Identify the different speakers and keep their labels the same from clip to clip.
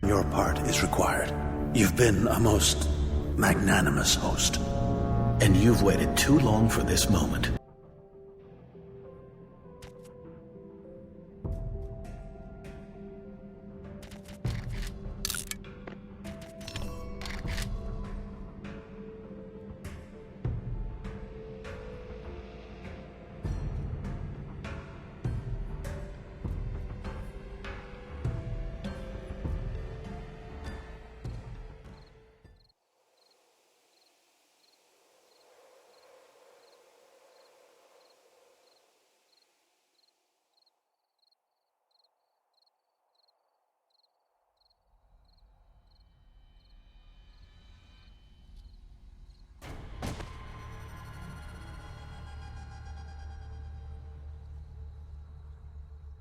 Speaker 1: Your part is required. You've been a most magnanimous host, and you've waited too long for this moment.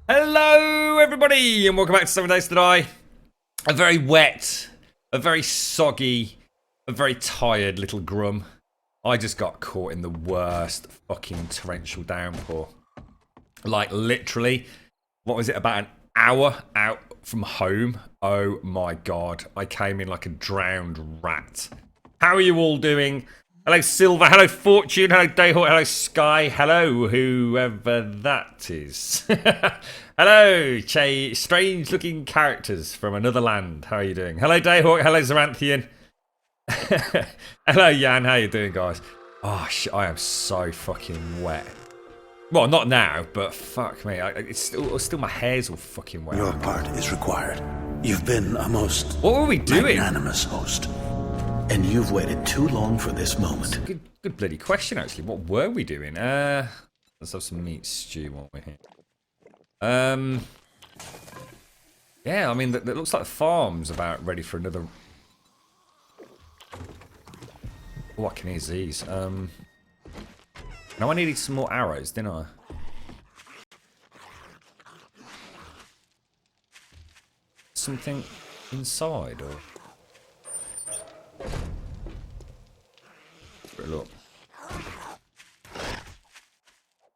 Speaker 2: Hello everybody and welcome back to 7 Days to Die. A very wet, a very soggy, a very tired little Grum. I just got caught in the worst fucking torrential downpour. Like literally, what was it, about an hour out from home? Oh my god, I came in like a drowned rat. How are you all doing? Hello Silver, hello Fortune, hello Dayhawk, hello Sky, hello whoever that is. Hello, strange looking characters from another land. How are you doing? Hello Dayhawk, hello Zaranthian. Hello Jan, how you doing guys? Oh shit, I am so fucking wet. Well, not now, but fuck me. It's still my hair's all fucking wet.
Speaker 1: Your part is required. You've been a most
Speaker 2: what were we doing?
Speaker 1: Magnanimous host, and you've waited too long for this moment.
Speaker 2: Good bloody question, actually. What were we doing? Let's have some meat stew while we're here. Yeah, I mean, that looks like the farm's about ready for another. Oh, I can hear these. Now I needed some more arrows, didn't I? Something inside, or? Look.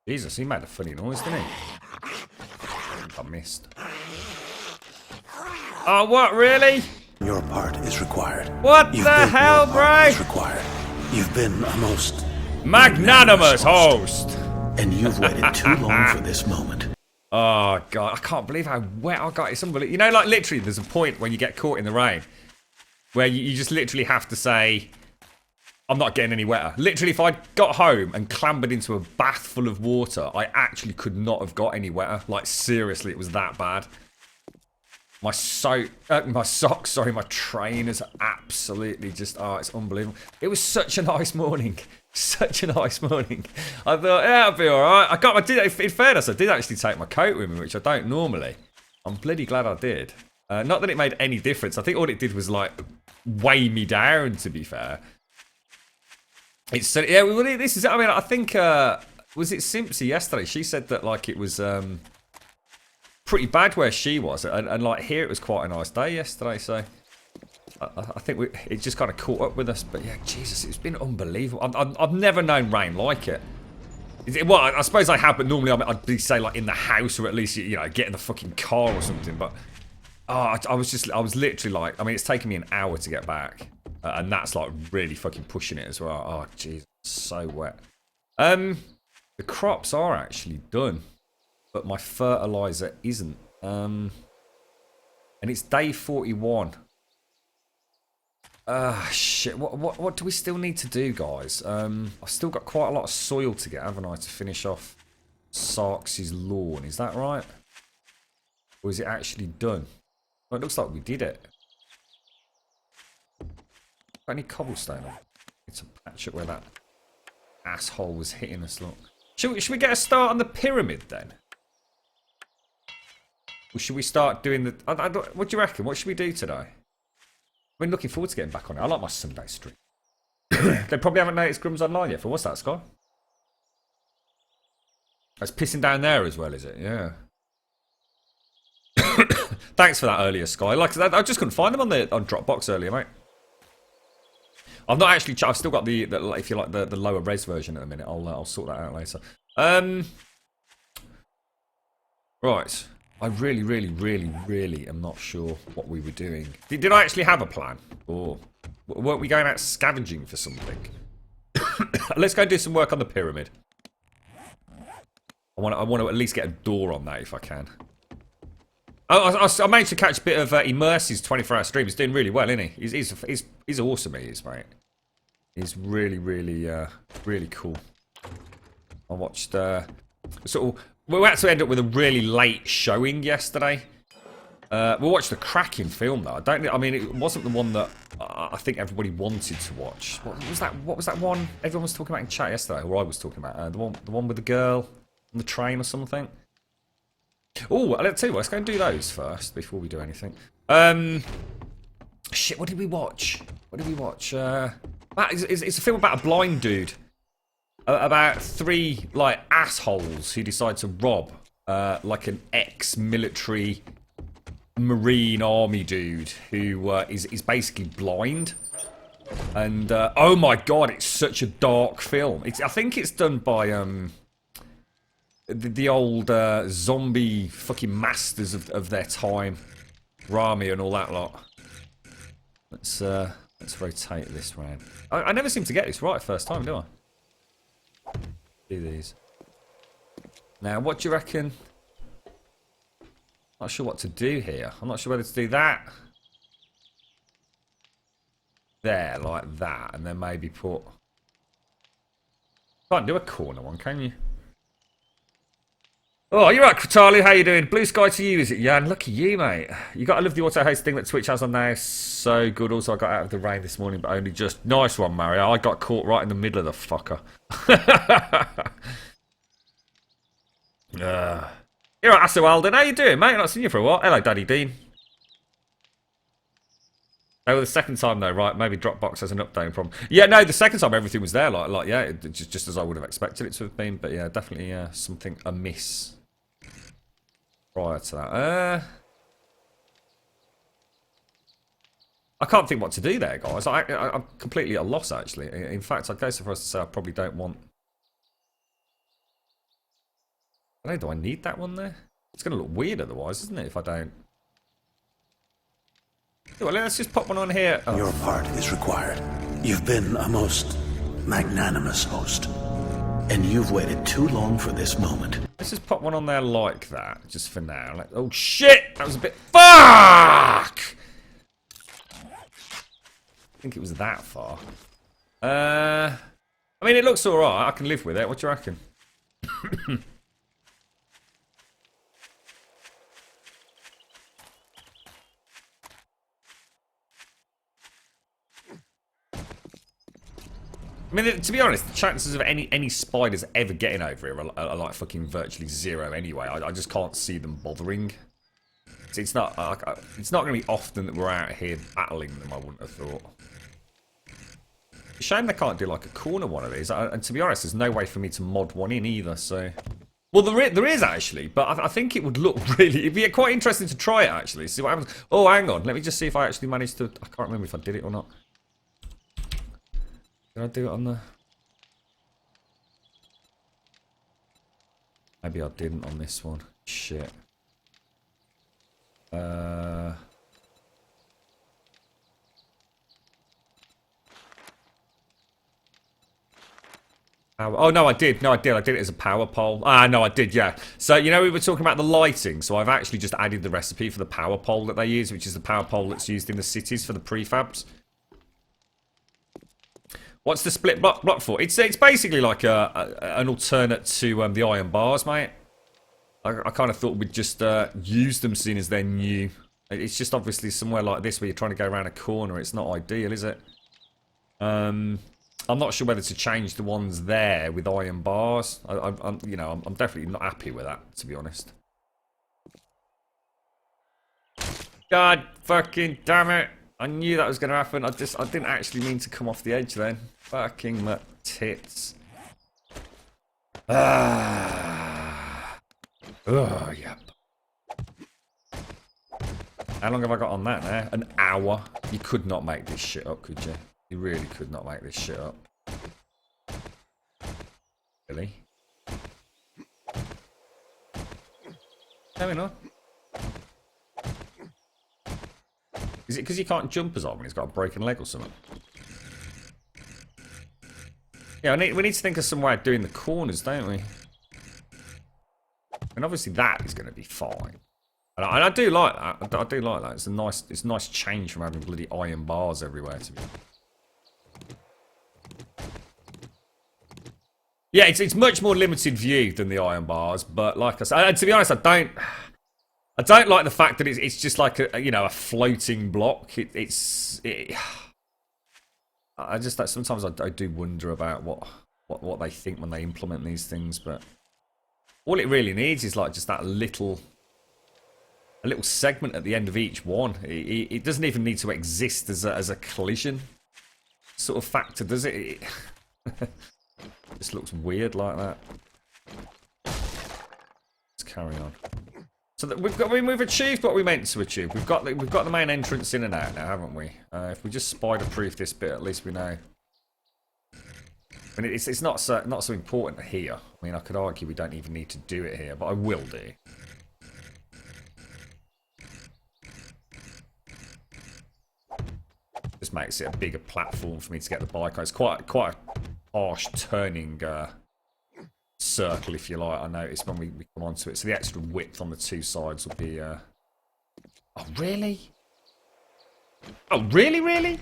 Speaker 2: Jesus, he made a funny noise, didn't he? I missed. Oh, what, really?
Speaker 1: Your part is required.
Speaker 2: What the hell, bro?
Speaker 1: Is required. You've been a most
Speaker 2: magnanimous host.
Speaker 1: And you've waited too long for this moment.
Speaker 2: Oh, God, I can't believe how wet I got. It's unbelievable. You know, like, literally, there's a point when you get caught in the rain where you just literally have to say, I'm not getting any wetter. Literally, if I got home and clambered into a bath full of water, I actually could not have got any wetter. Like, seriously, it was that bad. My socks, sorry, my trainers are absolutely just, oh, it's unbelievable. It was such a nice morning. Such a nice morning. I thought, yeah, I'll be alright. In fairness, I did actually take my coat with me, which I don't normally. I'm bloody glad I did. Not that it made any difference. I think all it did was, like, weigh me down, to be fair. It's yeah. Well, this is. I mean, I think was it Simpsy yesterday? She said that like it was pretty bad where she was, and like here it was quite a nice day yesterday. So I think it just kind of caught up with us. But yeah, Jesus, it's been unbelievable. I've never known rain like it. Well, I suppose I have, but normally I'd be say like in the house or at least you know get in the fucking car or something. But oh, I was literally like, I mean, it's taken me an hour to get back. And that's like really fucking pushing it as well. Oh, jeez, so wet. The crops are actually done, but my fertilizer isn't. And it's day 41. Shit. What do we still need to do, guys? I've still got quite a lot of soil to get, haven't I, to finish off Sarks' lawn? Is that right? Or is it actually done? Well, it looks like we did it. Got any cobblestone on? It's a patch up where that asshole was hitting us, look. Should we get a start on the pyramid then? Or should we start doing the... what do you reckon? What should we do today? I've been looking forward to getting back on it. I like my Sunday stream. They probably haven't noticed Grum's online yet. For what's that, Sky? It's pissing down there as well, is it? Yeah. Thanks for that earlier, Sky. Like I just couldn't find them on Dropbox earlier, mate. I've not actually. I've still got the if you like the lower res version at the minute. I'll sort that out later. Right. I really, really, really, really am not sure what we were doing. Did I actually have a plan? Or weren't we going out scavenging for something? Let's go do some work on the pyramid. I want to at least get a door on that if I can. I managed to catch a bit of Immerse's 24-hour stream. He's doing really well, isn't he? He's awesome, he is, mate. He's really, really, really cool. I watched, we had to end up with a really late showing yesterday. We watched a cracking film, though. I mean, it wasn't the one that I think everybody wanted to watch. What was that one everyone was talking about in chat yesterday, or I was talking about? The one with the girl on the train or something. Oh, let's tell you what, let's go and do those first before we do anything. Shit, what did we watch? It's a film about a blind dude. About three, like, assholes who decide to rob, like, an ex-military Marine Army dude who is basically blind. And, oh my god, it's such a dark film. I think it's done by, the old zombie fucking masters of their time, Rami and all that lot. Let's rotate this round. I never seem to get this right first time, do I? Do these. Now, what do you reckon? Not sure what to do here. I'm not sure whether to do that. There, like that, and then maybe put. Can't do a corner one, can you? Oh, you're right, Kratali. How you doing? Blue sky to you, is it, Jan? Look at you, mate. You got to love the auto host thing that Twitch has on now. So good. Also, I got out of the rain this morning, but only just. Nice one, Mario. I got caught right in the middle of the fucker. You're right, Asu Alden. How you doing, mate? Not seen you for a while. Hello, Daddy Dean. Oh, the second time though, right? Maybe Dropbox has an updating problem. Yeah, no, the second time everything was there, like yeah, just as I would have expected it to have been. But yeah, definitely something amiss prior to that. I can't think what to do there, guys. I'm completely at a loss, actually. In fact, I'd go so far as to say I probably don't want. I don't know, do I need that one there? It's going to look weird otherwise, isn't it? If I don't. Well, let's just pop one on here. Oh.
Speaker 1: Your part is required. You've been a most magnanimous host, and you've waited too long for this moment.
Speaker 2: Let's just pop one on there like that, just for now. Like, oh shit! That was a bit. Fuck! I think it was that far. I mean, it looks alright. I can live with it. What do you reckon? I mean, to be honest, the chances of any spiders ever getting over here are like fucking virtually zero anyway. I just can't see them bothering. It's not going to be often that we're out here battling them, I wouldn't have thought. Shame they can't do like a corner one of these. And to be honest, there's no way for me to mod one in either, so... Well, there is actually, but I think it would look really... It'd be quite interesting to try it, actually. See what happens. Oh, hang on. Let me just see if I actually managed to... I can't remember if I did it or not. Did I do it on the... Maybe I didn't on this one. Shit. Oh, no, I did. No, I did. I did it as a power pole. Ah, no, I did, yeah. So, you know, we were talking about the lighting. So I've actually just added the recipe for the power pole that they use, which is the power pole that's used in the cities for the prefabs. What's the split block for? It's basically like an alternate to the iron bars, mate. I kind of thought we'd just use them seeing as they're new. It's just obviously somewhere like this where you're trying to go around a corner. It's not ideal, is it? I'm not sure whether to change the ones there with iron bars. I'm definitely not happy with that, to be honest. God fucking damn it! I knew that was going to happen. I didn't actually mean to come off the edge then. Fucking my tits. Ah. Oh, yep. How long have I got on that now? An hour. You could not make this shit up, could you? You really could not make this shit up. Really? No, we're not. Is it because you can't jump as on when he's got a broken leg or something? Yeah, we need to think of some way of doing the corners, don't we? And obviously that is going to be fine. And I do like that. I do like that. It's a nice change from having bloody iron bars everywhere. To be. Yeah, it's much more limited view than the iron bars, but like I said, to be honest, I don't like the fact that it's just like a floating block. I just sometimes I do wonder about what they think when they implement these things, but all it really needs is like just that little segment at the end of each one. It doesn't even need to exist as a collision sort of factor, does it? This looks weird like that. Let's carry on. So that we've achieved what we meant to achieve. We've got the main entrance in and out now, haven't we? If we just spider-proof this bit, at least we know. I mean, it's not so important here. I mean, I could argue we don't even need to do it here, but I will do. Just makes it a bigger platform for me to get the bike on. It's quite a harsh turning circle, if you like. I noticed when we come onto it. So the extra width on the two sides will be. Oh really? Oh really? Really?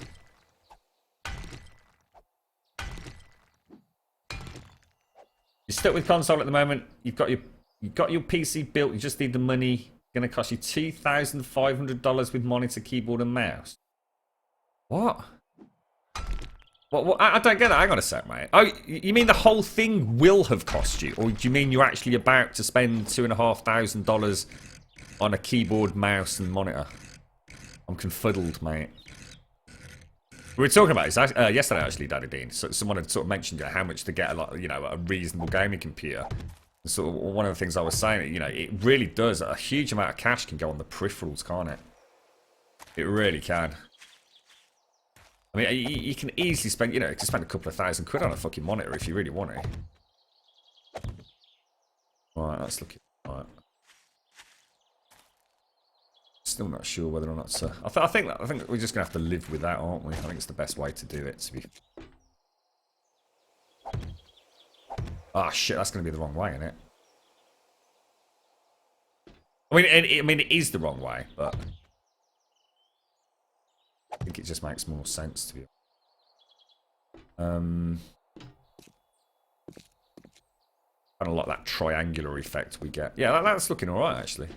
Speaker 2: You're stuck with console at the moment. You've got your PC built. You just need the money. It's going to cost you $2,500 with monitor, keyboard, and mouse. What? What? I don't get that. Hang on a sec, mate. Oh, you mean the whole thing will have cost you, or do you mean you're actually about to spend $2,500 on a keyboard, mouse, and monitor? I'm confuddled, mate. We were talking about this yesterday, actually, Daddy Dean. So someone had sort of mentioned how much to get a reasonable gaming computer. And sort of one of the things I was saying, it really does. A huge amount of cash can go on the peripherals, can't it? It really can. I mean, you can easily spend, you can spend a couple of £1,000 on a fucking monitor if you really want it. Right, let's look at right. Still not sure whether or not to. I think we're just gonna have to live with that, aren't we? I think it's the best way to do it. To be. Ah, shit! That's gonna be the wrong way, isn't it? I mean, it is the wrong way, but I think it just makes more sense to be. Kind of like that triangular effect we get. Yeah, that's looking all right actually.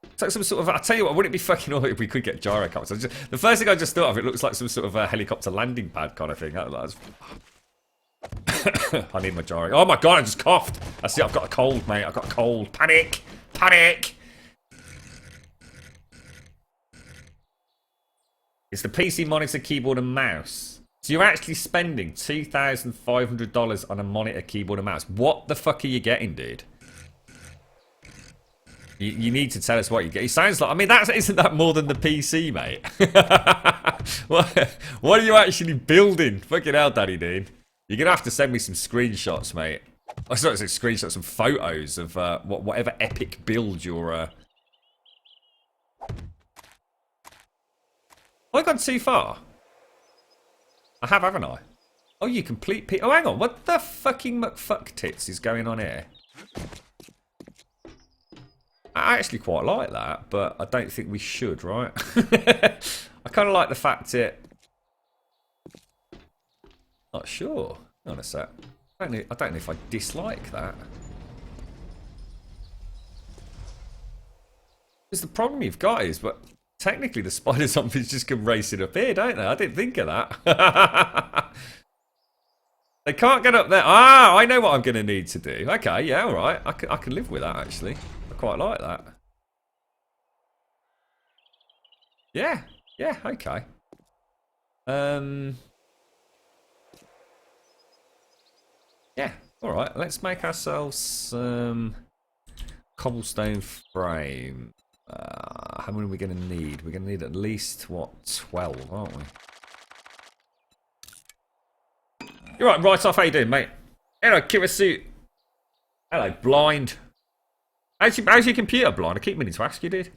Speaker 2: It's like some sort of. I tell you what, wouldn't it be fucking awesome if we could get gyrocopters? The first thing I just thought of, it looks like some sort of a helicopter landing pad kind of thing. I need my gyro. Oh my god! I just coughed. I see. I've got a cold, mate. I've got a cold. Panic! Panic! It's the PC monitor, keyboard, and mouse. So you're actually spending $2,500 on a monitor, keyboard, and mouse. What the fuck are you getting, dude? You need to tell us what you get. It sounds like, I mean, isn't that more than the PC, mate? What are you actually building? Fucking hell, Daddy Dean. You're going to have to send me some screenshots, mate. I sorry, screenshots, some photos of whatever epic build you're... Have I gone too far? I have, haven't I? Oh, you complete... Oh, hang on. What the fucking McFuck tits is going on here? I actually quite like that, but I don't think we should, right? I kind of like the fact it... Not sure. Hang on a sec. I don't know if I dislike that. Because the problem you've got is, but technically the spider zombies just come racing up here, don't they? I didn't think of that. They can't get up there. Ah, I know what I'm going to need to do. Okay, yeah, all right. I can live with that, actually. I quite like that. Yeah, okay. Yeah, alright. Let's make ourselves some cobblestone frame. How many are we going to need? We're going to need at least, what, 12, aren't we? You're right off. How you doing, mate? Hello, Kirasu. Hello, blind. How's your computer, blind? I keep meaning to ask you, dude.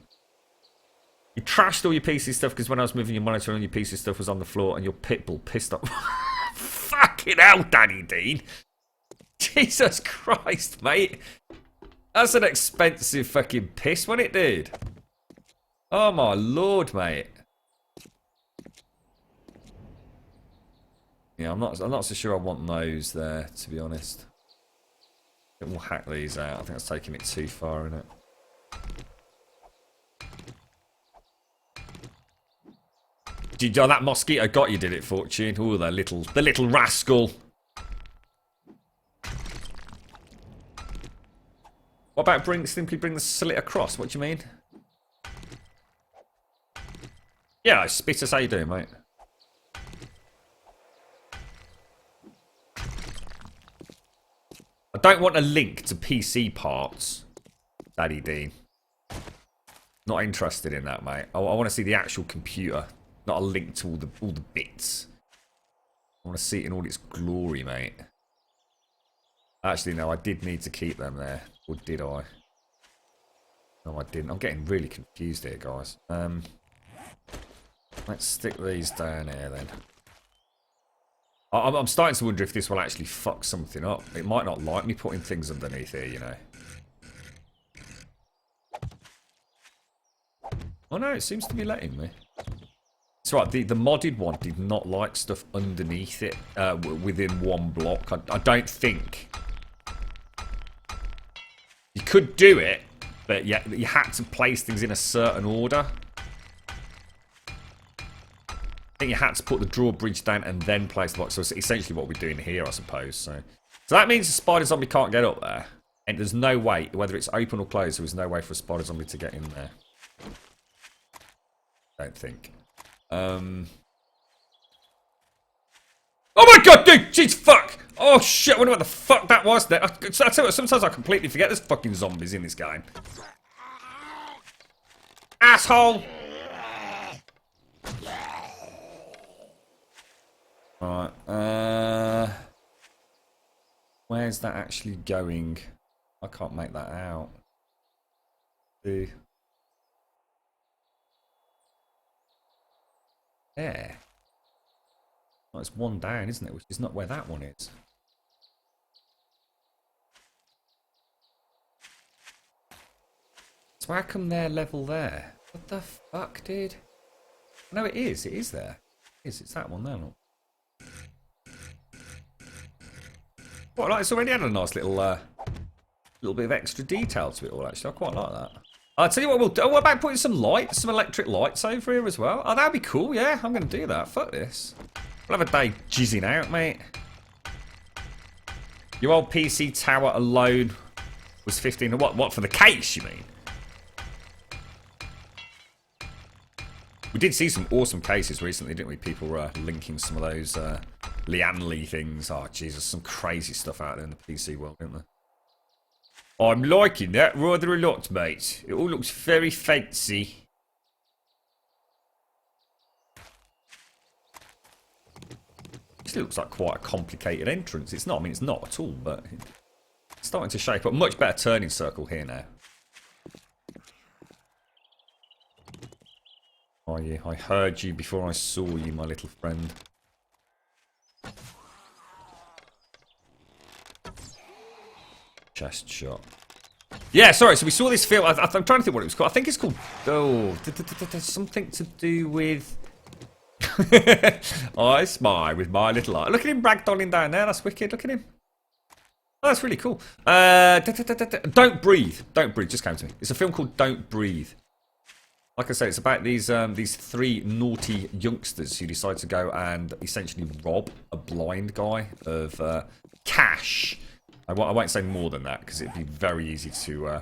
Speaker 2: You trashed all your PC stuff because when I was moving your monitor and your PC stuff was on the floor and your pitbull pissed off. Fucking hell, Danny Dean. Jesus Christ, mate. That's an expensive fucking piss, wasn't it, dude? Oh my lord, mate. Yeah, I'm not so sure I want those there, to be honest. I think we'll hack these out. I think that's taking it too far, isn't it? Oh, that mosquito got you, did it, Fortune? Oh, the little rascal. What about simply bring the slit across? What do you mean? Yeah, Spitters, how you doing, mate? I don't want a link to PC parts, Daddy Dean. Not interested in that, mate. I want to see the actual computer, not a link to all the bits. I want to see it in all its glory, mate. Actually, no, I did need to keep them there. Or did I? No, I didn't. I'm getting really confused here, guys. Let's stick these down here, then. I'm starting to wonder if this will actually fuck something up. It might not like me putting things underneath here, you know. Oh no, it seems to be letting me. It's right, the modded one did not like stuff underneath it within one block. I don't think. You could do it, but yeah, you had to place things in a certain order. I think you had to put the drawbridge down and then place the box. So it's essentially what we're doing here, I suppose. So that means the spider zombie can't get up there. And there's no way, whether it's open or closed, there's no way for a spider zombie to get in there. Don't think. Oh my god, dude! Jeez, fuck! Oh shit, I wonder what the fuck that was there. I tell you what, sometimes I completely forget there's fucking zombies in this game. Asshole! Right, where's that actually going? I can't make that out. There. Oh, it's one down, isn't it? Which is not where that one is. So how come they're level there? What the fuck, dude? No, it is. It is there. It is. It's that one there, look. Quite like it's already had a nice little bit of extra detail to it all, actually. I quite like that. I'll tell you what we'll do. What about putting some lights, some electric lights over here as well? Oh, that'd be cool, yeah. I'm going to do that. Fuck this. We'll have a day jizzing out, mate. Your old PC tower alone was 15. What, for the case, you mean? We did see some awesome cases recently, didn't we? People were linking some of those Lianli things. Oh, Jesus, some crazy stuff out there in the PC world, isn't there? I'm liking that rather a lot, mate. It all looks very fancy. This looks like quite a complicated entrance. It's not, I mean, it's not at all, but it's starting to shape up. Much better turning circle here now. Oh yeah, I heard you before I saw you, my little friend. Chest shot. Yeah, sorry, so we saw this film. I'm trying to think what it was called. I think it's called... Oh, something to do with... I spy with my little eye. Look at him ragdolling down there. That's wicked. Look at him. Oh, that's really cool. Don't Breathe. Don't Breathe. Just came to me. It's a film called Don't Breathe. Like I say, it's about these three naughty youngsters who decide to go and essentially rob a blind guy of cash. I won't say more than that because it'd be very easy to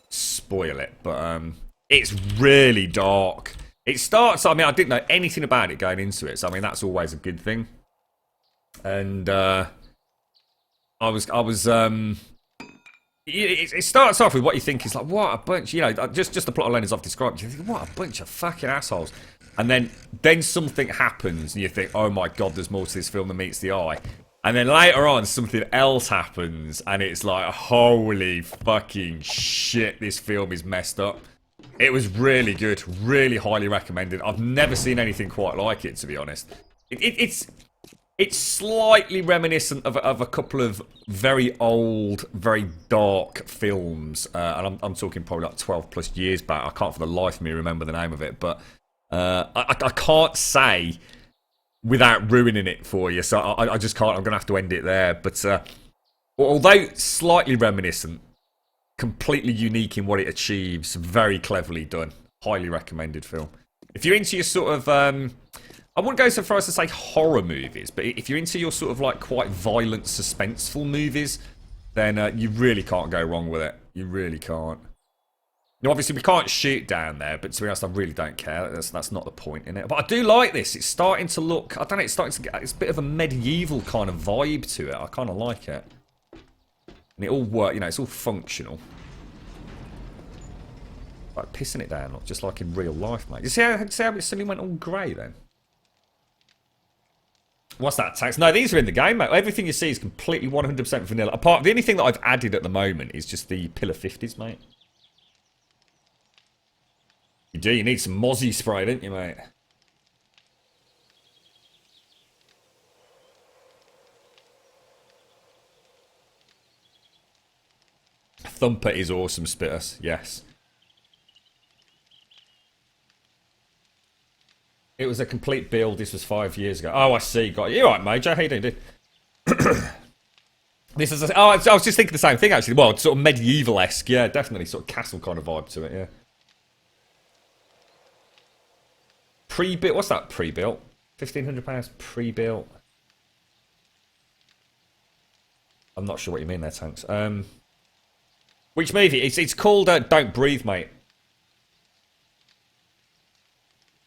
Speaker 2: spoil it. But it's really dark. It starts. I mean, I didn't know anything about it going into it, so I mean that's always a good thing. And It starts off with what you think is like, what a bunch, you know, just the plot alone is I've described. You think, what a bunch of fucking assholes. And then something happens and you think, oh my god, there's more to this film than meets the eye. And then later on, something else happens and it's like, holy fucking shit, this film is messed up. It was really good, really highly recommended. I've never seen anything quite like it, to be honest. It's slightly reminiscent of a couple of very old, very dark films, and I'm talking probably like 12 plus years back. I can't for the life of me remember the name of it, but I can't say without ruining it for you, so I just can't. I'm going to have to end it there. But although slightly reminiscent, completely unique in what it achieves, very cleverly done. Highly recommended film. If you're into your sort of, I wouldn't go so far as to say horror movies, but if you're into your sort of like quite violent, suspenseful movies, then you really can't go wrong with it. You really can't. Now, obviously, we can't shoot down there, but to be honest, I really don't care. That's not the point in it. But I do like this. It's starting to look, I don't know, it's starting to get, it's a bit of a medieval kind of vibe to it. I kind of like it. And it all works, you know, it's all functional. Like pissing it down, just like in real life, mate. You see how it suddenly went all grey then? What's that, tax? No, these are in the game, mate. Everything you see is completely 100% vanilla. Apart, the only thing that I've added at the moment is just the pillar 50s, mate. You do, you need some mozzie spray, don't you, mate? Thumper is awesome, Spitters, yes. It was a complete build. This was 5 years ago. Oh, I see. Got you. You're right, Major. How you doing, dude? This is. I was just thinking the same thing, actually. Well, sort of medieval-esque. Yeah, definitely. Sort of castle kind of vibe to it, yeah. Pre-built. What's that, pre-built? £1,500 pre-built. I'm not sure what you mean there, Tanks. Which movie? It's called Don't Breathe, mate.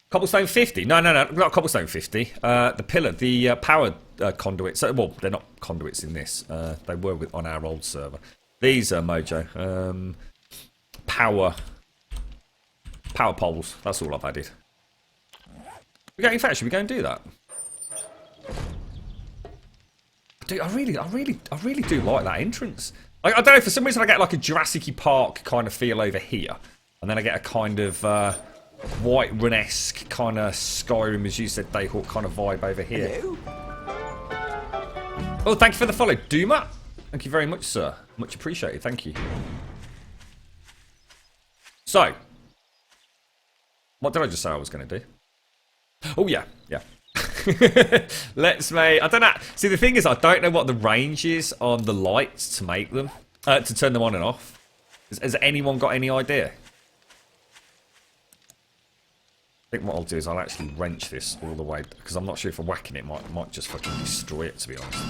Speaker 2: Cobblestone 50? No, not Cobblestone 50. The pillar, the power conduits. Well, they're not conduits in this. They were on our old server. These are Mojo. Power poles. That's all I've added. In fact, should we go and do that? Dude, I really do like that entrance. I don't know, for some reason I get like a Jurassic Park kind of feel over here. And then I get a kind of White Run-esque kind of Skyrim, as you said, Dayhawk kind of vibe over here. Hello. Oh, thank you for the follow, Duma. Thank you very much, sir. Much appreciated, thank you. So, what did I just say I was going to do? Oh, yeah. Let's make... I don't know. See, the thing is, I don't know what the range is on the lights to make them. To turn them on and off. Has anyone got any idea? I think what I'll do is I'll actually wrench this all the way, because I'm not sure if whacking it might just fucking destroy it, to be honest.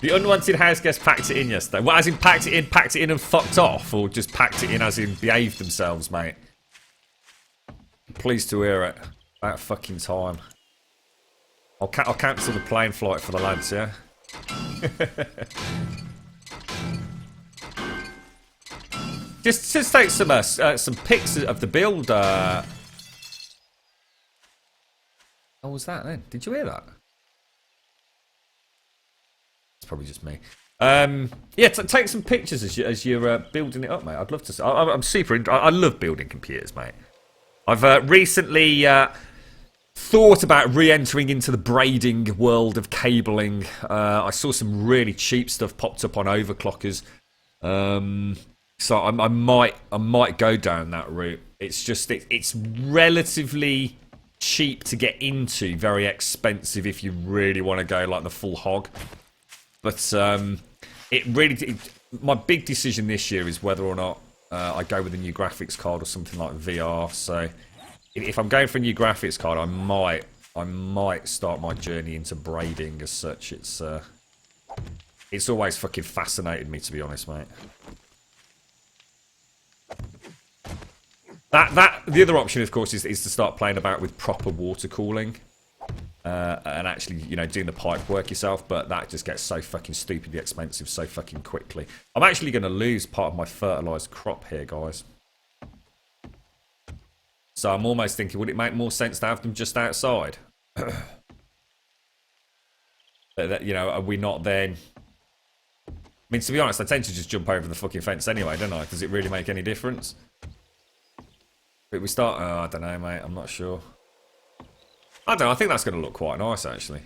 Speaker 2: The unwanted house guest packed it in yesterday. Well, as in packed it in and fucked off, or just packed it in as in behaved themselves, mate? Pleased to hear it. About fucking time. I'll cancel the plane flight for the lads, yeah? Just take some pics of the build. How was that then? Did you hear that? It's probably just me. Yeah, take some pictures as you're building it up, mate. I'd love to. I'm super. I love building computers, mate. I've recently thought about re-entering into the braiding world of cabling. I saw some really cheap stuff popped up on overclockers. So I might go down that route. It's just it's relatively cheap to get into, very expensive if you really want to go like the full hog. But my big decision this year is whether or not I go with a new graphics card or something like VR. So if I'm going for a new graphics card, I might start my journey into braiding as such. It's always fucking fascinated me, to be honest, mate. The other option, of course, is to start playing about with proper water cooling, and actually, you know, doing the pipe work yourself. But that just gets so fucking stupidly expensive so fucking quickly. I'm actually going to lose part of my fertilised crop here, guys. So I'm almost thinking, would it make more sense to have them just outside? You know, are we not then mean, to be honest, I tend to just jump over the fucking fence anyway, don't I? Does it really make any difference? But we start... Oh, I don't know, mate. I'm not sure. I don't know. I think that's going to look quite nice, actually.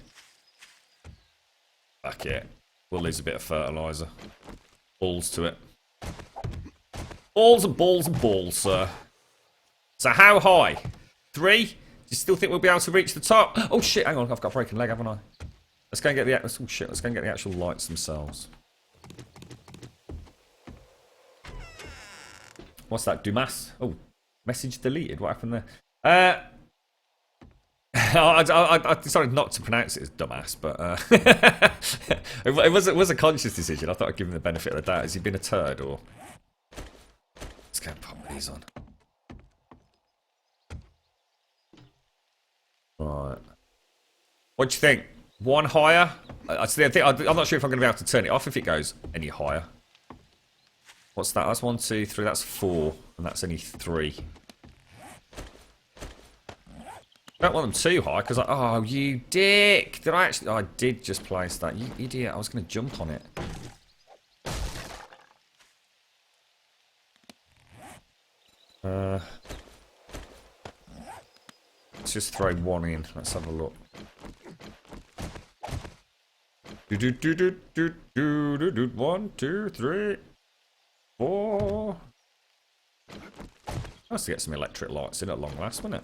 Speaker 2: Fuck it. We'll lose a bit of fertiliser. Balls to it. Balls and balls and balls, sir. So how high? 3? Do you still think we'll be able to reach the top? Oh, shit. Hang on. I've got a broken leg, haven't I? Let's go and get the... Oh, shit. Let's go and get the actual lights themselves. What's that? Dumas? Oh, message deleted. What happened there? I decided not to pronounce it as dumbass, but it was a conscious decision. I thought I'd give him the benefit of the doubt. Has he been a turd or? Let's go and pop these on. Right. What do you think? One higher? I'm not sure if I'm going to be able to turn it off if it goes any higher. What's that? That's 1, 2, 3. That's 4, and that's only 3. I don't want them too high because oh, you dick! Did I actually? Oh, I did just place that. You idiot! I was going to jump on it. Let's just throw one in. Let's have a look. Do. 1, 2, 3, 4. Nice to get some electric lights in at long last, wasn't it?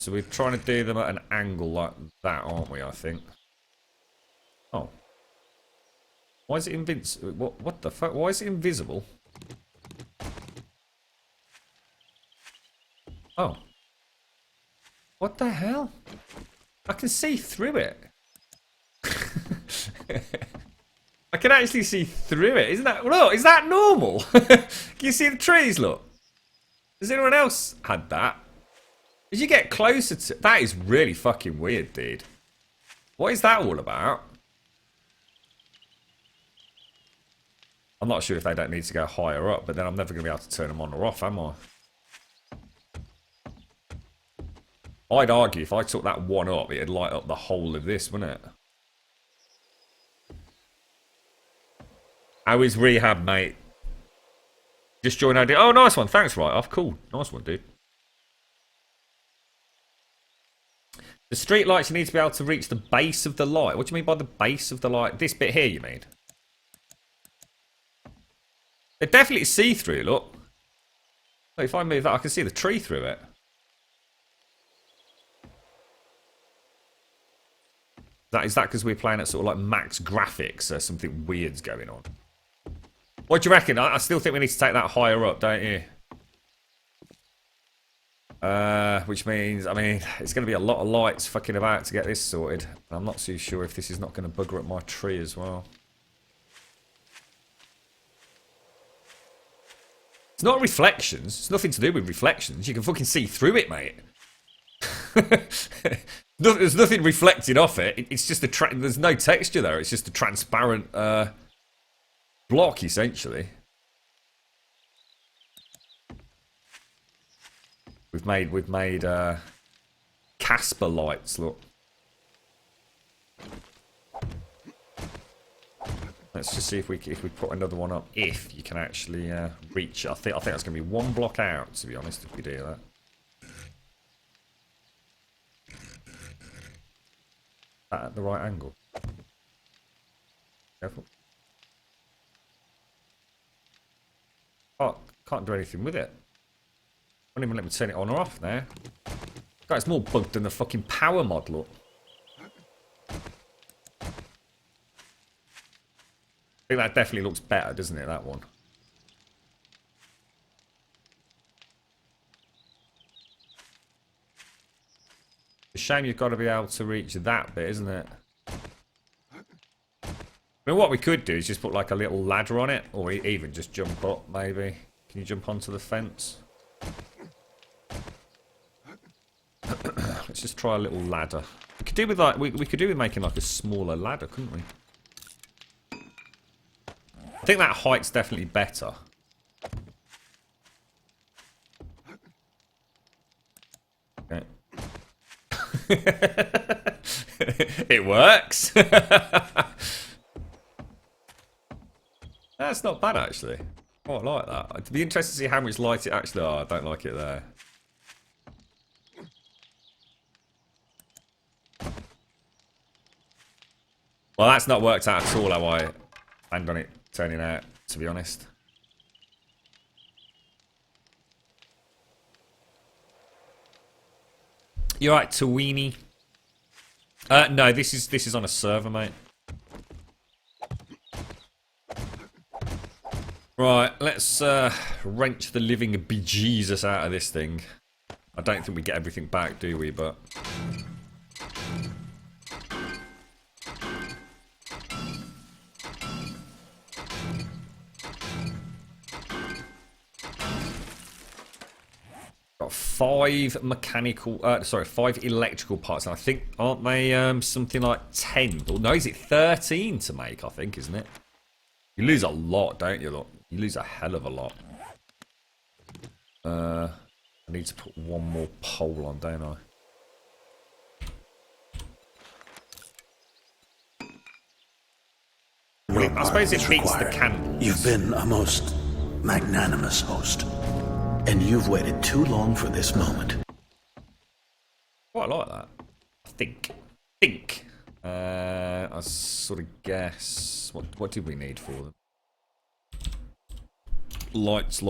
Speaker 2: So we're trying to do them at an angle like that, aren't we, I think? Oh. Why is it invincible? What the fuck? Why is it invisible? Oh. What the hell? I can see through it. I can actually see through it. Isn't that... Look, is that normal? Can you see the trees, look? Has anyone else had that? As you get closer to... That is really fucking weird, dude. What is that all about? I'm not sure if they don't need to go higher up, but then I'm never going to be able to turn them on or off, am I? I'd argue if I took that one up, it'd light up the whole of this, wouldn't it? How is rehab, mate? Just joined ID. Oh, nice one. Thanks, right off. Cool. Nice one, dude. The street lights, you need to be able to reach the base of the light. What do you mean by the base of the light? This bit here, you mean? They're definitely see-through, look. Look. If I move that, I can see the tree through it. Is that because we're playing at sort of like max graphics or something weird's going on? What do you reckon? I still think we need to take that higher up, don't you? Which means, I mean, it's going to be a lot of lights fucking about to get this sorted. I'm not too sure if this is not going to bugger up my tree as well. It's not reflections. It's nothing to do with reflections. You can fucking see through it, mate. There's nothing reflecting off it. It's just there's no texture there. It's just a transparent block, essentially. We've made Casper lights. Look. Let's just see if we put another one up. If you can actually reach it, I think that's going to be one block out. To be honest, if we do that. That at the right angle. Careful. Oh, can't do anything with it. Won't even let me turn it on or off now. God, it's more bugged than the fucking power mod, look. I think that definitely looks better, doesn't it, that one? It's a shame you've got to be able to reach that bit, isn't it? I mean, what we could do is just put like a little ladder on it, or even just jump up, maybe. Can you jump onto the fence? Let's just try a little ladder. We could do with like we could do with making like a smaller ladder, couldn't we? I think that height's definitely better. Okay. It works. That's not bad, actually. Oh, I like that. It'd be interesting to see how much light it actually... Oh, I don't like it there. Well, that's not worked out at all how I planned on it turning out, to be honest. You alright, Tawini? No, this is on a server, mate. Right, let's wrench the living bejesus out of this thing. I don't think we get everything back, do we? But got 5 mechanical, sorry, 5 electrical parts, and I think aren't they something like 10? Or no, is it 13 to make? I think, isn't it? You lose a lot, don't you? Look, you lose a hell of a lot. I need to put one more pole on, don't I? I suppose it beats the candles.
Speaker 1: You've been a most magnanimous host, and you've waited too long for this moment.
Speaker 2: Quite like that. I think. I sort of guess. What did we need for them? Lights.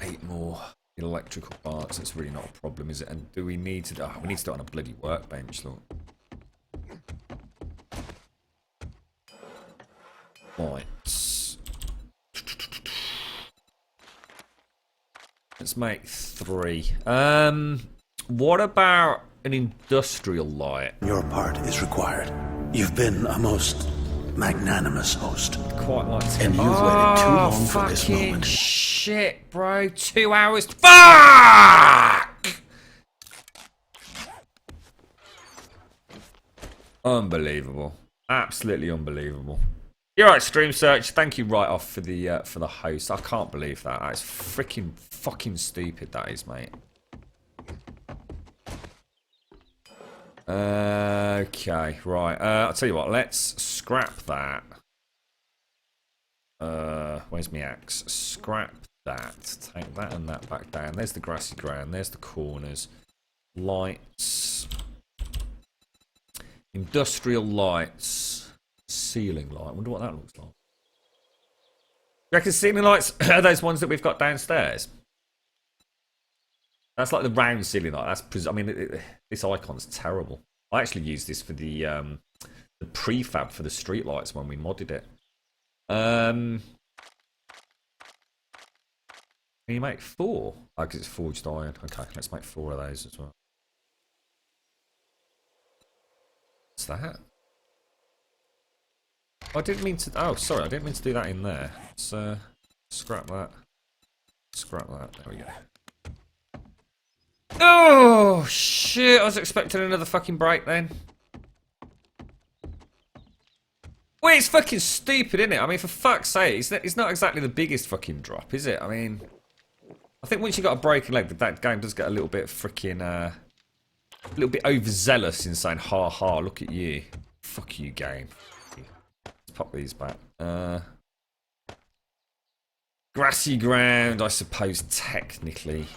Speaker 2: 8 more electrical parts. It's really not a problem, is it? And do we need to... Oh, we need to do it on a bloody workbench, look. Lights. Let's make 3. What about an industrial light?
Speaker 1: Your part is required. You've been a most magnanimous host.
Speaker 2: Quite like to...
Speaker 1: And you've waited too long for this moment.
Speaker 2: Shit, bro. 2 hours. Fuck! Unbelievable. Absolutely unbelievable. You're right, Stream Search. Thank you right off for the host. I can't believe that. That's freaking fucking stupid, that is, mate. Okay, right. I'll tell you what. Let's scrap that. Where's my axe? Scrap that. Take that and that back down. There's the grassy ground. There's the corners. Lights. Industrial lights. Ceiling light. I wonder what that looks like. You reckon ceiling lights are those ones that we've got downstairs? That's like the round ceiling light. That's, I mean, this icon's terrible. I actually used this for the prefab for the street lights when we modded it. Can you make 4? Oh, because it's forged iron. Okay, let's make 4 of those as well. What's that? I didn't mean to... Oh, sorry, I didn't mean to do that in there. Let's scrap that. Scrap that. There we go. Oh, shit. I was expecting another fucking break then. Well, it's fucking stupid, isn't it? I mean, for fuck's sake, it's not exactly the biggest fucking drop, is it? I mean, I think once you got a broken leg, that game does get a little bit freaking, a little bit overzealous in saying, ha ha, look at you. Fuck you, game. Let's pop these back. Grassy ground, I suppose, technically.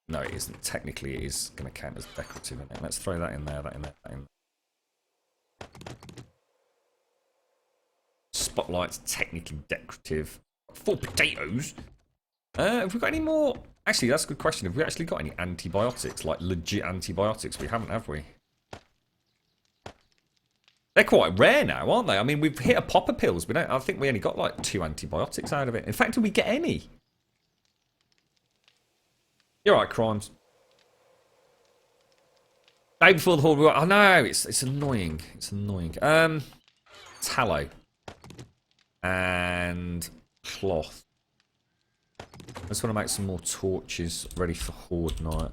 Speaker 2: No, it isn't. Technically, it is going to count as decorative. Isn't it? Let's throw that in there, that in there, that in there. Spotlight's technically decorative. 4 potatoes? Have we got any more? Actually, that's a good question. Have we actually got any antibiotics? Like legit antibiotics? We haven't, have we? They're quite rare now, aren't they? I mean, we've hit a popper pills. We don't. I think we only got like 2 antibiotics out of it. In fact, did we get any? You're right, Crimes. Day before the horde. Oh no, it's annoying. It's annoying. Tallow and cloth. I just want to make some more torches ready for horde night.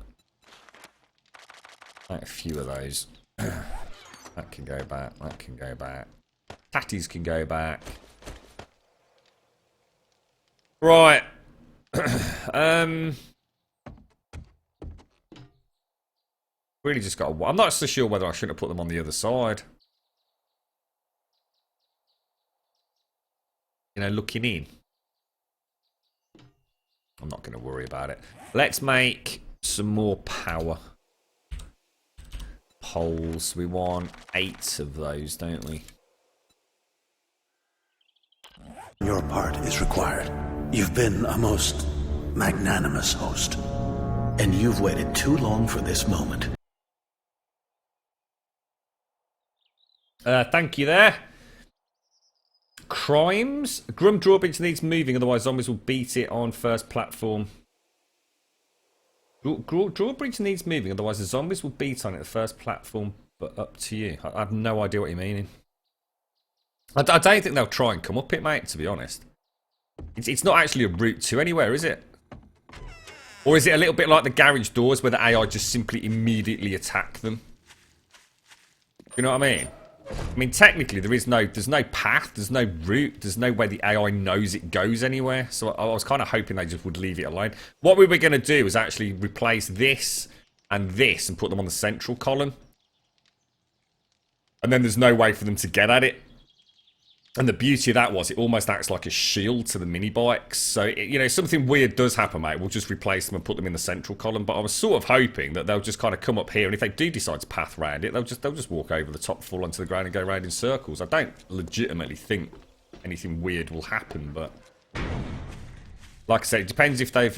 Speaker 2: Make a few of those. That can go back. That can go back. Tatties can go back. Right. Really just got. I'm not so sure whether I shouldn't have put them on the other side. you know, looking in. I'm not going to worry about it. Let's make some more power poles. We want 8 of those, don't we?
Speaker 1: Your part is required. You've been a most magnanimous host, and you've waited too long for this moment.
Speaker 2: Thank you there. Crimes. Grum drawbridge needs moving, otherwise zombies will beat it on first platform. Drawbridge needs moving, otherwise the zombies will beat on it the first platform, but up to you. I have no idea what you're meaning. I don't think they'll try and come up it, mate, to be honest. It's not actually a route to anywhere, is it? Or is it a little bit like the garage doors where the AI just simply immediately attack them? You know what I mean? I mean, technically, there's no path, there's no route, there's no way the AI knows it goes anywhere. So I was kind of hoping they just would leave it alone. What we were going to do is actually replace this and put them on the central column. And then there's no way for them to get at it. And the beauty of that was it almost acts like a shield to the mini bikes. So, you know, something weird does happen, mate. We'll just replace them and put them in the central column. But I was sort of hoping that they'll just kind of come up here. And if they do decide to path round it, they'll just walk over the top, fall onto the ground and go round in circles. I don't legitimately think anything weird will happen. But like I said, it depends if they've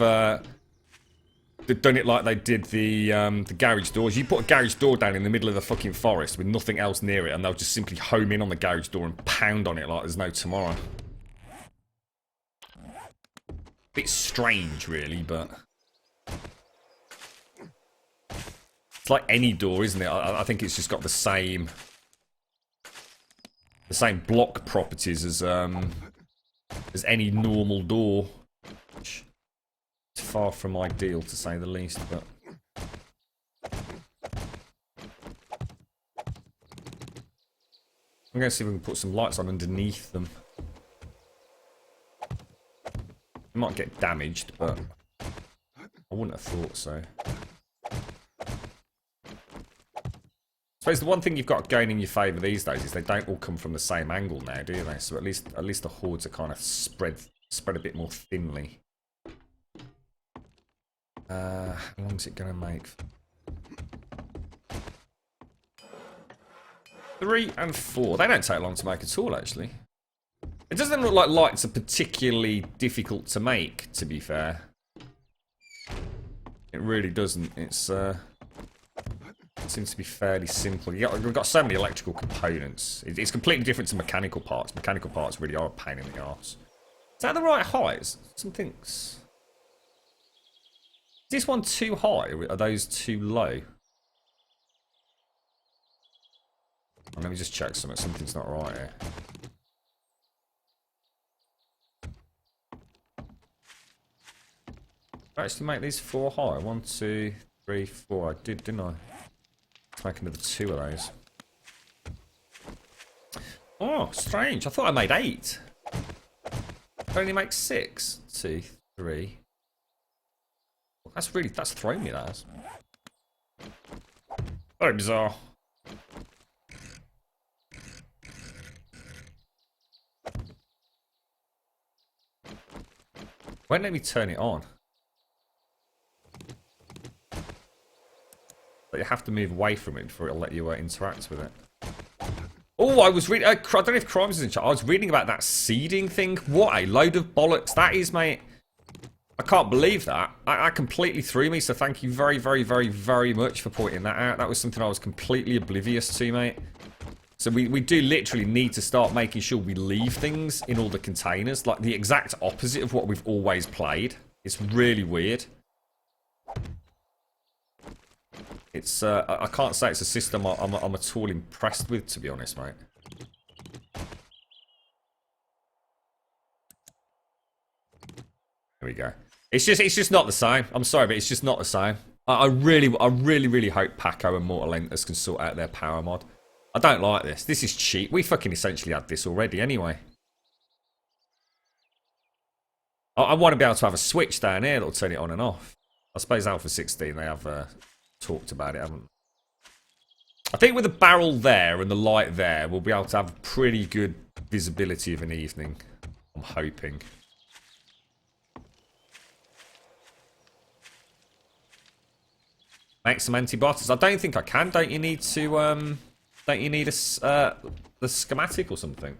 Speaker 2: done it like they did the garage doors. You put a garage door down in the middle of the fucking forest with nothing else near it, and they'll just simply home in on the garage door and pound on it like there's no tomorrow. Bit strange, really, but it's like any door, isn't it? I think it's just got the same block properties as any normal door. It's far from ideal, to say the least, but I'm going to see if we can put some lights on underneath them. It might get damaged, but I wouldn't have thought so. I suppose the one thing you've got going in your favour these days is they don't all come from the same angle now, do they? So at least the hordes are kind of spread a bit more thinly. How long is it going to make? 3 and 4. They don't take long to make at all, actually. It doesn't look like lights are particularly difficult to make, to be fair. It really doesn't. It seems to be fairly simple. We've got so many electrical components. It's completely different to mechanical parts. Mechanical parts really are a pain in the arse. Is that the right height? Something's... Is this one too high, or are those too low? Let me just check something. Something's not right here. Actually make these 4 high. 1, 2, 3, 4. I did, didn't I? Let's make another 2 of those. Oh, strange. I thought I made 8. I only make 6. 2, 3. That's thrown me, that has. Very bizarre. Won't let me turn it on. But you have to move away from it before it'll let you interact with it. Oh, I was reading... I don't know if Crimes is in chat. I was reading about that seeding thing. What a load of bollocks that is, mate. I can't believe that. That completely threw me, so thank you very, very, very, very much for pointing that out. That was something I was completely oblivious to, mate. So we do literally need to start making sure we leave things in all the containers. Like the exact opposite of what we've always played. It's really weird. It's I can't say it's a system I'm at all impressed with, to be honest, mate. There we go. It's just not the same. I'm sorry, but it's just not the same. I really hope Paco and Mortalentus can sort out their power mod. I don't like this. This is cheap. We fucking essentially had this already anyway. I want to be able to have a switch down here that'll turn it on and off. I suppose Alpha 16 they have talked about it, haven't they? I think with the barrel there and the light there, we'll be able to have pretty good visibility of an evening. I'm hoping. Make some antibiotics. I don't think I can. Don't you need to? Don't you need the schematic or something?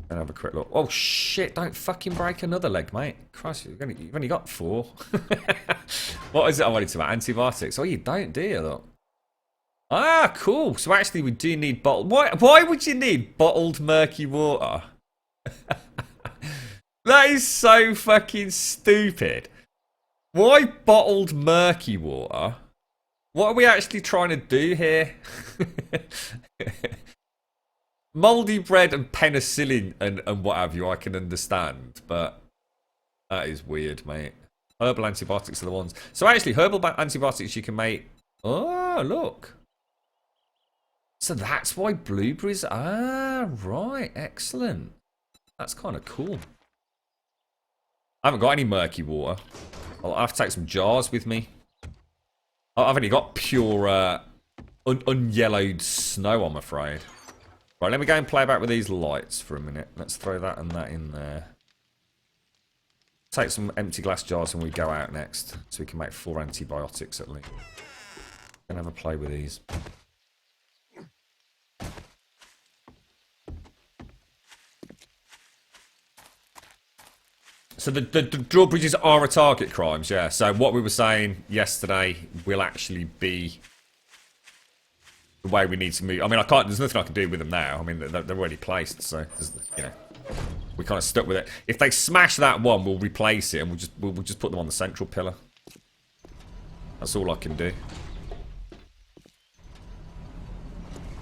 Speaker 2: Gonna have a quick look. Oh shit! Don't fucking break another leg, mate. Christ, you've only got 4. What is it I wanted to about? Antibiotics. Oh, you don't, do you? Look. Ah, cool. So actually, we do need bottled. Why would you need bottled murky water? That is so fucking stupid. Why bottled murky water? What are we actually trying to do here? Mouldy bread and penicillin and what have you, I can understand. But that is weird, mate. Herbal antibiotics are the ones. So actually, herbal antibiotics you can make... Oh, look. So that's why blueberries... Ah, right. Excellent. That's kind of cool. I haven't got any murky water. I'll have to take some jars with me. I've only got pure unyellowed snow, I'm afraid. Right, let me go and play about with these lights for a minute. Let's throw that and that in there. Take some empty glass jars when we go out next. So we can make 4 antibiotics at least. And have a play with these. So the drawbridges are a target crimes, yeah. So what we were saying yesterday will actually be the way we need to move. I mean, there's nothing I can do with them now. I mean, they're already placed, so you know, we kind of stuck with it. If they smash that one, we'll replace it and we'll just put them on the central pillar. That's all I can do.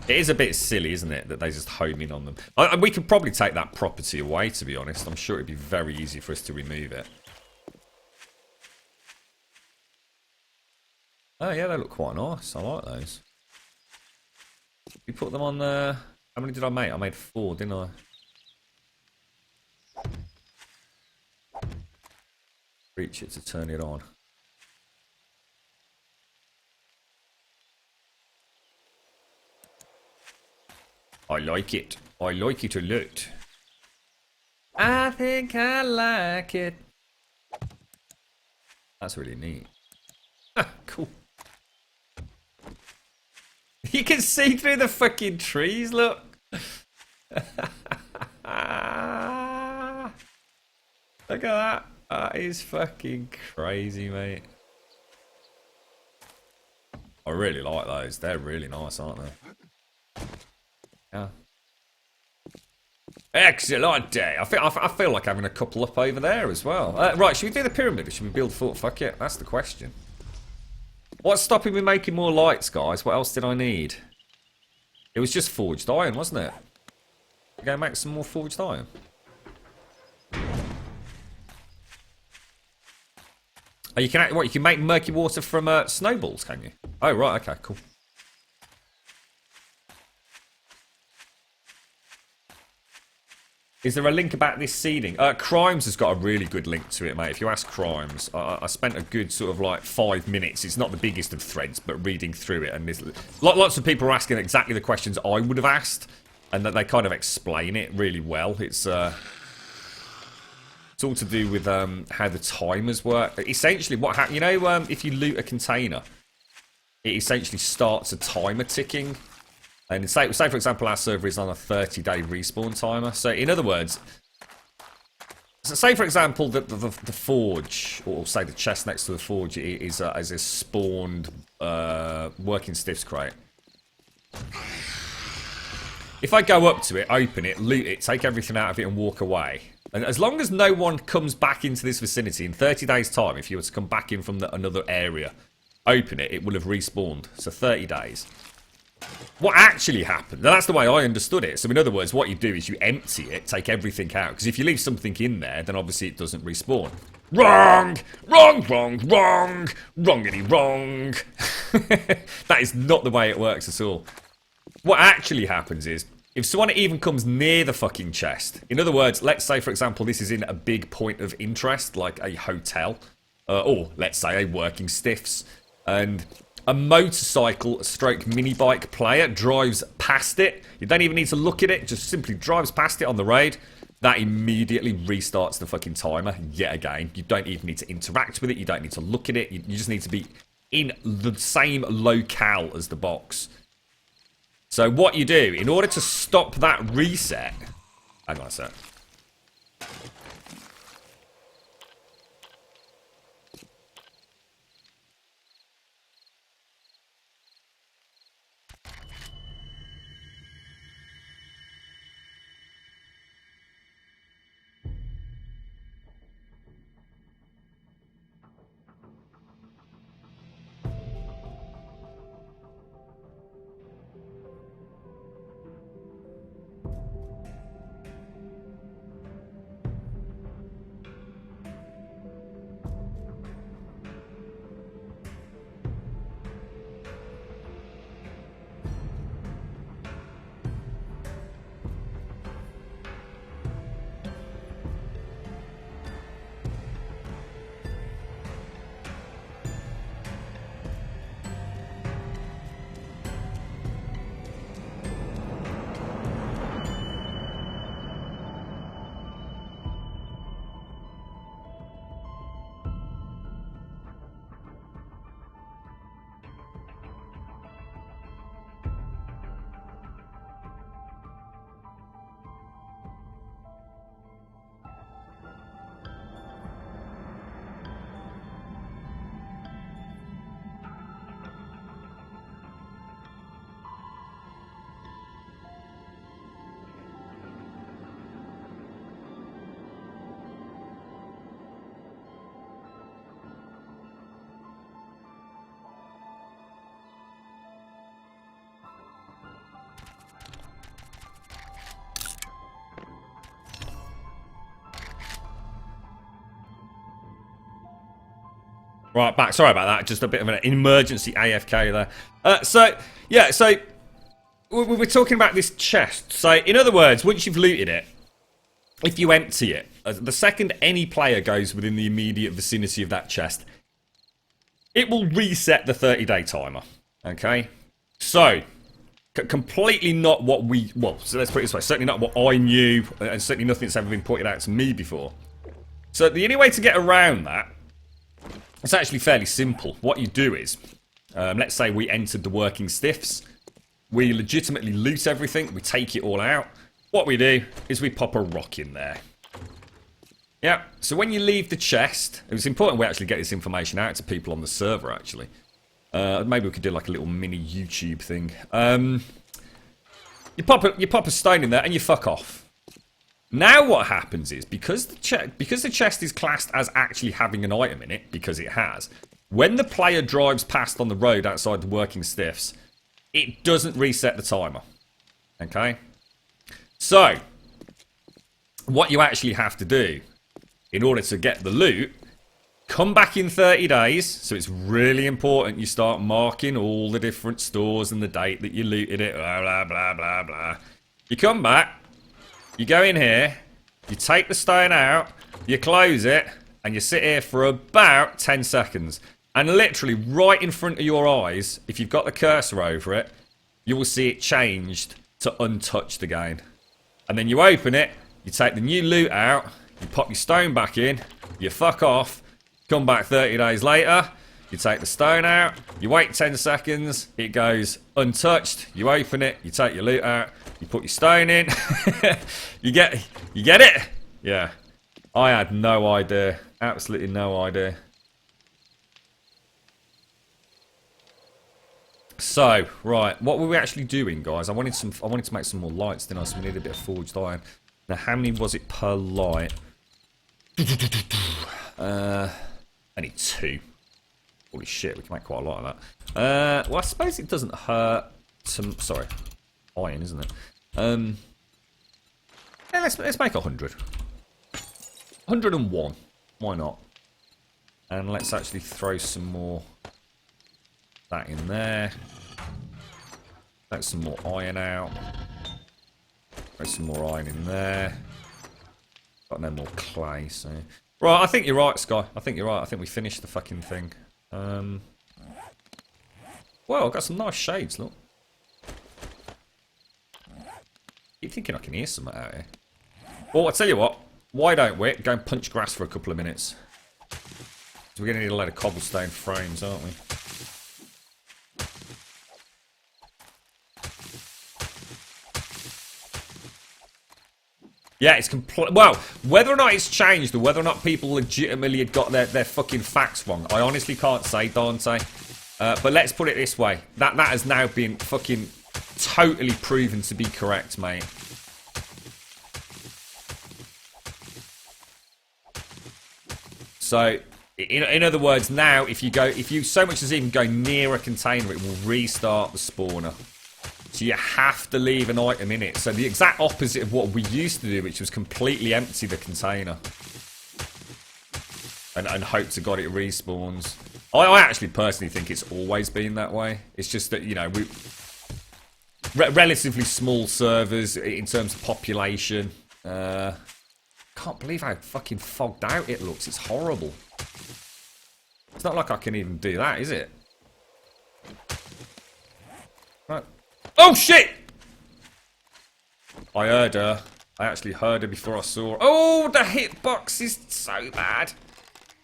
Speaker 2: It is a bit silly, isn't it, that they just home in on them. We could probably take that property away, to be honest. I'm sure it'd be very easy for us to remove it. Oh, yeah, they look quite nice. I like those. We put them on the... How many did I make? I made 4, didn't I? Reach it to turn it on. I like it. I like it a lot. I think I like it. That's really neat. Cool. You can see through the fucking trees, look. Look at that. That is fucking crazy, mate. I really like those. They're really nice, aren't they? Yeah. Excellent day. I feel like having a couple up over there as well. Right, should we do the pyramid or should we build fort? Fuck it. That's the question. What's stopping me making more lights, guys? What else did I need? It was just forged iron, wasn't it? We're going to make some more forged iron. Oh, you can make murky water from snowballs, can you? Oh, right, okay, cool. Is there a link about this seeding? Crimes has got a really good link to it, mate. If you ask Crimes, I spent a good sort of like 5 minutes. It's not the biggest of threads, but reading through it. And there's lots of people are asking exactly the questions I would have asked. And that they kind of explain it really well. It's all to do with how the timers work. Essentially, what happens, you know, if you loot a container, it essentially starts a timer ticking. And say for example, our server is on a 30-day respawn timer. So in other words, say for example that the forge, or say the chest next to the forge, is a spawned working stiffs crate. If I go up to it, open it, loot it, take everything out of it and walk away, and as long as no one comes back into this vicinity in 30 days time, if you were to come back in from another area, open it, it will have respawned. So 30 days. What actually happened? Now, that's the way I understood it. So in other words, what you do is you empty it, take everything out. Because if you leave something in there, then obviously it doesn't respawn. Wrong! Wrong, wrong, wrong! Wrongity wrong! That is not the way it works at all. What actually happens is, if someone even comes near the fucking chest, in other words, let's say for example this is in a big point of interest, like a hotel, or let's say a working stiffs, and a motorcycle stroke mini bike player drives past it, you don't even need to look at it, just simply drives past it on the road, that immediately restarts the fucking timer yet again. You don't even need to interact with it, you don't need to look at it, you just need to be in the same locale as the box. So what you do, in order to stop that reset... Hang on a sec. Right, back. Sorry about that. Just a bit of an emergency AFK there. So we're talking about this chest. So, in other words, once you've looted it, if you empty it, the second any player goes within the immediate vicinity of that chest, it will reset the 30-day timer. Okay? So, completely not what we... Well, so let's put it this way. Certainly not what I knew, and certainly nothing that's ever been pointed out to me before. So, the only way to get around that... It's actually fairly simple. What you do is, let's say we entered the working stiffs. We legitimately loot everything. We take it all out. What we do is we pop a rock in there. Yeah, so when you leave the chest, it was important we actually get this information out to people on the server, actually. Maybe we could do like a little mini YouTube thing. You pop a stone in there and you fuck off. Now what happens is, because the chest is classed as actually having an item in it, because it has, when the player drives past on the road outside the working stiffs, it doesn't reset the timer. Okay? So, what you actually have to do, in order to get the loot, come back in 30 days, so it's really important you start marking all the different stores and the date that you looted it, blah, blah, blah, blah, blah. You come back, you go in here, you take the stone out, you close it, and you sit here for about 10 seconds. And literally, right in front of your eyes, if you've got the cursor over it, you will see it changed to untouched again. And then you open it, you take the new loot out, you pop your stone back in, you fuck off, come back 30 days later, you take the stone out, you wait 10 seconds, it goes untouched, you open it, you take your loot out, you put your stone in. you get it? Yeah. I had no idea. Absolutely no idea. So, right, what were we actually doing, guys? I wanted to make some more lights, didn't I? So we need a bit of forged iron. Now, how many was it per light? I need 2. Holy shit, we can make quite a lot of that. Well, I suppose it doesn't hurt some... Sorry. Iron, isn't it? Yeah, let's make 100. 101. Why not? And let's actually throw some more that in there. Throw some more iron out. Throw some more iron in there. Got no more clay, so... Right, I think you're right, Sky. I think you're right. I think we finished the fucking thing. Well, I've got some nice shades, look. Keep thinking I can hear something out here. Well, I'll tell you what. Why don't we go and punch grass for a couple of minutes? So we're going to need a load of cobblestone frames, aren't we? Yeah, it's complete. Well, whether or not it's changed or whether or not people legitimately had got their fucking facts wrong, I honestly can't say, Dante. But let's put it this way. That has now been fucking totally proven to be correct, mate. So, in other words, now if you so much as even go near a container, it will restart the spawner. So you have to leave an item in it. So the exact opposite of what we used to do, which was completely empty the container. And hope to God it respawns. I actually personally think it's always been that way. It's just that, you know, we relatively small servers in terms of population. Can't believe how fucking fogged out it looks. It's horrible. It's not like I can even do that, is it? Right. Oh, shit! I heard her. I actually heard her before I saw her. Oh, the hitbox is so bad.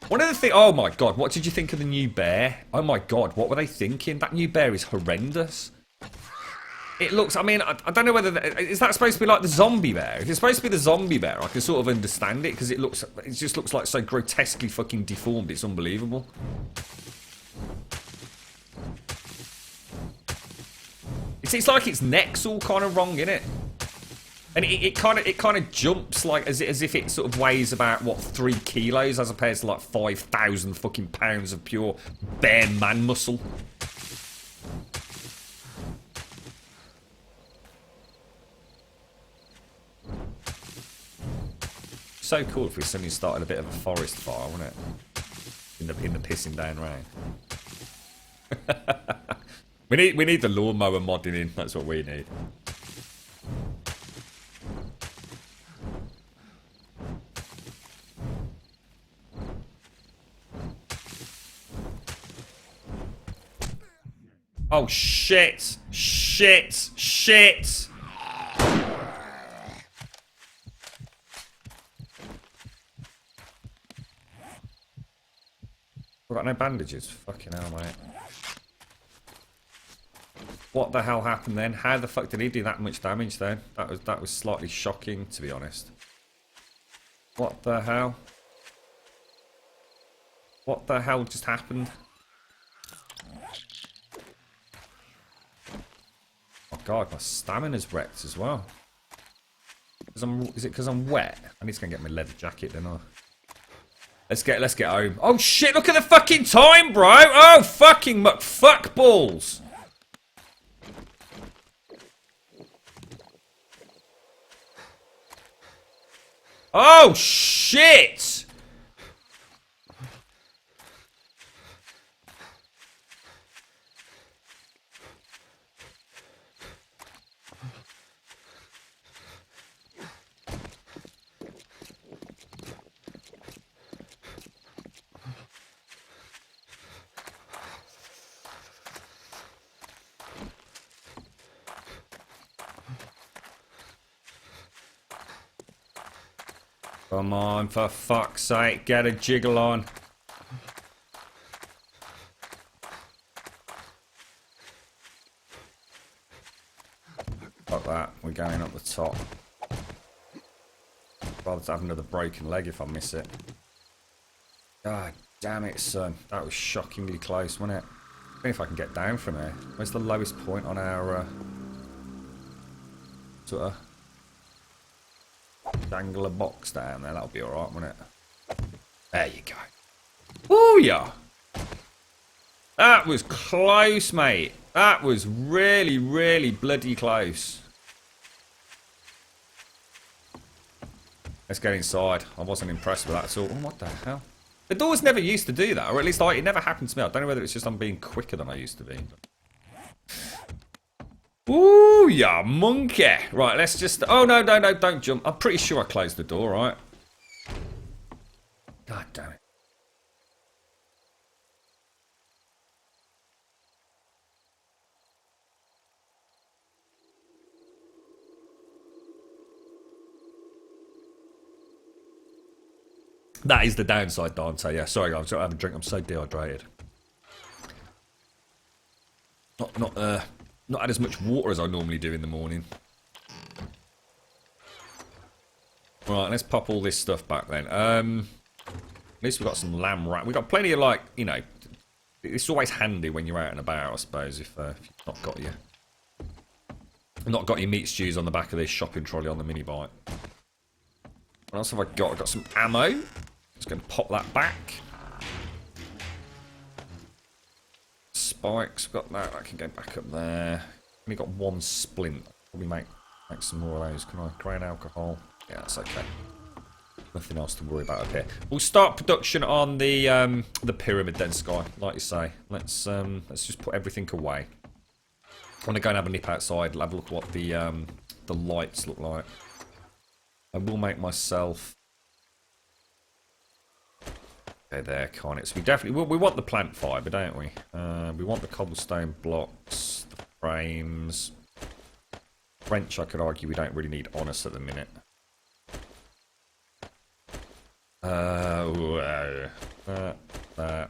Speaker 2: One of the things... Oh, my God. What did you think of the new bear? Oh, my God. What were they thinking? That new bear is horrendous. It looks... I mean, I don't know whether... Is that supposed to be like the zombie bear? If it's supposed to be the zombie bear, I can sort of understand it because it looks... It just looks like so grotesquely fucking deformed. It's unbelievable. It's like its neck's all kind of wrong, innit? And it kind of jumps like as if it sort of weighs about what 3 kilos as opposed to like 5,000 fucking pounds of pure bare man muscle. So cool if we suddenly started a bit of a forest fire, wouldn't it? In the pissing down rain. We need the lawnmower modding in. That's what we need. Oh shit! Shit! Shit! I've got no bandages. Fucking hell, mate. What the hell happened then? How the fuck did he do that much damage then? That was slightly shocking, to be honest. What the hell? What the hell just happened? Oh god, my stamina's wrecked as well. Is it because I'm wet? I need to go and get my leather jacket, don't I? Let's get home. Oh shit! Look at the fucking time, bro! Oh fucking fuck balls! Oh shit! Come on, for fuck's sake, get a jiggle on. Fuck that, we're going up the top. Rather to have another broken leg if I miss it. God damn it, son. That was shockingly close, wasn't it? I don't know if I can get down from here. Where's the lowest point on our sort of dangler box down there? That'll be alright, won't it? There you go. Ooh, yeah. That was close, mate. That was really, really bloody close. Let's get inside. I wasn't impressed with that at all. Oh, what the hell? The doors never used to do that, or at least it never happened to me. I don't know whether it's just I'm being quicker than I used to be. Ooh, yeah, monkey. Right, let's just... Oh, no, don't jump. I'm pretty sure I closed the door, right? God damn it. That is the downside, Dante. Yeah, sorry, guys. I have a drink. I'm so dehydrated. Not had as much water as I normally do in the morning. Right, let's pop all this stuff back then. At least we've got some lamb wrap. We've got plenty of, like, you know, it's always handy when you're out and about, I suppose, if you've not got your meat stews on the back of this shopping trolley on the mini bike. What else have I got? I've got some ammo. Just going to pop that back. Spikes, got that. I can go back up there. Only got one splint. Probably make some more of those. Can I? Grain alcohol. Yeah, that's okay. Nothing else to worry about up here. We'll start production on the pyramid then, Sky. Like you say, let's just put everything away. I want to go and have a nip outside. Have a look at what the lights look like. I will make myself. Okay, there, can't it? So we definitely we want the plant fibre, don't we? We want the cobblestone blocks, the frames. Wrench, I could argue we don't really need on us at the minute. That.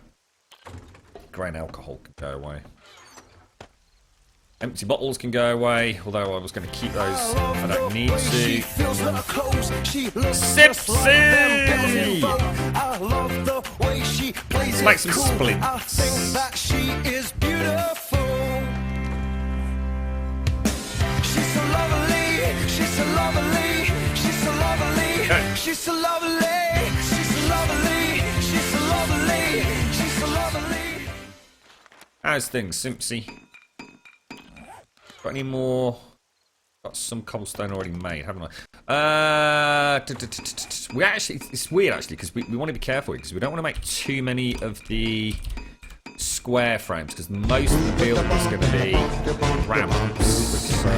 Speaker 2: Grain alcohol can go away. Empty bottles can go away, although I was going to keep those. I don't need to. Sipsy! Let's make some splints. She's so lovely, she's so lovely, she's so lovely, she's so lovely, she's so lovely, she's so lovely, she's so lovely. How's things, Simpsy? Got any more? Got some cobblestone already made, haven't I? We actually, it's weird actually, because we want to be careful because we don't want to make too many of the square frames because most of the build is going to be ramps. So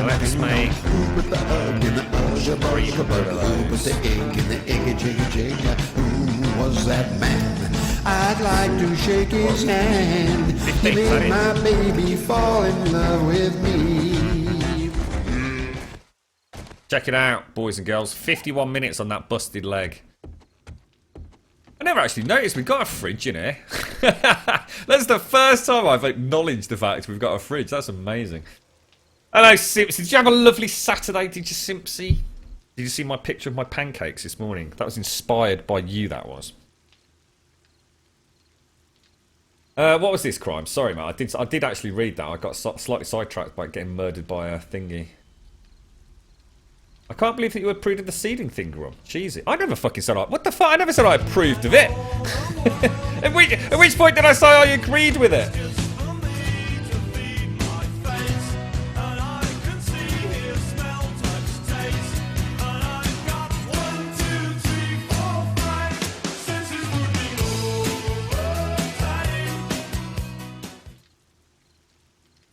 Speaker 2: let's make 3 of those.
Speaker 3: Who was that man? I'd like to shake his hand. He made my baby fall in love with me.
Speaker 2: Check it out, boys and girls. 51 minutes on that busted leg. I never actually noticed we've got a fridge in here. That's the first time I've acknowledged the fact we've got a fridge. That's amazing. Hello, Simpsy. Did you have a lovely Saturday, did you, Simpsy? Did you see my picture of my pancakes this morning? That was inspired by you, that was. What was this crime? Sorry, mate. I did actually read that. I got slightly sidetracked by getting murdered by a thingy. I can't believe that you approved of the seeding thing, Grum. Jeez, I never fucking said what the fuck? I never said I approved of it. At which point did I say I agreed with it?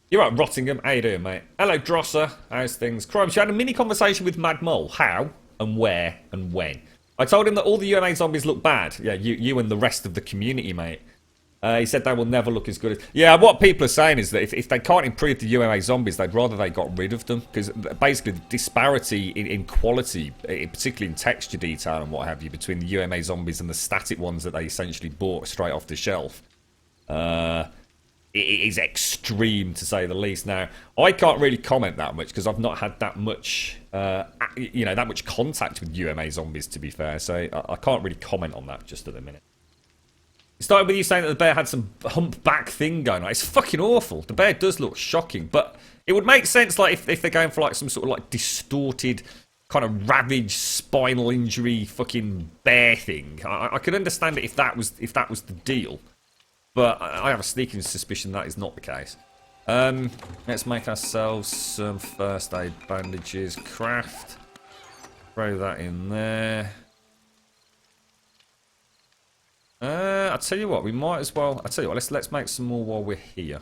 Speaker 2: You're right, Rottingham. How you doing, mate? Hello, Drosser. How's things? Crimes, you had a mini conversation with Mad Mole. How and where and when? I told him that all the UMA zombies look bad. Yeah, you and the rest of the community, mate. He said they will never look as good as... Yeah, what people are saying is that if they can't improve the UMA zombies, they'd rather they got rid of them. Because basically the disparity in quality, particularly in texture detail and what have you, between the UMA zombies and the static ones that they essentially bought straight off the shelf... It is extreme, to say the least. Now, I can't really comment that much because I've not had that much, that much contact with UMA zombies, to be fair. So I can't really comment on that just at the minute. It started with you saying that the bear had some humpback thing going on. It's fucking awful. The bear does look shocking, but it would make sense, like if they're going for like some sort of like distorted, kind of ravaged spinal injury fucking bear thing. I could understand it if that was the deal. But I have a sneaking suspicion that is not the case. Let's make ourselves some first aid bandages. Craft. Throw that in there. I'll tell you what, we might as well... I'll tell you what, let's make some more while we're here.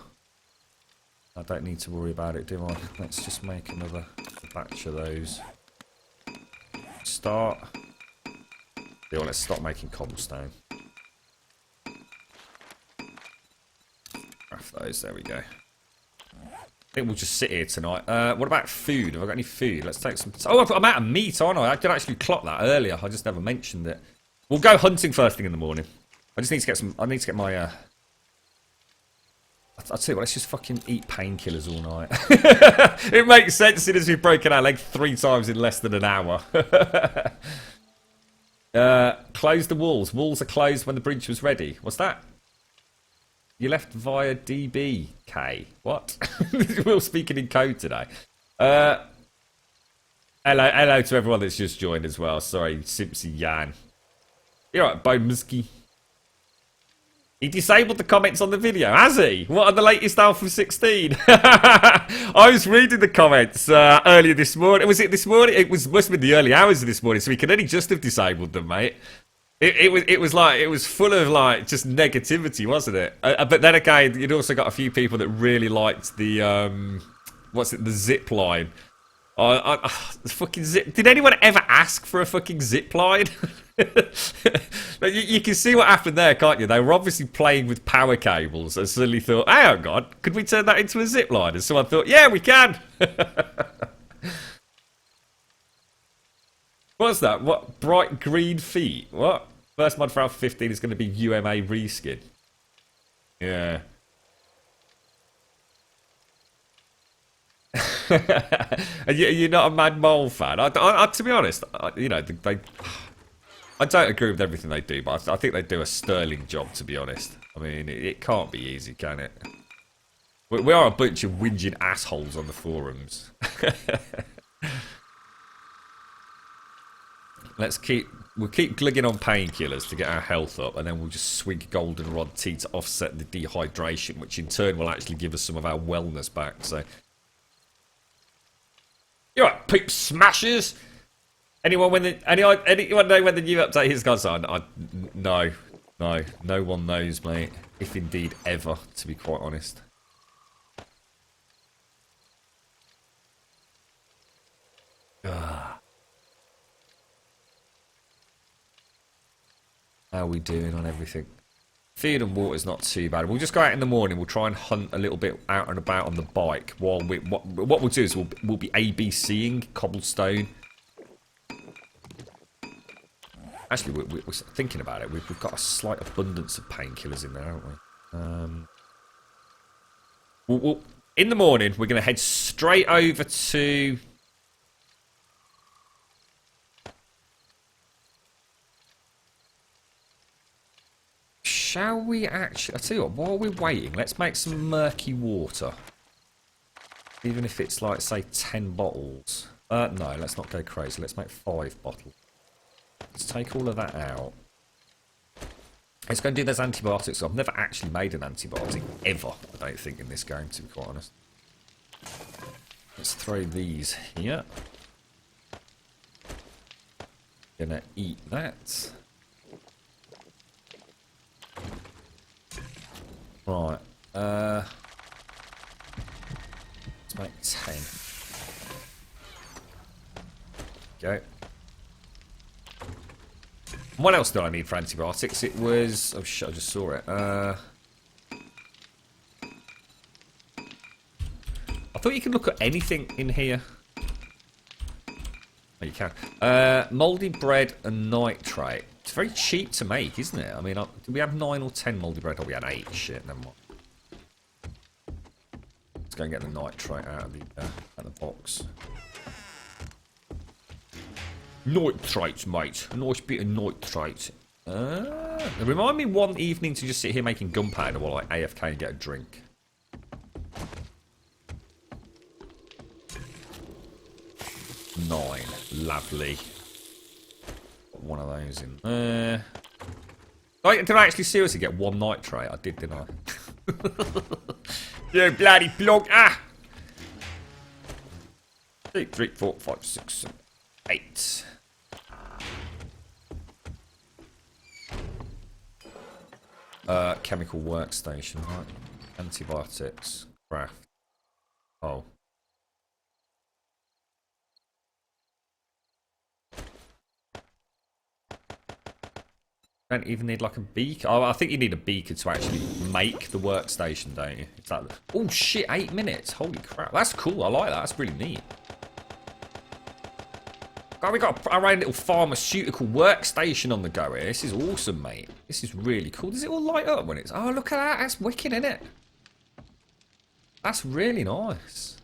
Speaker 2: I don't need to worry about it, do I? Let's just make another batch of those. Start. Yeah, well, let's start making cobblestone. Craft those, there we go. I think we'll just sit here tonight. What about food? Have I got any food? Let's take some... Oh, I'm out of meat, aren't I? I did actually clock that earlier. I just never mentioned it. We'll go hunting first thing in the morning. I just need to get some... I need to get my... I'll tell you what, let's just fucking eat painkillers all night. It makes sense as we've broken our leg 3 times in less than an hour. Close the walls. Walls are closed when the bridge was ready. What's that? You left via DBK. What? We're speaking in code today. Hello to everyone that's just joined as well. Sorry, Simpsy Yan. You're right, Bomsky. He disabled the comments on the video, has he? What are the latest Alpha 16? I was reading the comments earlier this morning. Was it this morning? It must have been the early hours of this morning, so he could only just have disabled them, mate. It was full of like just negativity, wasn't it? But then again, you'd also got a few people that really liked the the zip line. Fucking zip. Did anyone ever ask for a fucking zip line? You can see what happened there, can't you? They were obviously playing with power cables and suddenly thought, hang on, could we turn that into a zip line? And someone thought, yeah, we can. What's that? What? Bright green feet? What? First mod for Alpha 15 is going to be UMA reskin. Yeah. And you're not a Mad Mole fan? I, to be honest, you know, I don't agree with everything they do, but I think they do a sterling job, to be honest. I mean, it can't be easy, can it? We are a bunch of whinging assholes on the forums. We'll keep glugging on painkillers to get our health up, and then we'll just swig goldenrod tea to offset the dehydration, which in turn will actually give us some of our wellness back. So, you're right, peep smashers. Anyone know when the new update is, guys? No one knows, mate. If indeed ever, to be quite honest. How are we doing on everything? Feed and water is not too bad. We'll just go out in the morning. We'll try and hunt a little bit out and about on the bike. While what we'll do is we'll be ABCing cobblestone. Actually, we're thinking about it. We've got a slight abundance of painkillers in there, haven't we? In the morning, we're going to head straight over to... Shall we actually... I'll tell you what, while we're waiting, let's make some murky water. Even if it's like, say, 10 bottles. No, let's not go crazy. Let's make 5 bottles. Let's take all of that out. Let's go and do those antibiotics. I've never actually made an antibiotic, ever, I don't think, in this game, to be quite honest. Let's throw these here. Gonna eat that. Right. Let's make 10. Go. What else did I need for antibiotics? It was... Oh shit, I just saw it. I thought you could look at anything in here. Oh, you can. Mouldy bread and nitrate. It's very cheap to make, isn't it? I mean, did we have 9 or 10 mouldy bread? Oh, we had 8. Shit, never mind. Let's go and get the nitrate out of the box. Nitrates, mate. A nice bit of nitrate. Remind me one evening to just sit here making gunpowder while I AFK and get a drink. Nine. Lovely. Got one of those in there. Did I actually seriously get 1 nitrate? I did, didn't I? You bloody blog. 2, 3, 4, 5, 6, 7, 8. Chemical workstation, right? Antibiotics. Craft. Oh. Don't even need like a beaker. Oh, I think you need a beaker to actually make the workstation, don't you? Exactly. Oh shit, 8 minutes. Holy crap. That's cool. I like that. That's really neat. Oh, we got our own little pharmaceutical workstation on the go here. This is awesome, mate. This is really cool. Does it all light up when it's... Oh, look at that. That's wicked, isn't it? That's really nice.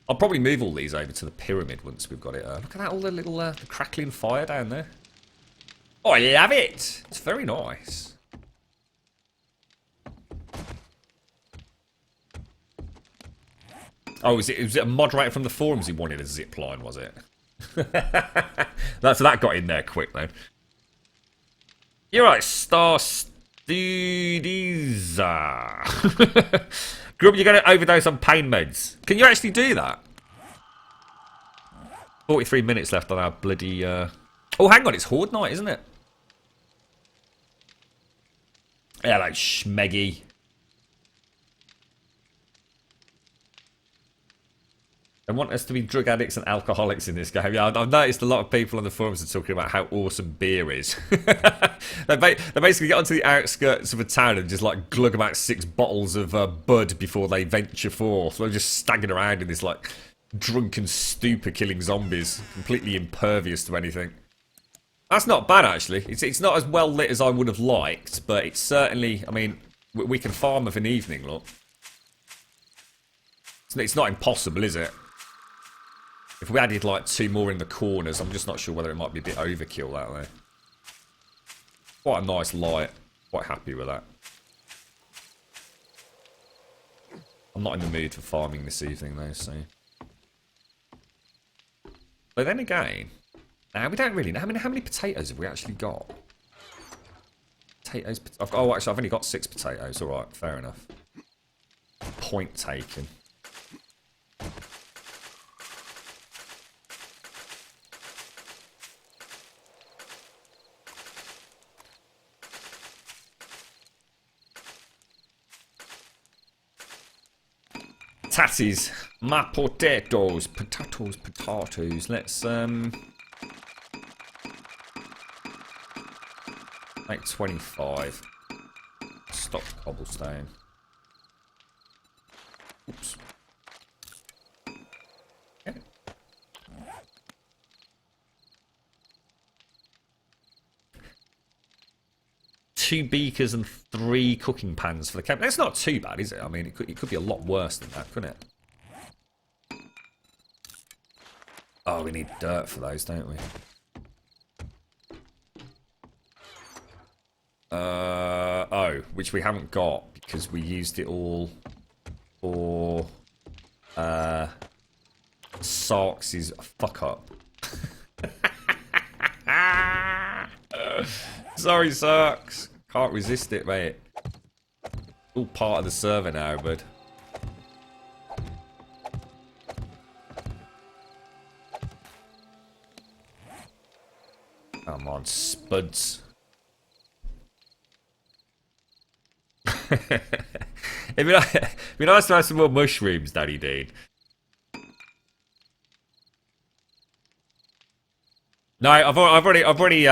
Speaker 2: I'll probably move all these over to the pyramid once we've got it. Look at that, all the little the crackling fire down there. Oh, I love it. It's very nice. Oh, was it a moderator from the forums who wanted a zip line, was it? That got in there quick, then. You're right, Star Studies. Grub, you're going to overdose on pain meds. Can you actually do that? 43 minutes left on our bloody... Oh, hang on, it's Horde Night, isn't it? Hello, Schmeggy. They want us to be drug addicts and alcoholics in this game. Yeah, I've noticed a lot of people on the forums are talking about how awesome beer is. They basically get onto the outskirts of a town and just like glug about 6 bottles of bud before they venture forth. They're just staggering around in this like drunken stupor killing zombies, completely impervious to anything. That's not bad, actually. It's not as well lit as I would have liked, but it's certainly, I mean, we can farm of an evening, look. It's not impossible, is it? If we added like 2 more in the corners, I'm just not sure whether it might be a bit overkill that way. Quite a nice light. Quite happy with that. I'm not in the mood for farming this evening though, so... But then again... we don't really know. How many potatoes have we actually got? Potatoes... Oh, actually, I've only got 6 potatoes. Alright, fair enough. Point taken. Tatties, my potatoes, potatoes. Let's make 25. Stop cobblestone. Oops. Okay. Two beakers and 3 cooking pans for the camp. That's not too bad, is it? I mean, it could be a lot worse than that, couldn't it? Oh, we need dirt for those, don't we? Oh, which we haven't got because we used it all for Sarks' fuck up. Sorry, Sarks. Can't resist it, mate. All part of the server now, bud. Come on, spuds. It'd be nice to have some more mushrooms, Daddy Dean. No, I've already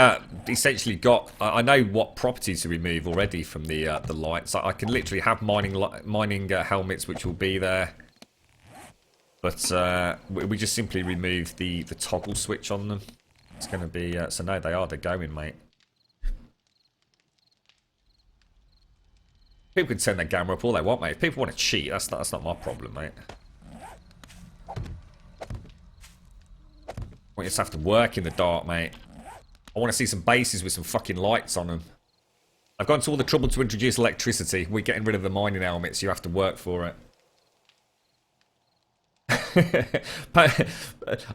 Speaker 2: essentially got. I know what properties to remove already from the lights. I can literally have mining helmets, which will be there. But we just simply remove the toggle switch on them. It's going to be so no, they're going, mate. People can turn their camera up all they want, mate. If people want to cheat, that's not my problem, mate. We just have to work in the dark, mate. I want to see some bases with some fucking lights on them. I've gone to all the trouble to introduce electricity. We're getting rid of the mining helmets. You have to work for it.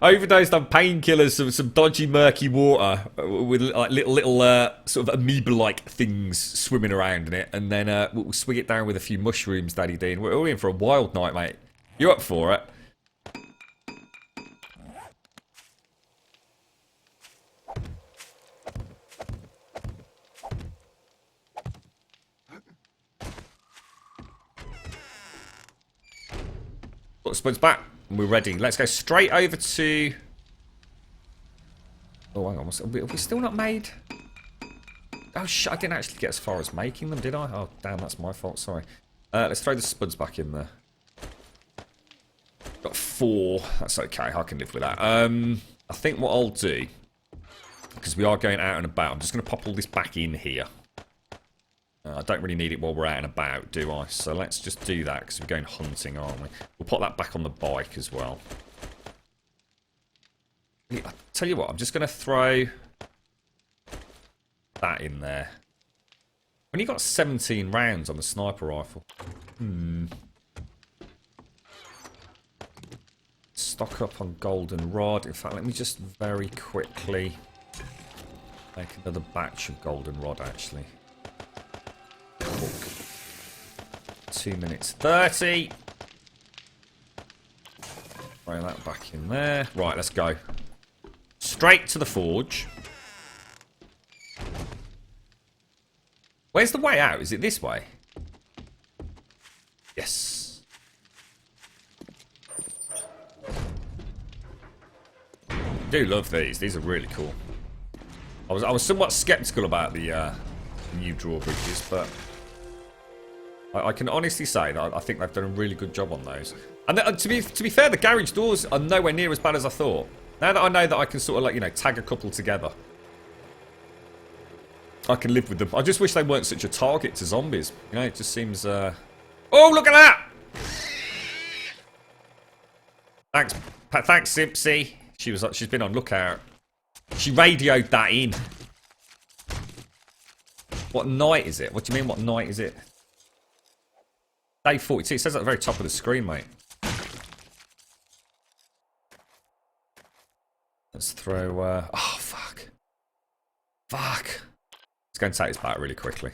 Speaker 2: Overdosed on painkillers, some dodgy murky water with like little sort of amoeba-like things swimming around in it, and then we'll swig it down with a few mushrooms, Daddy Dean. We're in for a wild night, mate. You up for it? Put the spuds back. We're ready. Let's go straight over to... Oh, hang on. Have we still not made... Oh, shit. I didn't actually get as far as making them, did I? Oh, damn. That's my fault. Sorry. Let's throw the spuds back in there. Got 4. That's okay. I can live with that. I think what I'll do, because we are going out and about, I'm just going to pop all this back in here. I don't really need it while we're out and about, do I? So let's just do that, because we're going hunting, aren't we? We'll put that back on the bike as well. I'll tell you what, I'm just going to throw that in there. When you got 17 rounds on the sniper rifle. Stock up on golden rod. In fact, let me just very quickly make another batch of golden rod, actually. Cook. 2 minutes 30. Throw that back in there. Right, let's go. Straight to the forge. Where's the way out? Is it this way? Yes. I do love these. These are really cool. I was somewhat skeptical about the new drawbridges, but I can honestly say that I think they've done a really good job on those. And to be fair, the garage doors are nowhere near as bad as I thought. Now that I know that I can sort of, like, you know, tag a couple together, I can live with them. I just wish they weren't such a target to zombies. You know, it just seems... Oh, look at that! Thanks, Simpsy. She's been on lookout. She radioed that in. What night is it? What do you mean, what night is it? Day 42. It says at the very top of the screen, mate. Let's throw... Oh, fuck. Fuck. It's going to take this back really quickly.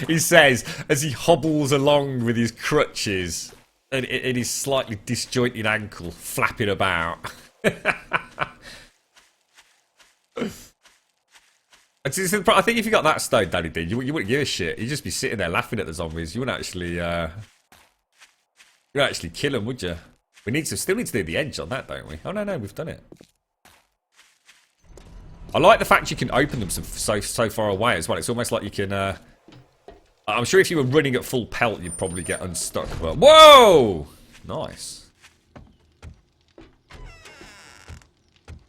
Speaker 2: He says, as he hobbles along with his crutches and his slightly disjointed ankle flapping about. I think if you got that stone, Daddy D, you wouldn't give a shit. You'd just be sitting there laughing at the zombies. You wouldn't actually, kill them, would you? We still need to do the edge on that, don't we? Oh no, we've done it. I like the fact you can open them so far away as well. It's almost like you can... I'm sure if you were running at full pelt, you'd probably get unstuck. But whoa! Nice.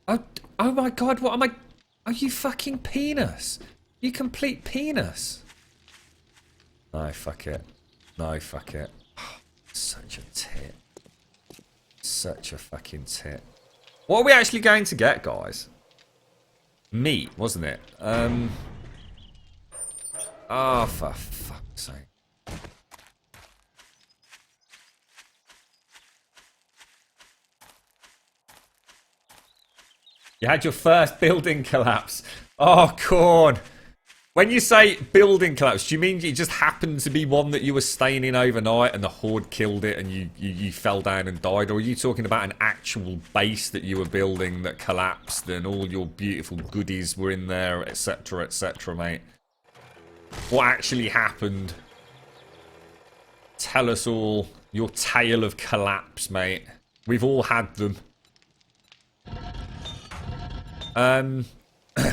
Speaker 2: Oh my god, what am I... Are you fucking penis? You complete penis. No, fuck it. No, fuck it. Oh, such a tit. Such a fucking tit. What are we actually going to get, guys? Meat, wasn't it? Oh, for fuck's sake. You had your first building collapse. Oh, corn. When you say building collapse, do you mean it just happened to be one that you were staying in overnight and the horde killed it and you fell down and died? Or are you talking about an actual base that you were building that collapsed and all your beautiful goodies were in there, etc., mate? What actually happened? Tell us all your tale of collapse, mate. We've all had them.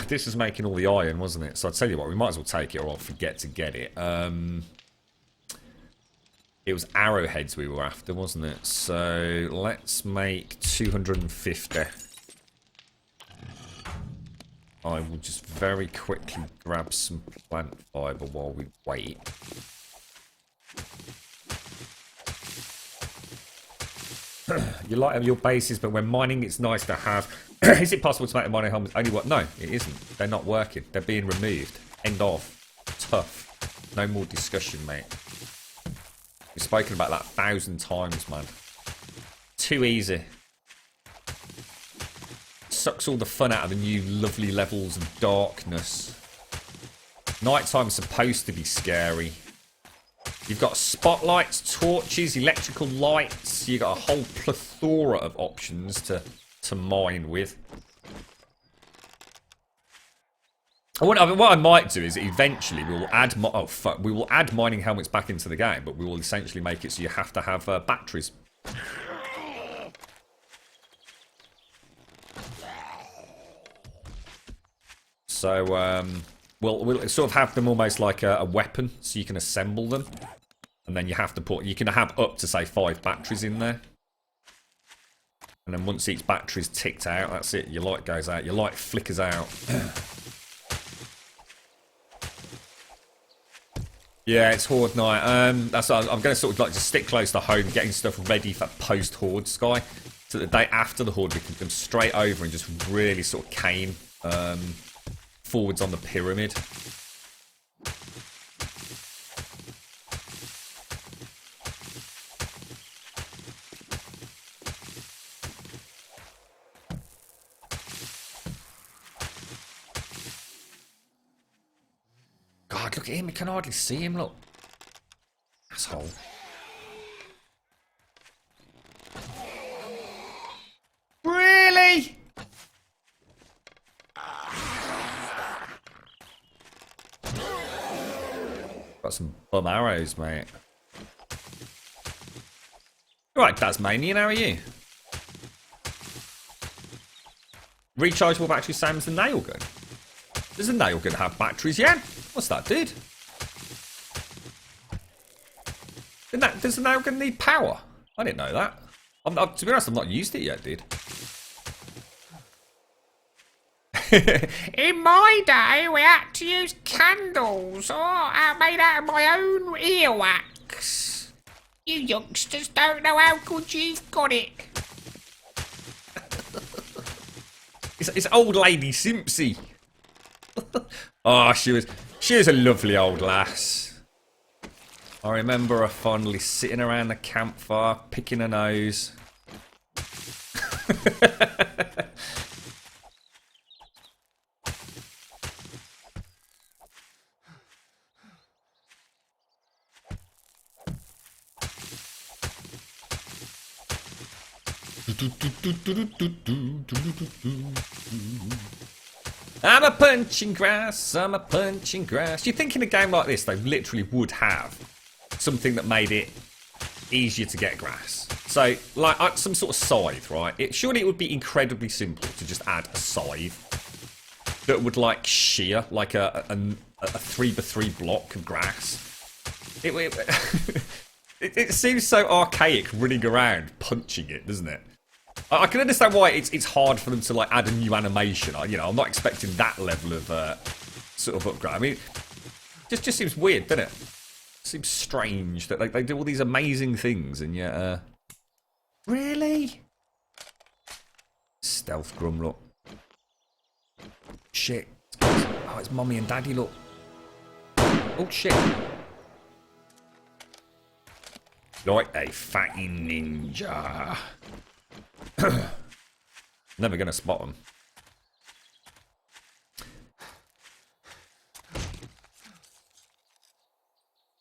Speaker 2: This was making all the iron, wasn't it? So I'll tell you what, we might as well take it or I'll forget to get it. It was arrowheads we were after, wasn't it? So let's make 250. I will just very quickly grab some plant fibre while we wait. You like your bases, but when mining, it's nice to have. Is it possible to make the mining helmets only work? No, it isn't. They're not working. They're being removed. End of. Tough. No more discussion, mate. We've spoken about that 1,000 times, man. Too easy. Sucks all the fun out of the new lovely levels of darkness. Nighttime's supposed to be scary. You've got spotlights, torches, electrical lights. You've got a whole plethora of options to mine with. What I might do is eventually we will add we will add mining helmets back into the game, but we will essentially make it so you have to have batteries. So we'll sort of have them almost like a weapon, so you can assemble them, and then you have to you can have up to say 5 batteries in there. And then once each battery's ticked out, that's it. Your light goes out. Your light flickers out. Yeah, it's Horde night. That's what I'm going to sort of like just stick close to home, getting stuff ready for post-Horde Sky. So the day after the Horde, we can come straight over and just really sort of cane forwards on the pyramid. God, look at him. You can hardly see him, look. Asshole. Really? Got some bum arrows, mate. Right, Tasmanian, how are you? Rechargeable battery, same as the nail gun. Does the nail gun have batteries? Yeah. What's that, dude? Does the nail gun need power? I didn't know that. To be honest, I've not used it yet, dude.
Speaker 4: In my day, we had to use candles, made out of my own earwax. You youngsters don't know how good you've got it.
Speaker 2: It's old lady Simpsy. Oh, she was a lovely old lass. I remember her fondly sitting around the campfire, picking her nose. I'm a punching grass, I'm a punching grass. You think in a game like this they literally would have something that made it easier to get grass. So, like some sort of scythe, right? Surely it would be incredibly simple to just add a scythe that would like shear like a 3x3 block of grass. It seems so archaic running around punching it, doesn't it? I can understand why it's hard for them to like add a new animation. I'm not expecting that level of sort of upgrade. I mean, just seems weird, doesn't it? Seems strange that they do all these amazing things and yet, really? Stealth Grumbul, look. Shit. Oh, it's Mummy and Daddy, look. Oh shit. Like a fatty ninja. Never gonna spot them.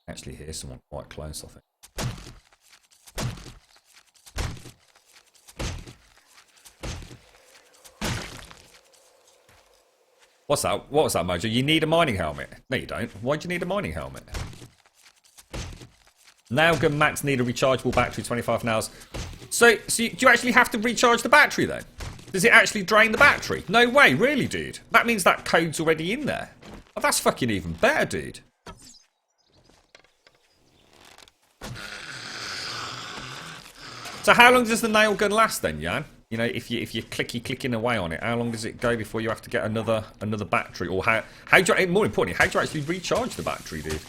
Speaker 2: Actually hear someone quite close, I think. What's that? What was that, Mojo? You need a mining helmet? No, you don't. Why do you need a mining helmet? Nail gun max need a rechargeable battery, 25 hours. So do you actually have to recharge the battery then? Does it actually drain the battery? No way, really, dude. That means that code's already in there. Oh, that's fucking even better, dude. So how long does the nail gun last then, Jan? You know, if you're clicking away on it, how long does it go before you have to get another battery? Or how do you, more importantly, how do you actually recharge the battery, dude?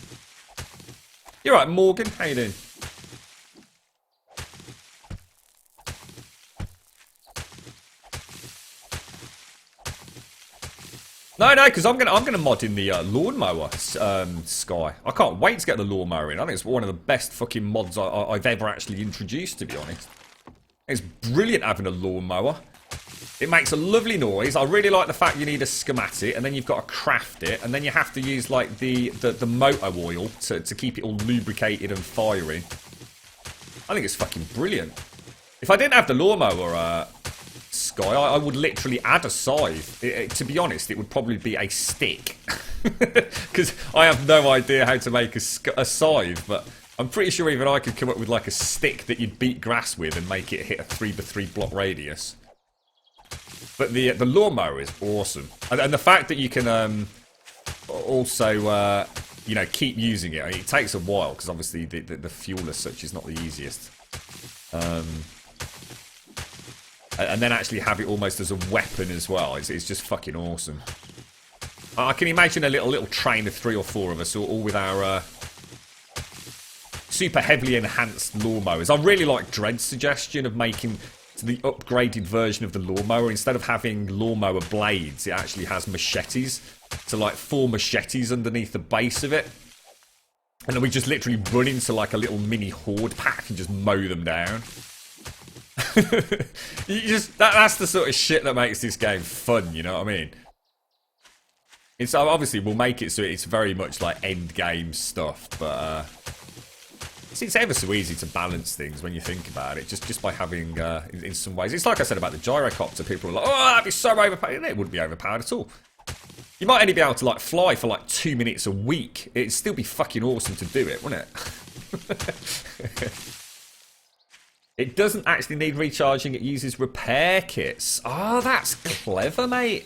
Speaker 2: You're right, Morgan. How you doing? No, because I'm gonna mod in the lawnmower Sky. I can't wait to get the lawnmower in. I think it's one of the best fucking mods I've ever actually introduced, to be honest. It's brilliant having a lawnmower. It makes a lovely noise. I really like the fact you need a schematic, and then you've got to craft it, and then you have to use like the motor oil to keep it all lubricated and firing. I think it's fucking brilliant. If I didn't have the lawnmower Sky, I would literally add a scythe. To be honest, it would probably be a stick. Because I have no idea how to make a scythe, but I'm pretty sure even I could come up with like a stick that you'd beat grass with and make it hit a 3x3 block radius. But the lawnmower is awesome. And the fact that you can also, you know, keep using it. I mean, it takes a while because obviously the fuel as such is not the easiest. and then actually have it almost as a weapon as well. It's just fucking awesome. I can imagine a little train of 3 or 4 of us, all with our super heavily enhanced lawnmowers. I really like Dread's suggestion of making the upgraded version of the lawnmower. Instead of having lawnmower blades, it actually has machetes. So like 4 machetes underneath the base of it. And then we just literally run into like a little mini horde pack and just mow them down. That's the sort of shit that makes this game fun, you know what I mean? It's obviously we'll make it so it's very much like end game stuff, but it's ever so easy to balance things when you think about it, just by having in some ways. It's like I said about the gyrocopter. People are like, oh, that'd be so overpowered. It wouldn't be overpowered at all. You might only be able to like fly for like 2 minutes a week. It'd still be fucking awesome to do it, wouldn't it? It doesn't actually need recharging. It uses repair kits. Oh, that's clever, mate.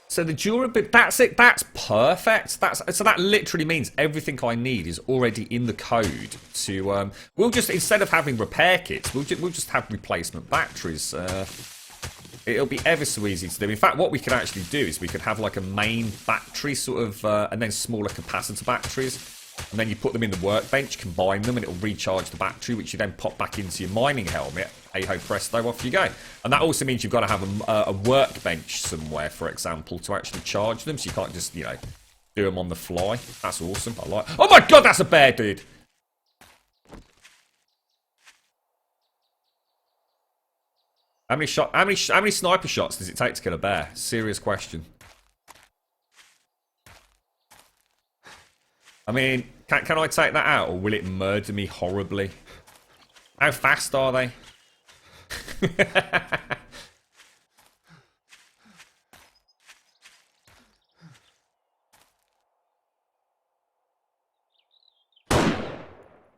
Speaker 2: So the durability, that's it. That's perfect. So that literally means everything I need is already in the code to. We'll just, instead of having repair kits, we'll just have replacement batteries. It'll be ever so easy to do. In fact, what we could actually do is we could have like a main battery sort of, and then smaller capacitor batteries. And then you put them in the workbench, combine them, and it'll recharge the battery, which you then pop back into your mining helmet. Hey-ho presto, off you go. And that also means you've got to have a workbench somewhere, for example, to actually charge them. So you can't just, you know, do them on the fly. That's awesome. I like. Oh my god, that's a bear, dude! How many sniper shots does it take to kill a bear? Serious question. I mean, can I take that out, or will it murder me horribly? How fast are they?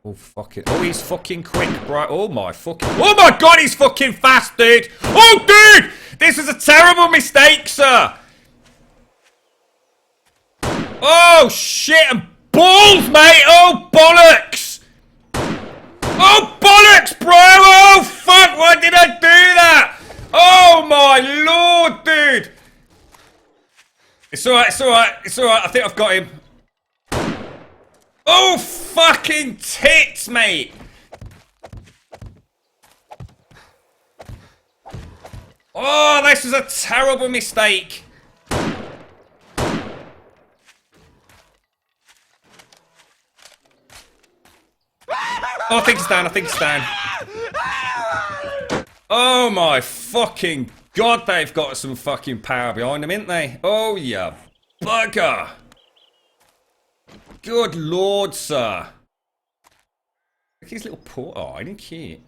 Speaker 2: Oh, fuck it. Oh, he's fucking quick, bro. Oh, my fucking... Oh, my God, he's fucking fast, dude. Oh, dude! This is a terrible mistake, sir. Oh, shit, and balls, mate. Oh, bollocks. Oh, bollocks, bro. Oh, fuck. Why did I do that? Oh, my lord, dude. It's alright, it's alright. It's alright. I think I've got him. Oh, fucking tits, mate! Oh, this was a terrible mistake. Oh, I think it's down, I think it's down. Oh my fucking god, they've got some fucking power behind them, ain't they? Oh, yeah, bugger. Good lord, sir. Look at his little paw. Oh, ain't he cute?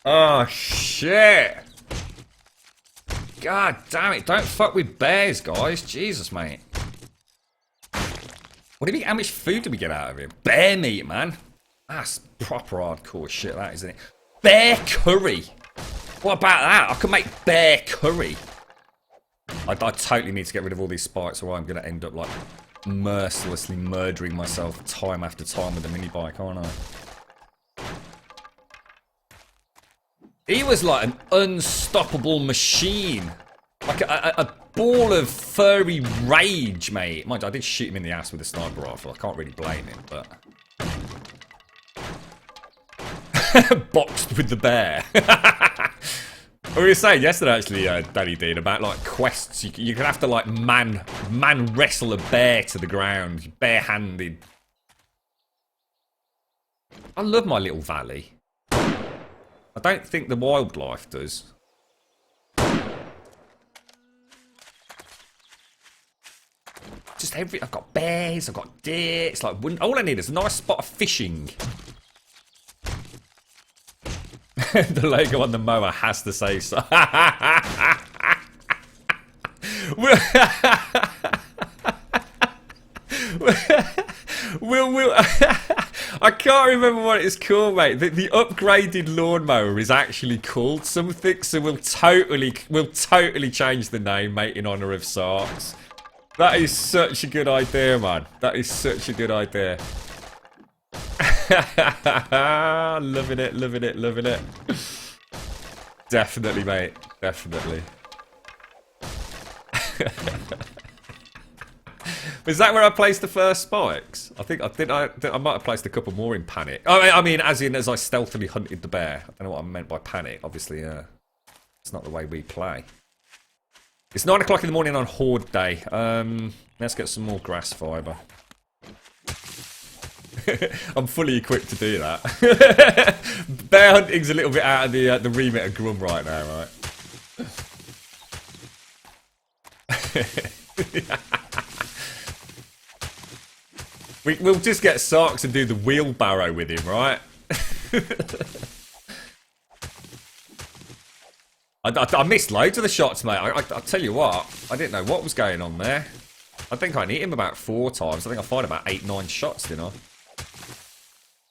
Speaker 2: Oh, shit. God damn it. Don't fuck with bears, guys. Jesus, mate. What do you think? How much food do we get out of him? Bear meat, man. That's proper hardcore shit, that, isn't it? Bear curry. What about that? I can make bear curry. I totally need to get rid of all these spikes, or I'm going to end up, like, mercilessly murdering myself time after time with a mini bike, aren't I? He was like an unstoppable machine. Like a ball of furry rage, mate. Mind you, I did shoot him in the ass with a sniper rifle. I can't really blame him, but... Boxed with the bear. We were saying yesterday, actually, Danny Dean, about like quests. You could have to like man wrestle a bear to the ground, barehanded. I love my little valley. I don't think the wildlife does. Just I've got bears, I've got deer. It's like all I need is a nice spot of fishing. The Lego on the mower has to say so. We'll I can't remember what it's called, mate. The upgraded lawnmower is actually called something, so we'll totally change the name, mate, in honour of Sarks. That is such a good idea, man. That is such a good idea. Loving it, loving it, loving it. Definitely, mate. Definitely. Is that where I placed the first spikes? I think I might have placed a couple more in panic. I mean, as I stealthily hunted the bear. I don't know what I meant by panic. Obviously, it's not the way we play. It's 9 o'clock in the morning on Horde Day. Let's get some more grass fibre. I'm fully equipped to do that. Bear hunting's a little bit out of the remit of Grum right now, right? We'll just get Sarks and do the wheelbarrow with him, right? I missed loads of the shots, mate. I tell you what, I didn't know what was going on there. I think I hit him about 4 times. I think I fired about 8, 9 shots, didn't I?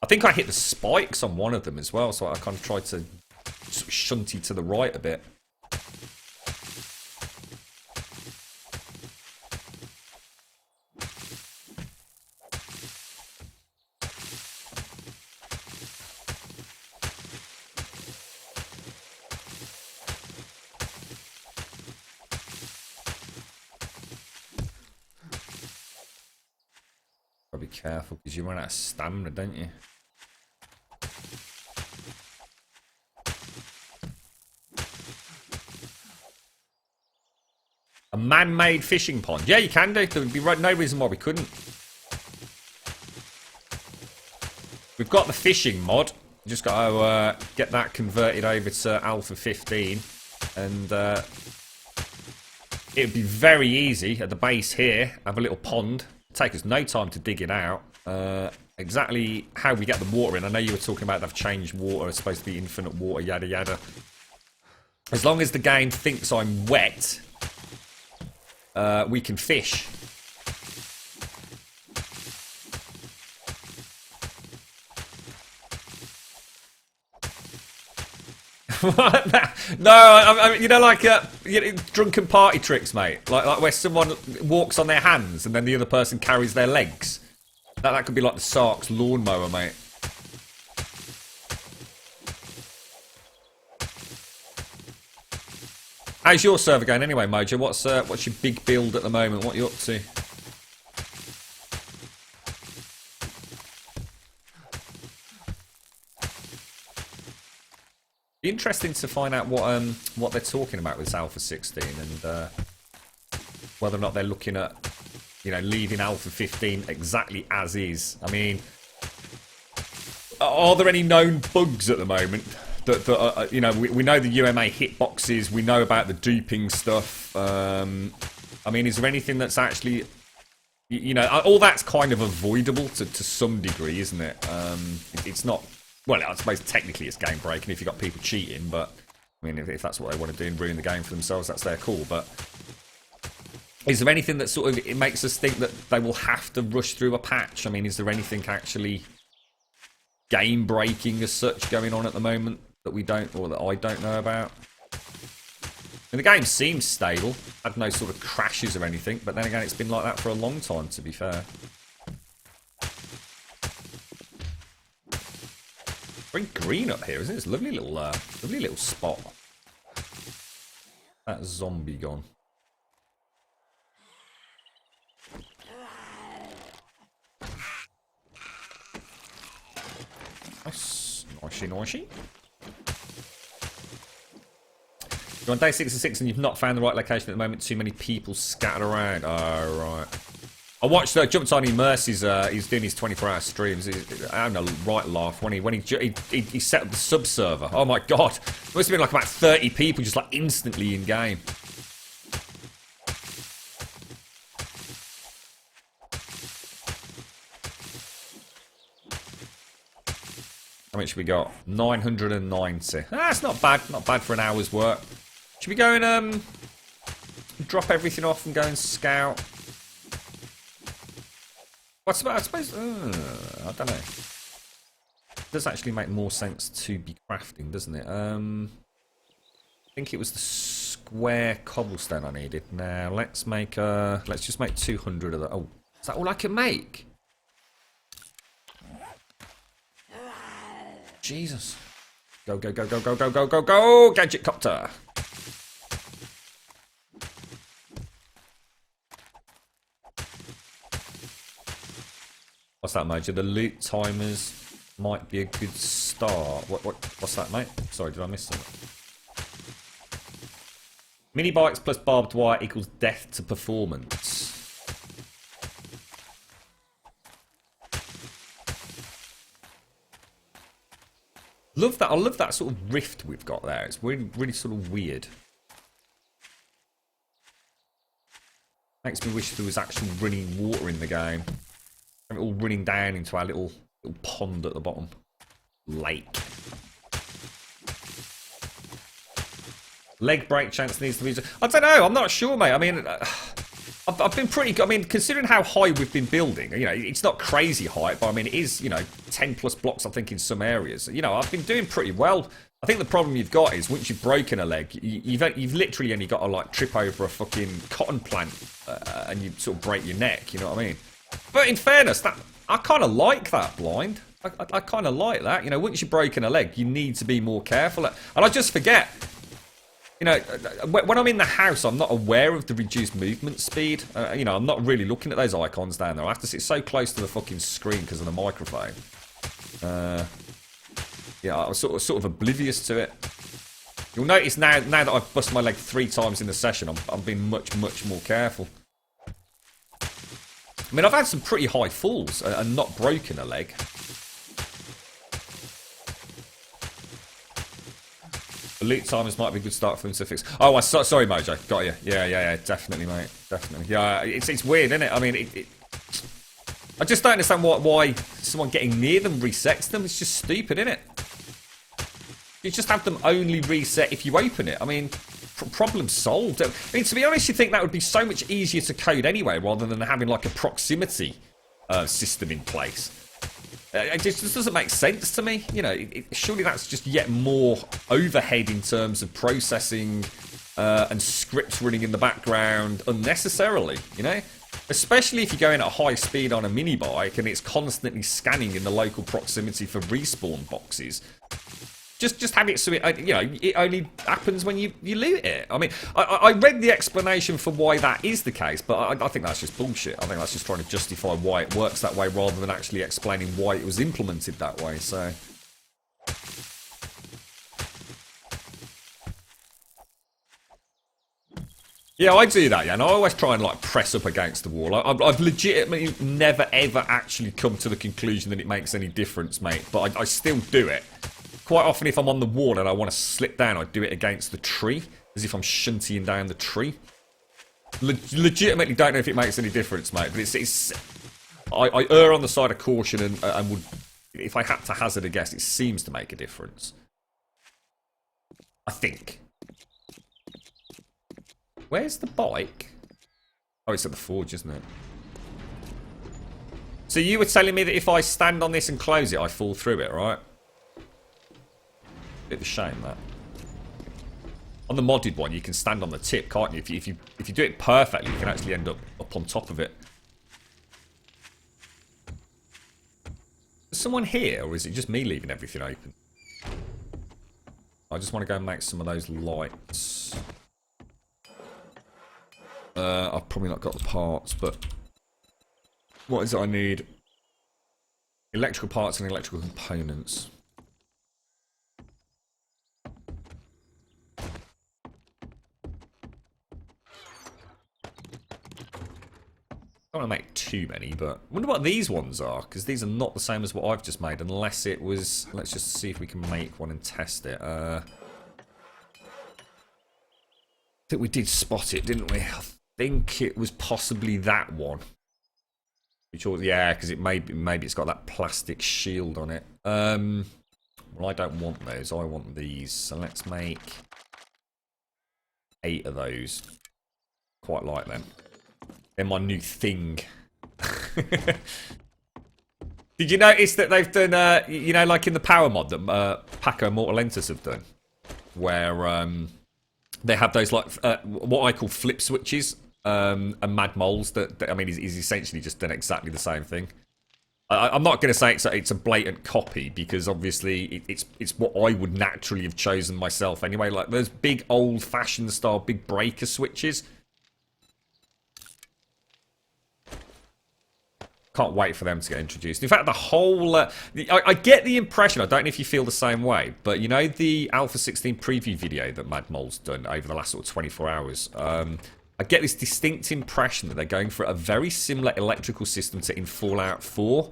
Speaker 2: I think I hit the spikes on one of them as well, so I kind of tried to sort of shunty to the right a bit. Gotta be careful because you run out of stamina, don't you? A man-made fishing pond. Yeah, you can do. There would be no reason why we couldn't. We've got the fishing mod. Just got to get that converted over to Alpha 15. And it would be very easy at the base here. Have a little pond. Take us no time to dig it out. Exactly how we get the water in. I know you were talking about they've changed water. It's supposed to be infinite water, yada yada. As long as the game thinks I'm wet, we can fish. No, I mean, you know, like drunken party tricks, mate. Like where someone walks on their hands and then the other person carries their legs. That could be like the Sark's lawnmower, mate. How's your server going anyway, Mojo? What's your big build at the moment? What are you up to? Be interesting to find out what they're talking about with Alpha 16 and whether or not they're looking at, you know, leaving Alpha 15 exactly as is. I mean, are there any known bugs at the moment that you know, we know the UMA hitboxes, we know about the duping stuff. I mean, is there anything that's actually, you know, all that's kind of avoidable to some degree, isn't it? It's not. Well, I suppose technically it's game breaking if you've got people cheating, but I mean, if that's what they want to do and ruin the game for themselves, that's their call. But is there anything that sort of it makes us think that they will have to rush through a patch? I mean, is there anything actually game breaking as such going on at the moment that we don't, or that I don't know about? I mean, the game seems stable, had no sort of crashes or anything, but then again, it's been like that for a long time, to be fair. Very green up here, isn't it? It's a lovely little spot. That zombie gone. Nice, nicey. You're on day 66 and you've not found the right location at the moment. Too many people scattered around. Oh, right. I watched jumped on him Mercy's he's doing his 24-hour streams. I had a right laugh when he set up the sub server. Oh my god. It must have been like about 30 people just like instantly in game. How much we got? 990. That's not bad. Not bad for an hour's work. Should we go and drop everything off and go and scout? I suppose, I don't know. It does actually make more sense to be crafting, doesn't it? I think it was the square cobblestone I needed. Now let's make let's just make 200 of that. Oh, is that all I can make? Jesus. Go, go, go, go, go, go, go, go, go! Gadget copter! What's that, Major? The loot timers might be a good start. What's that, mate? Sorry, did I miss something? Mini bikes plus barbed wire equals death to performance. Love that. I love that sort of rift we've got there. It's really, really sort of weird. Makes me wish there was actual running water in the game. And it all running down into our little pond at the bottom. Lake. Leg break chance needs to be... I don't know. I'm not sure, mate. I mean... I've been pretty good. I mean, considering how high we've been building, you know, it's not crazy high, but I mean, it is, you know, 10 plus blocks, I think, in some areas. You know, I've been doing pretty well. I think the problem you've got is once you've broken a leg, you've literally only got to, like, trip over a fucking cotton plant and you sort of break your neck, you know what I mean? But in fairness, I kind of like that, Blind. I kind of like that. You know, once you've broken a leg, you need to be more careful. And I just forget... You know, when I'm in the house, I'm not aware of the reduced movement speed. You know, I'm not really looking at those icons down there. I have to sit so close to the fucking screen because of the microphone. Yeah, I was sort of oblivious to it. You'll notice now that I've busted my leg 3 times in the session, I'm being much more careful. I mean, I've had some pretty high falls and not broken a leg. Loot timers might be a good start for them to fix. Oh, sorry, Mojo. Got you. Yeah, definitely, mate. Definitely. Yeah, it's weird, isn't it? I mean, I just don't understand why someone getting near them resets them. It's just stupid, isn't it? You just have them only reset if you open it. I mean, problem solved. I mean, to be honest, you think that would be so much easier to code anyway, rather than having like a proximity system in place. It just doesn't make sense to me. You know, surely that's just yet more overhead in terms of processing and scripts running in the background unnecessarily, you know? Especially if you're going at high speed on a mini bike and it's constantly scanning in the local proximity for respawn boxes. Just have it so it, you know, it only happens when you loot it. I mean, I read the explanation for why that is the case, but I think that's just bullshit. I think that's just trying to justify why it works that way rather than actually explaining why it was implemented that way, so... Yeah, I do that, yeah, and I always try and, like, press up against the wall. I've legitimately never, ever actually come to the conclusion that it makes any difference, mate, but I still do it. Quite often, if I'm on the wall and I want to slip down, I do it against the tree, as if I'm shuntying down the tree. Legitimately don't know if it makes any difference, mate, but I err on the side of caution and would, if I had to hazard a guess, it seems to make a difference. I think. Where's the bike? Oh, it's at the forge, isn't it? So you were telling me that if I stand on this and close it, I fall through it, right? Bit of a shame, that. On the modded one, you can stand on the tip, can't you? If you do it perfectly, you can actually end up on top of it. Is someone here, or is it just me leaving everything open? I just want to go and make some of those lights. I've probably not got the parts, but what is it I need? Electrical parts and electrical components. I don't want to make too many, but I wonder what these ones are, because these are not the same as what I've just made, unless it was... Let's just see if we can make one and test it. I think we did spot it, didn't we? I think it was possibly that one. Which was, yeah, because it maybe it's got that plastic shield on it. Well, I don't want those. I want these. So let's make 8 of those. Quite like them. They're my new thing. Did you notice that they've done, you know, like in the power mod that Paco Mortalentus have done? Where they have those, like, what I call flip switches and mad moles that I mean, is essentially just done exactly the same thing. I'm not going to say it's a blatant copy, because obviously it's what I would naturally have chosen myself anyway. Like those big old-fashioned style big breaker switches. Can't wait for them to get introduced. In fact, the whole... I get the impression, I don't know if you feel the same way, but you know the Alpha 16 preview video that Mad Mole's done over the last sort of 24 hours? I get this distinct impression that they're going for a very similar electrical system to in Fallout 4.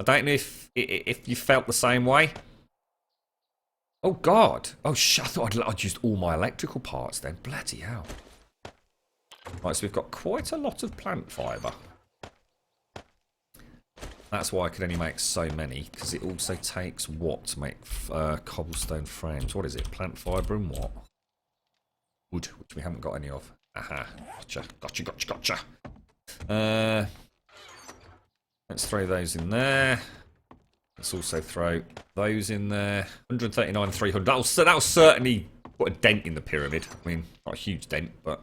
Speaker 2: I don't know if you felt the same way. Oh, God. Oh, I thought I'd used all my electrical parts then. Bloody hell. Right, so we've got quite a lot of plant fibre. That's why I could only make so many, because it also takes what to make cobblestone frames? What is it? Plant fibre and what? Wood, which we haven't got any of. Aha, gotcha. Let's throw those in there. Let's also throw those in there. 139, 300. That'll certainly put a dent in the pyramid. I mean, not a huge dent, but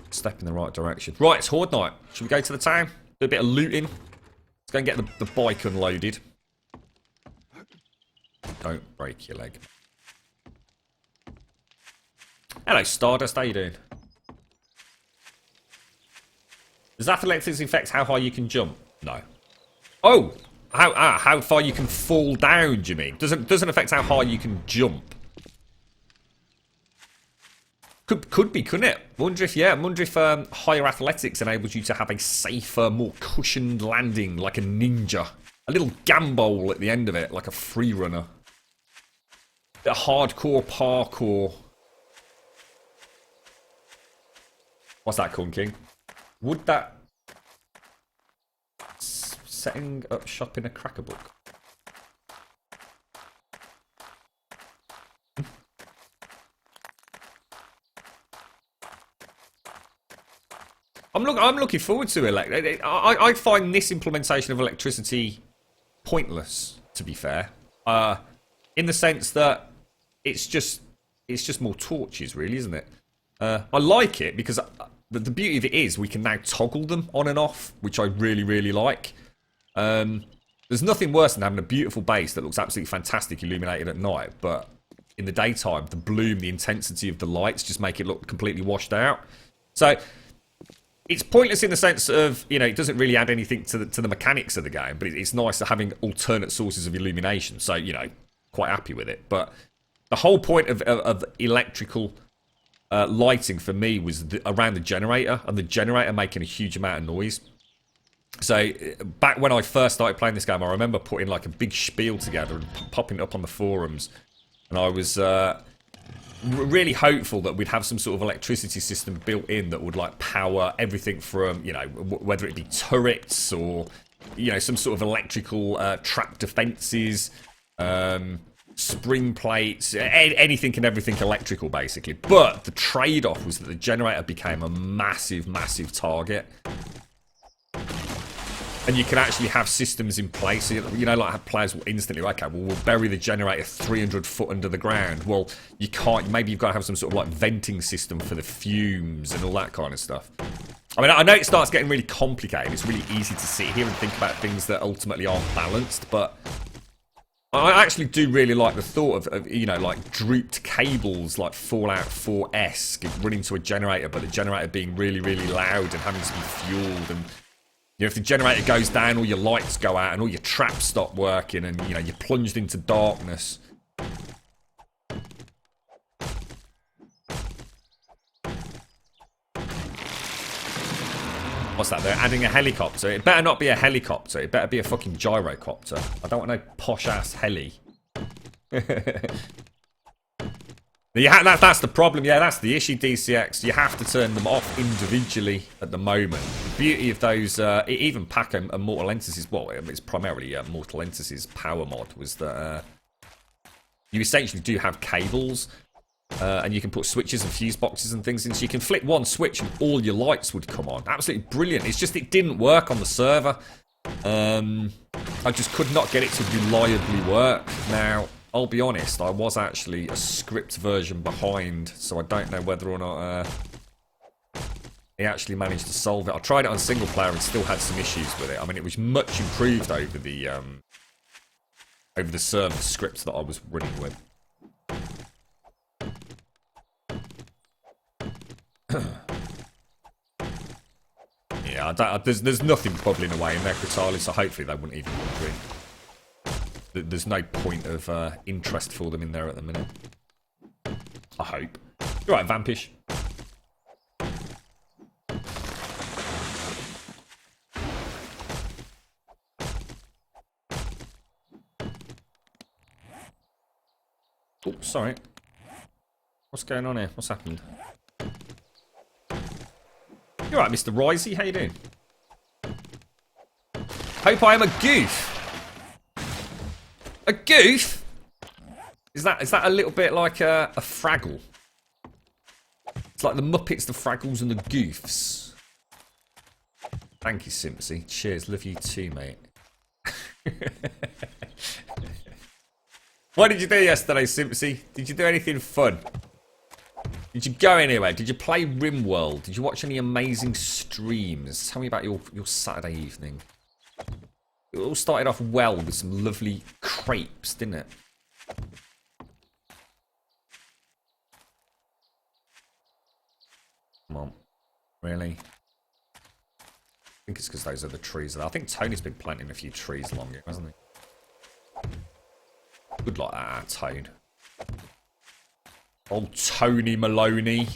Speaker 2: step in the right direction. Right, it's Horde night. Should we go to the town? Do a bit of looting. Let's go and get the bike unloaded. Don't break your leg. Hello, Stardust. How you doing? Does athletics affect how high you can jump? No. Oh, how far you can fall down? Do you mean? Doesn't affect how high you can jump. Could be, couldn't it? Wonder if higher athletics enables you to have a safer, more cushioned landing, like a ninja. A little gambole at the end of it, like a free runner. Bit of hardcore parkour. What's that, Corn King? Would that... setting up shop in a cracker book? I'm looking forward to it. I find this implementation of electricity pointless, to be fair. In the sense that it's just more torches, really, isn't it? I like it because the beauty of it is we can now toggle them on and off, which I really, really like. There's nothing worse than having a beautiful base that looks absolutely fantastic illuminated at night, but in the daytime, the bloom, the intensity of the lights just make it look completely washed out. So it's pointless in the sense of, you know, it doesn't really add anything to the mechanics of the game, but it's nice having alternate sources of illumination. So, you know, quite happy with it. But the whole point of electrical lighting for me was around the generator, and the generator making a huge amount of noise. So back when I first started playing this game, I remember putting like a big spiel together and popping it up on the forums, and I was really hopeful that we'd have some sort of electricity system built in that would like power everything from, you know, whether it be turrets or, you know, some sort of electrical trap defenses, spring plates, anything and everything electrical, basically. But the trade-off was that the generator became a massive, massive target. And you can actually have systems in place, so, you know, like players will instantly, okay, well, we'll bury the generator 300 foot under the ground. Well, you can't, maybe you've got to have some sort of like venting system for the fumes and all that kind of stuff. I mean, I know it starts getting really complicated. It's really easy to sit here and think about things that ultimately aren't balanced, but I actually do really like the thought of, you know, like drooped cables like Fallout 4-esque running to a generator, but the generator being really, really loud and having to be fueled. And, you know, if the generator goes down, all your lights go out and all your traps stop working, and, you know, you're plunged into darkness. What's that? They're adding a helicopter. It better not be a helicopter. It better be a fucking gyrocopter. I don't want no posh-ass heli. Yeah, that's the problem. Yeah, that's the issue, DCX. You have to turn them off individually at the moment. The beauty of those, even pack a Mortal Entities, well, it's primarily Mortal Entities power mod, was that you essentially do have cables, and you can put switches and fuse boxes and things in, so you can flick one switch and all your lights would come on. Absolutely brilliant. It's just it didn't work on the server. I just could not get it to reliably work. Now, I'll be honest, I was actually a script version behind, so I don't know whether or not he actually managed to solve it. I tried it on single player and still had some issues with it. I mean, it was much improved over the server scripts that I was running with. Yeah, there's nothing bubbling away in there, Critali, so hopefully they wouldn't even wonder it. There's no point of interest for them in there at the minute. I hope. You're right, Vampish. Oh, sorry. What's going on here? What's happened? You're right, Mr. Risey. How you doing? Hope I am a goof. A goof? Is that a little bit like a Fraggle? It's like the Muppets, the Fraggles, and the Goofs. Thank you, Simpsy. Cheers. Love you too, mate. What did you do yesterday, Simpsy? Did you do anything fun? Did you go anywhere? Did you play RimWorld? Did you watch any amazing streams? Tell me about your Saturday evening. It all started off well with some lovely crepes, didn't it? Come on. Really? I think it's because those are the trees. I think Tony's been planting a few trees along it, hasn't he? Good like that, Tone. Old Tony Maloney.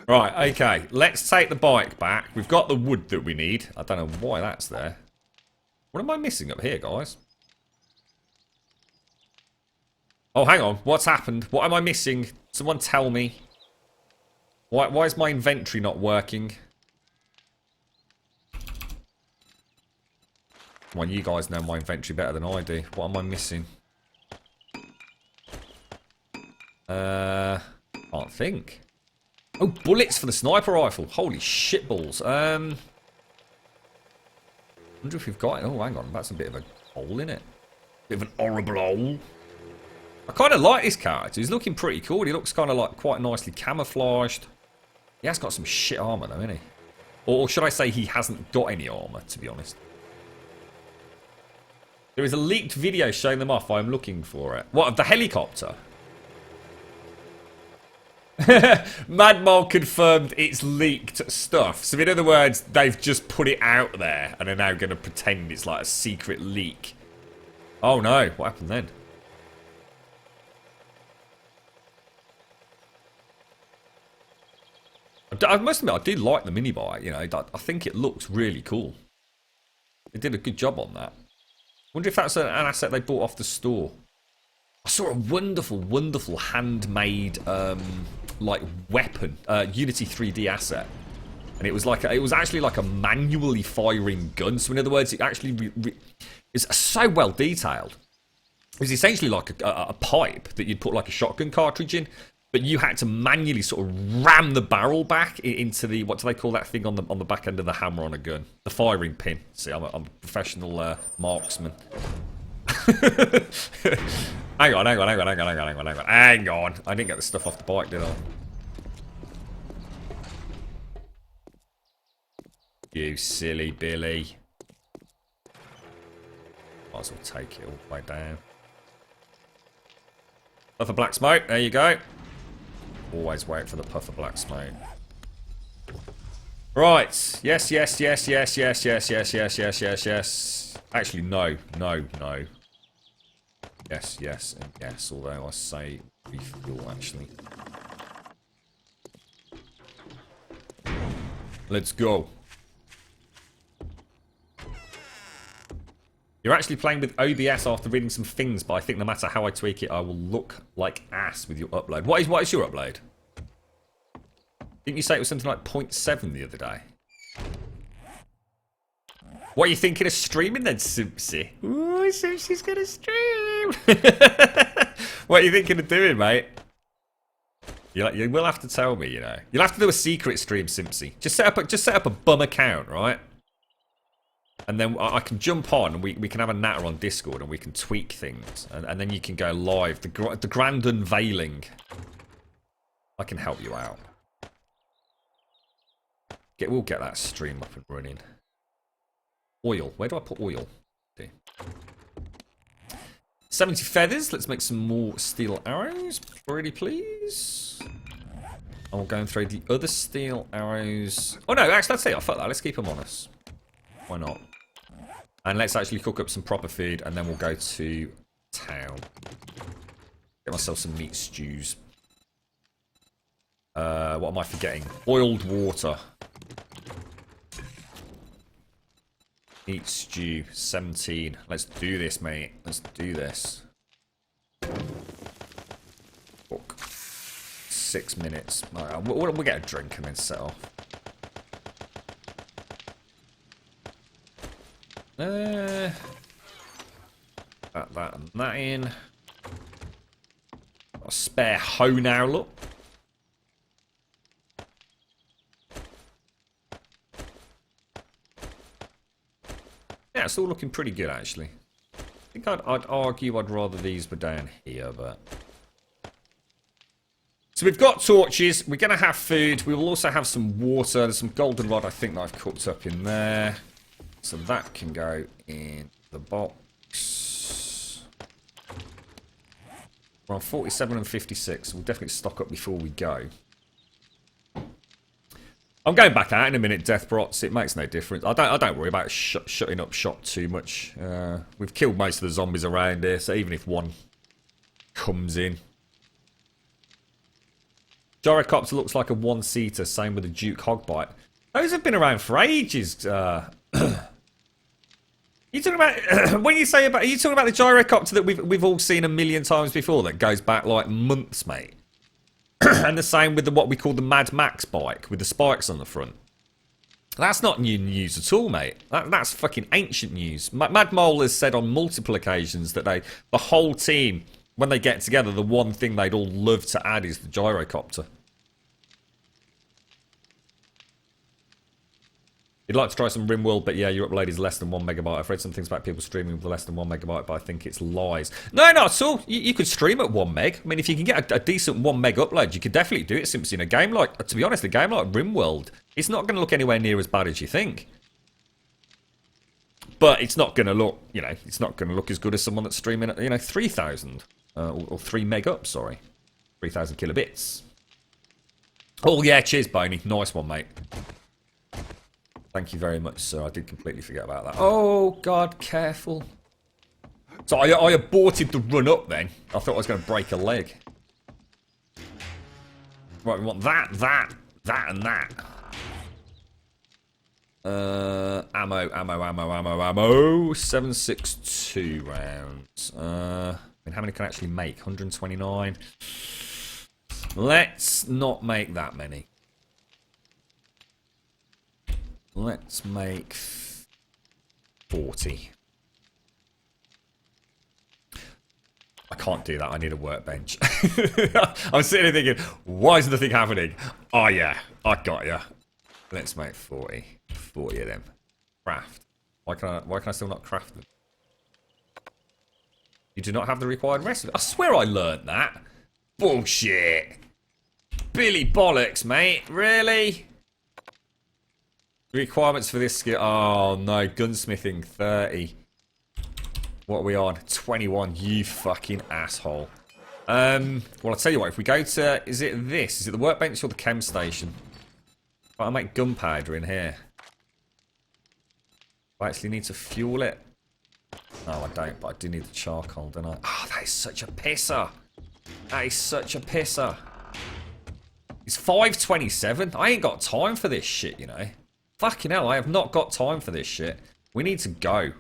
Speaker 2: Right, okay. Let's take the bike back. We've got the wood that we need. I don't know why that's there. What am I missing up here, guys? Oh, hang on. What's happened? What am I missing? Someone tell me. Why is my inventory not working? Well, you guys know my inventory better than I do. What am I missing? Can't think. Oh, bullets for the sniper rifle. Holy shitballs. Wonder if we've got it. Oh, hang on. That's a bit of a hole in it. Bit of an horrible hole. I kind of like this character. He's looking pretty cool. He looks kind of like quite nicely camouflaged. He has got some shit armor though, hasn't he? Or should I say he hasn't got any armor, to be honest. There is a leaked video showing them off. I'm looking for it. What, of the helicopter? Mad Mole confirmed it's leaked stuff. So in other words, they've just put it out there and are now going to pretend it's like a secret leak. Oh no, what happened then? I must admit, I do like the mini bike. You know, I think it looks really cool. They did a good job on that. Wonder if that's an asset they bought off the store. I saw a wonderful, wonderful handmade like weapon, Unity 3D asset, and it was actually like a manually firing gun. So in other words, it actually is so well detailed. It was essentially like a pipe that you'd put like a shotgun cartridge in, but you had to manually sort of ram the barrel back into the, what do they call that thing on the back end of the hammer on a gun? The firing pin. See, I'm a professional marksman. Hang on. I didn't get the stuff off the bike, did I? You silly Billy. Might as well take it all the way down. Puff of black smoke, there you go. Always wait for the puff of black smoke. Right. Yes. Actually, no. Yes, and yes, although I say refuel, actually. Let's go. You're actually playing with OBS after reading some things, but I think no matter how I tweak it, I will look like ass with your upload. What is your upload? Didn't you say it was something like 0.7 the other day? What are you thinking of streaming then, Simpsy? Ooh, Simpsy's gonna stream! What are you thinking of doing, mate? You will have to tell me, you know. You'll have to do a secret stream, Simpsy. Just set up a bum account, right? And then I can jump on and we can have a natter on Discord and we can tweak things. And then you can go live. The grand unveiling I can help you out. We'll get that stream up and running. Oil. Where do I put oil? 70 feathers. Let's make some more steel arrows. Pretty please. And we'll go and throw the other steel arrows. Oh no, actually, let's say, fuck that. Let's keep them on us. Why not? And let's actually cook up some proper food, and then we'll go to town. Get myself some meat stews. What am I forgetting? Boiled water. Meat stew, 17. Let's do this, mate. Let's do this. Cook. 6 minutes. Right, we'll get a drink and then set off. That and that in. Got a spare hoe now, look. Yeah, it's all looking pretty good, actually. I think I'd argue I'd rather these were down here, but... So we've got torches. We're going to have food. We will also have some water. There's some goldenrod, I think, that I've cooked up in there. So that can go in the box. We're on 47 and 56. We'll definitely stock up before we go. I'm going back out in a minute, Deathbrots. It makes no difference. I don't worry about shutting up shop too much. We've killed most of the zombies around here, so even if one comes in. Gyrocopter looks like a one-seater, same with the Duke Hogbite. Those have been around for ages. You talking about when you say about? Are you talking about the gyrocopter that we've all seen a million times before? That goes back like months, mate. And the same with what we call the Mad Max bike with the spikes on the front. That's not new news at all, mate. That's fucking ancient news. Mad Mole has said on multiple occasions that the whole team, when they get together, the one thing they'd all love to add is the gyrocopter. You'd like to try some RimWorld, but yeah, your upload is less than 1 megabyte. I've read some things about people streaming with less than 1 megabyte, but I think it's lies. No, not at all. You could stream at 1 meg. I mean, if you can get a decent 1 meg upload, you could definitely do it. Simply in a game like, to be honest, a game like RimWorld, it's not going to look anywhere near as bad as you think. But it's not going to look, it's not going to look as good as someone that's streaming at, 3,000 or 3 meg up. Sorry, 3,000 kilobits. Oh yeah, cheers, Boney. Nice one, mate. Thank you very much, sir. I did completely forget about that. Oh, God, careful. So I aborted the run up then. I thought I was going to break a leg. Right, we want that, and that. Ammo. 7.62 rounds. I mean, how many can I actually make? 129. Let's not make that many. Let's make 40. I can't do that. I need a workbench. I'm sitting here thinking, why is nothing happening? Oh, yeah. I got ya. Let's make 40. 40 of them. Craft. Why can I still not craft them? You do not have the required recipe. I swear I learned that. Bullshit. Billy bollocks, mate. Really? Requirements for this skill. Oh no, gunsmithing 30. What are we on? 21. You fucking asshole. Well, I'll tell you what. If we go to, is it this? Is it the workbench or the chem station? I'll make gunpowder in here. I actually need to fuel it. No, I don't. But I do need the charcoal, don't I? Oh, that is such a pisser. That is such a pisser. It's 5:27. I ain't got time for this shit, Fucking hell, I have not got time for this shit. We need to go.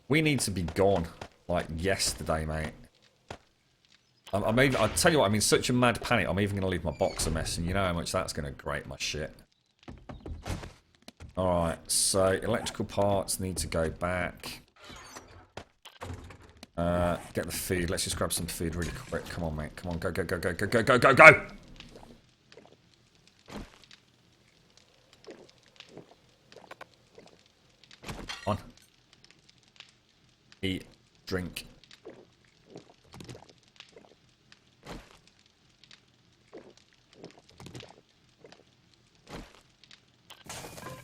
Speaker 2: We need to be gone. Like yesterday, mate. I'll tell you what, I'm in such a mad panic, I'm even going to leave my box a mess, and you know how much that's going to grate my shit. Alright, so electrical parts need to go back. Get the food. Let's just grab some food really quick. Come on, mate. Come on, go. On. Eat. Drink.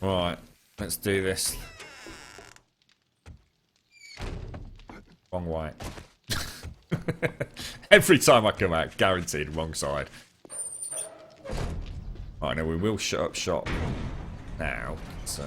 Speaker 2: Right, let's do this. Wrong way. Every time I come out, guaranteed wrong side. Right, now we will shut up shop now. It's,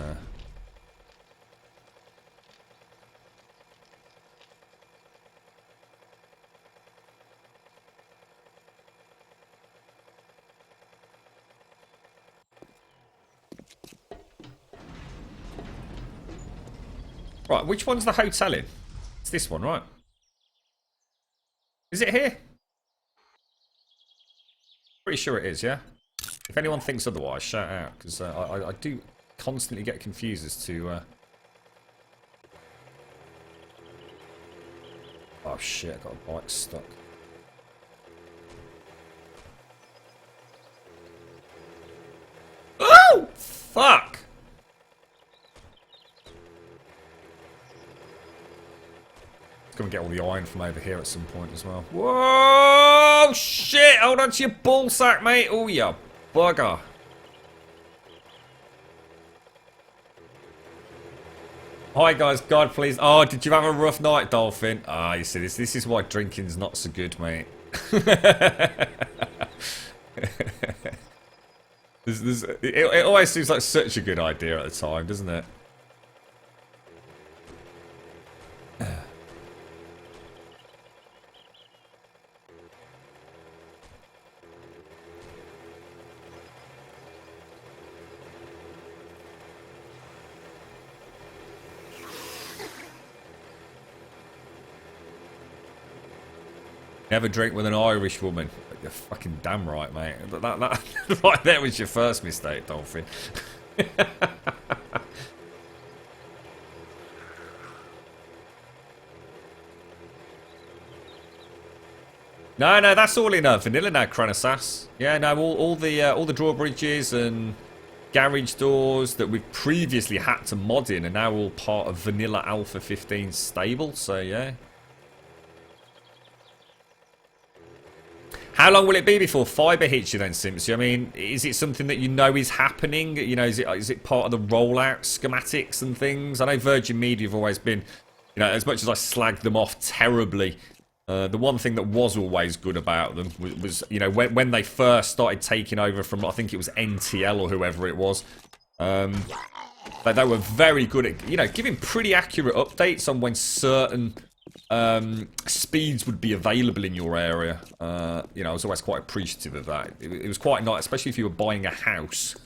Speaker 2: Right, which one's the hotel in? It's this one, right? Is it here? Pretty sure it is, yeah? If anyone thinks otherwise, shout out, because I do constantly get confused as to... Oh shit, I got a bike stuck. Oh! Fuck! Gonna get all the iron from over here at some point as well. Whoa! Shit! Hold on to your ballsack, mate! Oh, you bugger. Hi guys, God please. Oh, did you have a rough night, Dolphin? Ah, you see, this is why drinking's not so good, mate. It always seems like such a good idea at the time, doesn't it? Never drink with an Irish woman. You're fucking damn right, mate. That right there was your first mistake, Dolphin. No, that's all in vanilla now, Cronosas. Yeah, no, all the drawbridges and garage doors that we've previously had to mod in are now all part of vanilla Alpha 15 stable. So yeah. How long will it be before fibre hits you then, Simpsy? I mean, is it something that you know is happening? You know, is it part of the rollout schematics and things? I know Virgin Media have always been, you know, as much as I slagged them off terribly, the one thing that was always good about them was you know, when they first started taking over from, I think it was NTL or whoever it was, they were very good at, you know, giving pretty accurate updates on when certain... speeds would be available in your area. You know, I was always quite appreciative of that. It was quite nice, especially if you were buying a house.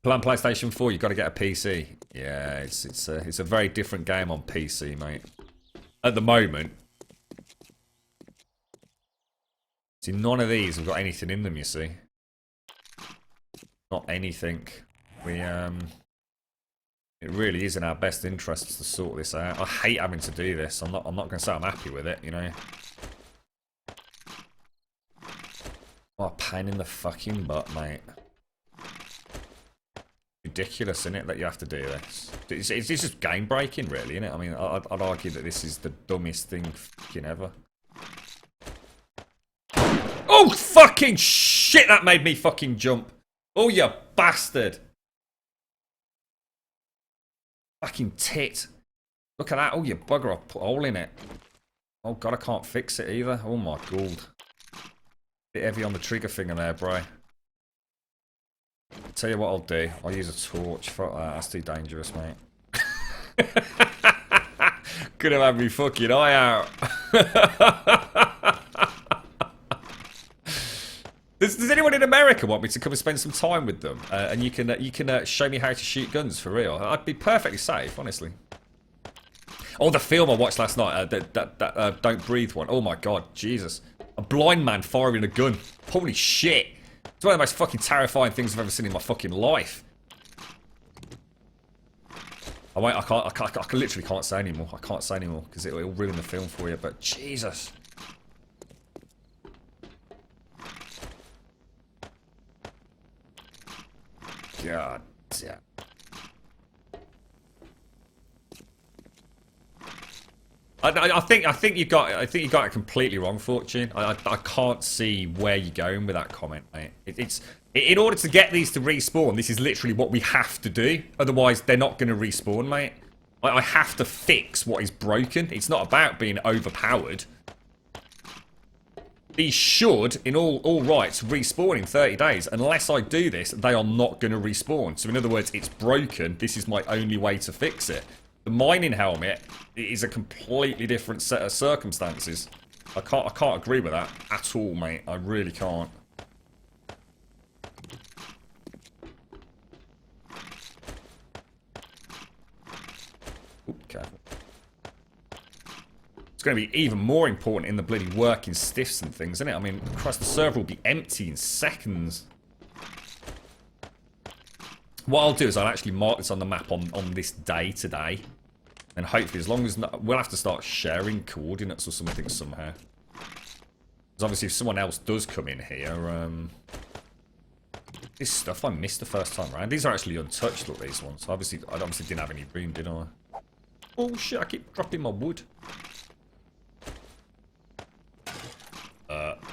Speaker 2: Plan PlayStation 4, you've got to get a PC. Yeah, it's a very different game on PC, mate. At the moment. See, none of these have got anything in them, you see. Not anything. It really is in our best interests to sort this out. I hate having to do this. I'm not going to say I'm happy with it, you know. What a pain in the fucking butt, mate. Ridiculous, isn't it, that you have to do this? It's just game breaking, really, isn't it? I mean, I'd argue that this is the dumbest thing fucking ever. Oh, fucking shit! That made me fucking jump. Oh, you bastard. Fucking tit. Look at that. Oh, you bugger. I'll put a hole in it. Oh, God, I can't fix it either. Oh, my God. Bit heavy on the trigger finger there, bro. Tell you what I'll do. I'll use a torch. Fuck that. That's too dangerous, mate. Could have had me fucking eye out. Does anyone in America want me to come and spend some time with them? And you can show me how to shoot guns for real. I'd be perfectly safe, honestly. Oh, the film I watched last night, that Don't Breathe one. Oh my God, Jesus! A blind man firing a gun. Holy shit! It's one of the most fucking terrifying things I've ever seen in my fucking life. I literally can't say anymore. I can't say anymore because it'll ruin the film for you. But Jesus. God damn. I think you got it completely wrong, Fortune. I can't see where you're going with that comment, mate. It's in order to get these to respawn. This is literally what we have to do. Otherwise, they're not going to respawn, mate. I have to fix what is broken. It's not about being overpowered. These should, in all rights, respawn in 30 days. Unless I do this, they are not going to respawn. So in other words, it's broken. This is my only way to fix it. The mining helmet is a completely different set of circumstances. I can't agree with that at all, mate. I really can't. Ooh, careful. It's going to be even more important in the bloody working stiffs and things, isn't it? I mean, Christ, the server will be empty in seconds. What I'll do is I'll actually mark this on the map on this day today. And hopefully, as long as... we'll have to start sharing coordinates or something somehow. Because obviously, if someone else does come in here... this stuff I missed the first time around. These are actually untouched, look, these ones. I obviously didn't have any room, did I? Oh, shit, I keep dropping my wood.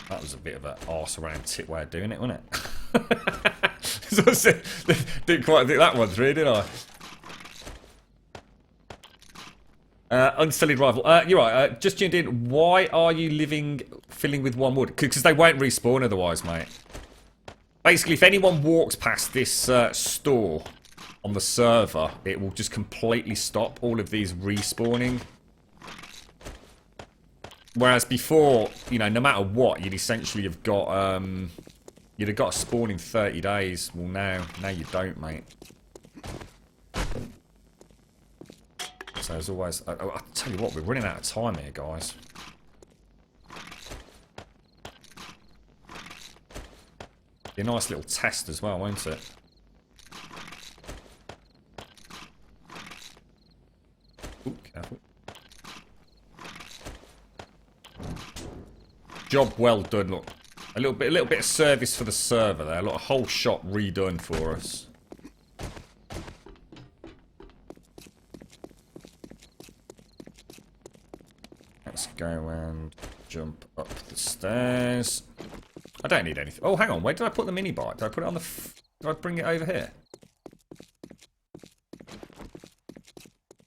Speaker 2: That was a bit of an arse around tit way of doing it, wasn't it? Didn't quite think that one through, did I? Unsullied rival. You're right. Just tuned in. Why are you filling with one wood? Because they won't respawn otherwise, mate. Basically, if anyone walks past this store on the server, it will just completely stop all of these respawning. Whereas before, you know, no matter what, you'd essentially have got, you'd have got a spawn in 30 days. Well, now you don't, mate. So as always, I'll tell you what, we're running out of time here, guys. Be a nice little test as well, won't it? Ooh, careful. Job well done, look. A little bit of service for the server there. Look, a whole shop redone for us. Let's go and jump up the stairs. I don't need anything. Oh, hang on. Where did I put the mini bike? Did I put it on the... did I bring it over here?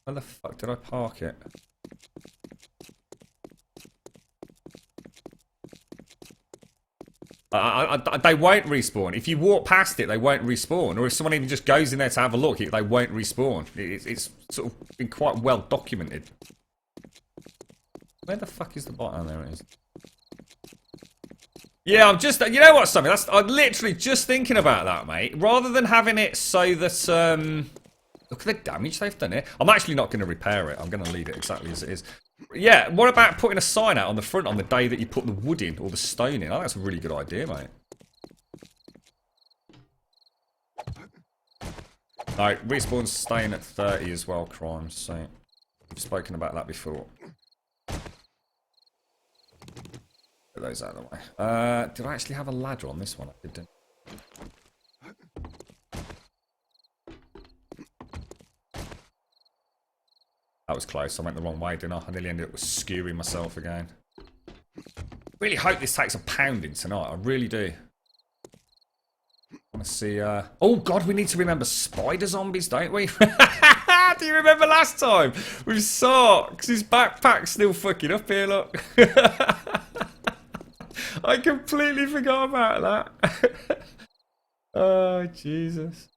Speaker 2: Where the fuck did I park it? They won't respawn. If you walk past it, they won't respawn. Or if someone even just goes in there to have a look, they won't respawn. It's sort of been quite well documented. Where the fuck is the bot? Oh, there it is. Yeah, I'm just... you know what, Sammy? I'm literally just thinking about that, mate. Rather than having it so that... look at the damage they've done here. I'm actually not going to repair it. I'm going to leave it exactly as it is. Yeah, what about putting a sign out on the front on the day that you put the wood in or the stone in? I think that's a really good idea, mate. Alright, respawn's staying at 30 as well, crimes. So, we've spoken about that before. Get those out of the way. Did I actually have a ladder on this one? I didn't. That was close. I went the wrong way, didn't I? I nearly ended up skewering myself again. Really hope this takes a pounding tonight. I really do. I want to see... oh, God, we need to remember spider zombies, don't we? Do you remember last time? With Socks. His backpack's still fucking up here, look. I completely forgot about that. Oh, Jesus.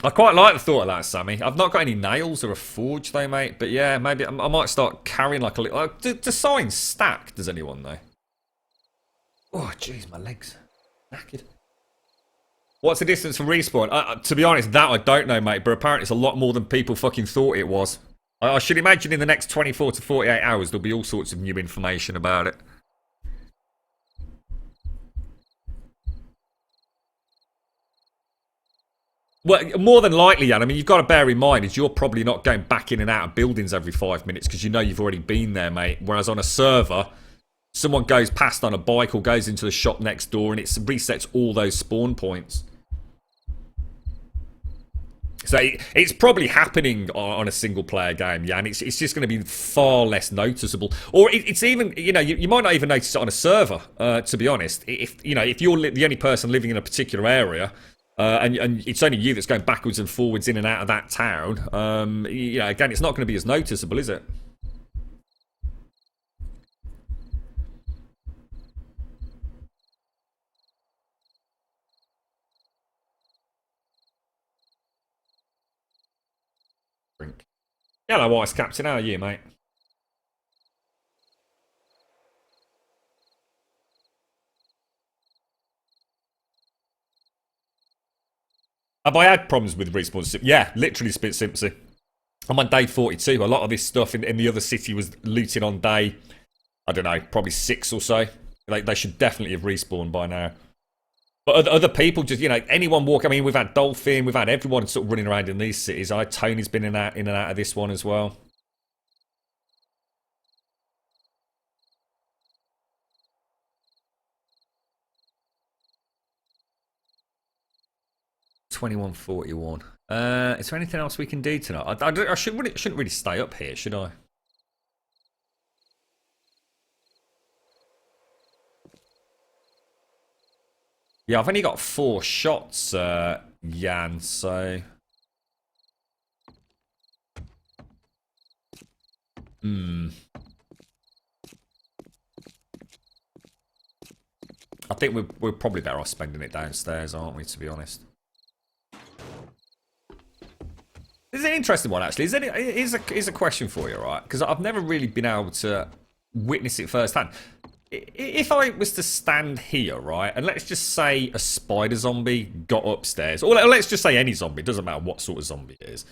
Speaker 2: I quite like the thought of that, Sammy. I've not got any nails or a forge, though, mate. But yeah, maybe I might start carrying like a little... do signs stack? Does anyone know? Oh, jeez, my legs. Knackered. What's the distance from respawn? To be honest, that I don't know, mate. But apparently it's a lot more than people fucking thought it was. I should imagine in the next 24 to 48 hours there'll be all sorts of new information about it. Well, more than likely, Jan, I mean, you've got to bear in mind is you're probably not going back in and out of buildings every 5 minutes because you know you've already been there, mate. Whereas on a server, someone goes past on a bike or goes into the shop next door and it resets all those spawn points. So it's probably happening on a single player game, yeah, and it's just going to be far less noticeable. Or it's even, you know, you might not even notice it on a server, to be honest. If you're the only person living in a particular area, and it's only you that's going backwards and forwards in and out of that town, again, it's not going to be as noticeable, is it? Hello, Ice Captain. How are you, mate? Have I had problems with respawn? Yeah, literally spit simpsy. I'm on day 42. A lot of this stuff in the other city was looted on day, I don't know, probably 6 or so. They should definitely have respawned by now. But other people just, anyone walk. I mean, we've had Dolphin, we've had everyone sort of running around in these cities. Tony's been in and out of this one as well. $21.41. Is there anything else we can do tonight? I shouldn't really stay up here, should I? Yeah, I've only got 4 shots, Jan, so... I think we're probably better off spending it downstairs, aren't we, to be honest? This is an interesting one, actually. Here's a question for you, right? Because I've never really been able to witness it firsthand. If I was to stand here, right, and let's just say a spider zombie got upstairs, or let's just say any zombie, it doesn't matter what sort of zombie it is,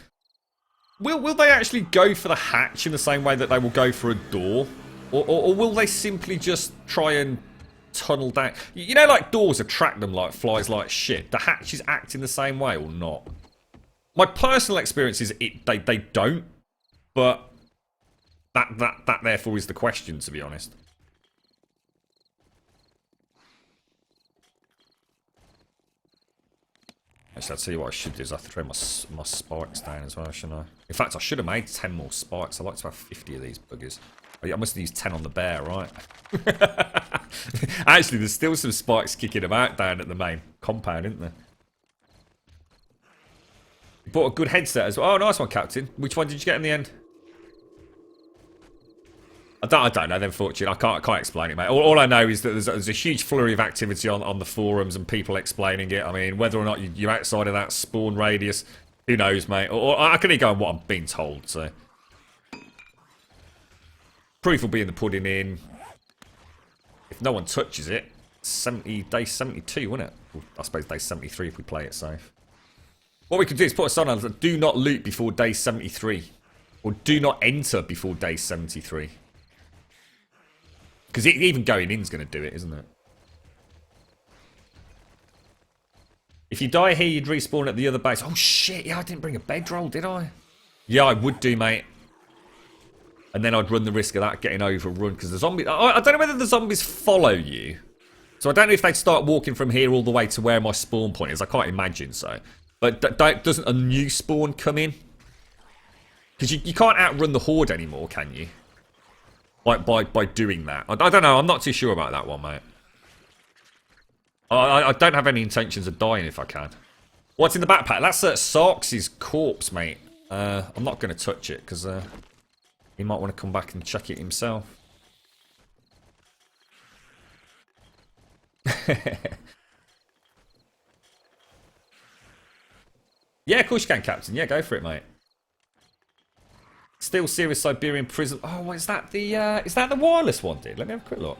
Speaker 2: will they actually go for the hatch in the same way that they will go for a door? Or will they simply just try and tunnel down? You know, like doors attract them like flies like shit. The hatches act in the same way or not? My personal experience is they don't, but that therefore is the question, to be honest. Actually, I'll tell you what I should do is I have to throw my spikes down as well, shouldn't I? In fact, I should have made 10 more spikes. I'd like to have 50 of these buggers. Oh, yeah, I must have used 10 on the bear, right? Actually, there's still some spikes kicking about down at the main compound, isn't there? You bought a good headset as well. Oh, nice one, Captain. Which one did you get in the end? I don't know, then, fortunately. I can't explain it, mate. All I know is that there's a huge flurry of activity on the forums and people explaining it. I mean, whether or not you're outside of that spawn radius, who knows, mate. Or I can only go on what I'm being told, so. Proof will be in the pudding in. If no one touches it, day 72, wouldn't it? Well, I suppose day 73 if we play it safe. What we can do is put a sign on that do not loot before day 73. Or do not enter before day 73. Because even going in is going to do it, isn't it? If you die here, you'd respawn at the other base. Oh, shit. Yeah, I didn't bring a bedroll, did I? Yeah, I would do, mate. And then I'd run the risk of that getting overrun. Because the zombies... I don't know whether the zombies follow you. So I don't know if they'd start walking from here all the way to where my spawn point is. I can't imagine so. But doesn't a new spawn come in? Because you can't outrun the horde anymore, can you? By doing that. I don't know. I'm not too sure about that one, mate. I don't have any intentions of dying if I can. What's in the backpack? That's Sarks' corpse, mate. I'm not going to touch it because he might want to come back and check it himself. Yeah, of course you can, Captain. Yeah, go for it, mate. Still serious Siberian prison. Oh, is that the wireless one, dude? Let me have a quick look.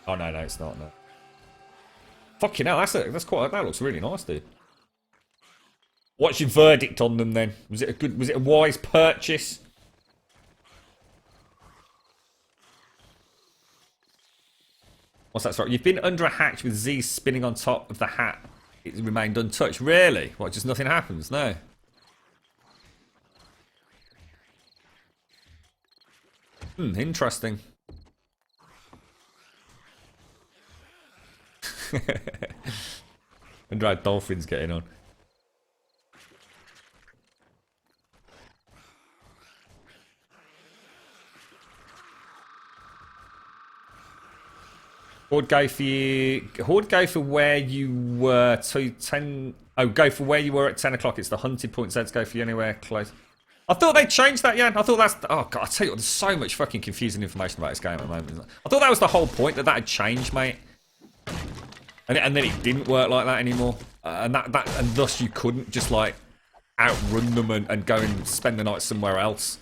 Speaker 2: Oh no, it's not. No. Fucking hell, that looks really nice, dude. What's your verdict on them then? Was it a wise purchase? What's that? Sorry, you've been under a hatch with Z spinning on top of the hat. It remained untouched. Really? What? Just nothing happens? No. Interesting. wonder how Dolphin's getting on. Horde go for you. Horde go for where you were to 10. Oh, go for where you were at 10 o'clock. It's the hunted point. Zeds go for you anywhere close. I thought they changed that, yeah. I thought that's. Oh, God, I tell you what, there's so much fucking confusing information about this game at the moment. I thought that was the whole point, that had changed, mate. And then it didn't work like that anymore. And thus you couldn't just, like, outrun them and go and spend the night somewhere else.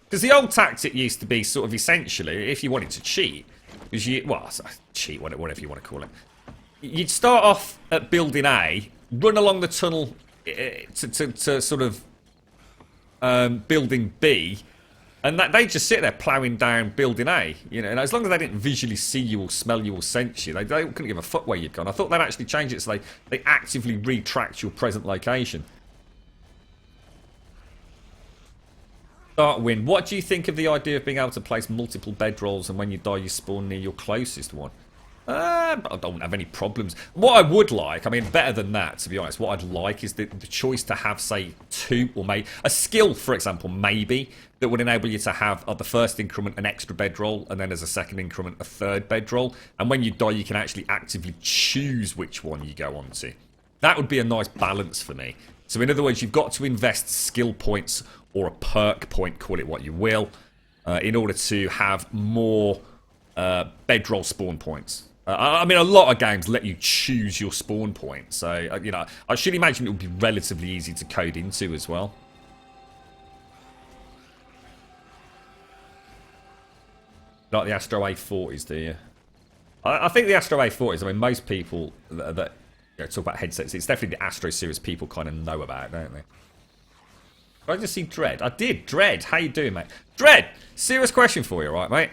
Speaker 2: Because the old tactic used to be sort of essentially, if you wanted to cheat, is you, well, cheat, whatever you want to call it. You'd start off at building A, run along the tunnel to sort of building B, and they just sit there ploughing down building A. You know, and as long as they didn't visually see you or smell you or sense you, they couldn't give a fuck where you'd gone. I thought they'd actually change it so they actively retract your present location. Start win. What do you think of the idea of being able to place multiple bedrolls and when you die you spawn near your closest one? I don't have any problems. What I would like, I mean, better than that, to be honest, what I'd like is the choice to have, say, 2 or maybe a skill, for example, maybe, that would enable you to have, at the first increment, an extra bedroll, and then as a second increment, a third bedroll. And when you die, you can actually actively choose which one you go on to. That would be a nice balance for me. So in other words, you've got to invest skill points or a perk point, call it what you will, in order to have more bedroll spawn points. I mean, a lot of games let you choose your spawn point, so, you know, I should imagine it would be relatively easy to code into as well. Like the Astro A40s, do you? I think the Astro A40s, I mean, most people that you know, talk about headsets, it's definitely the Astro series people kind of know about, don't they? I just see Dread. I did. Dread, how you doing, mate? Dread, serious question for you, right, mate?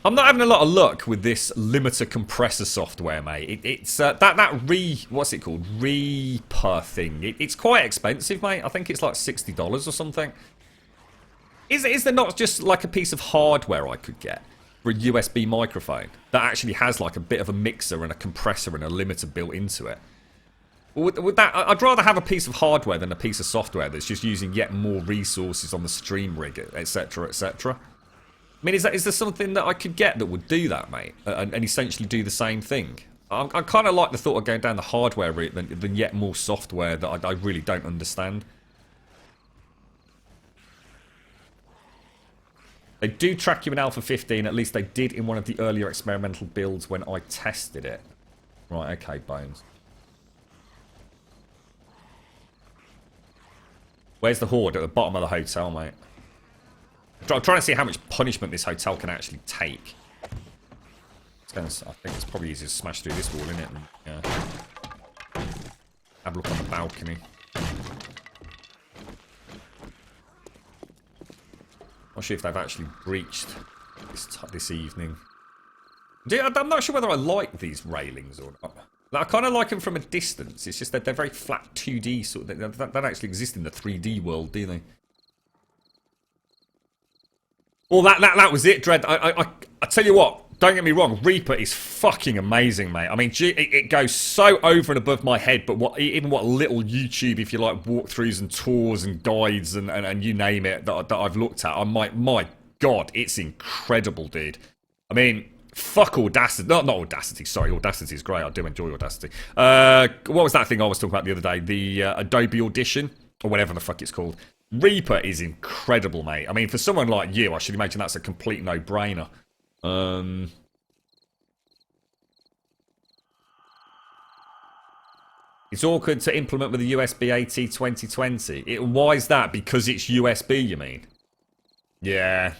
Speaker 2: I'm not having a lot of luck with this limiter compressor software, mate. It's what's it called? Reaper thing. It's quite expensive, mate. I think it's like $60 or something. Is there not just like a piece of hardware I could get for a USB microphone that actually has like a bit of a mixer and a compressor and a limiter built into it? Would that? I'd rather have a piece of hardware than a piece of software that's just using yet more resources on the stream rig, etc., etc. I mean, is there something that I could get that would do that, mate, and essentially do the same thing? I kind of like the thought of going down the hardware route than yet more software that I really don't understand. They do track you in Alpha 15, at least they did in one of the earlier experimental builds when I tested it. Right, okay, Bones. Where's the Horde? At the bottom of the hotel, mate. I'm trying to see how much punishment this hotel can actually take. I think it's probably easier to smash through this wall, isn't it? And, yeah. Have a look on the balcony. Not sure if they've actually breached this evening. I'm not sure whether I like these railings or not. I kind of like them from a distance. It's just that they're very flat 2D, sort of. They don't actually exist in the 3D world, do they? Well, that was it, Dread. I tell you what, don't get me wrong, Reaper is fucking amazing, mate. I mean, it goes so over and above my head, but even what little YouTube, if you like, walkthroughs and tours and guides and you name it that I've looked at, my God, it's incredible, dude. I mean, fuck Audacity. Not Audacity, sorry. Audacity is great. I do enjoy Audacity. What was that thing I was talking about the other day? The Adobe Audition, or whatever the fuck it's called. Reaper is incredible, mate. I mean, for someone like you, I should imagine that's a complete no-brainer. It's awkward to implement with the USB AT 2020. Why is that? Because it's USB, you mean? Yeah.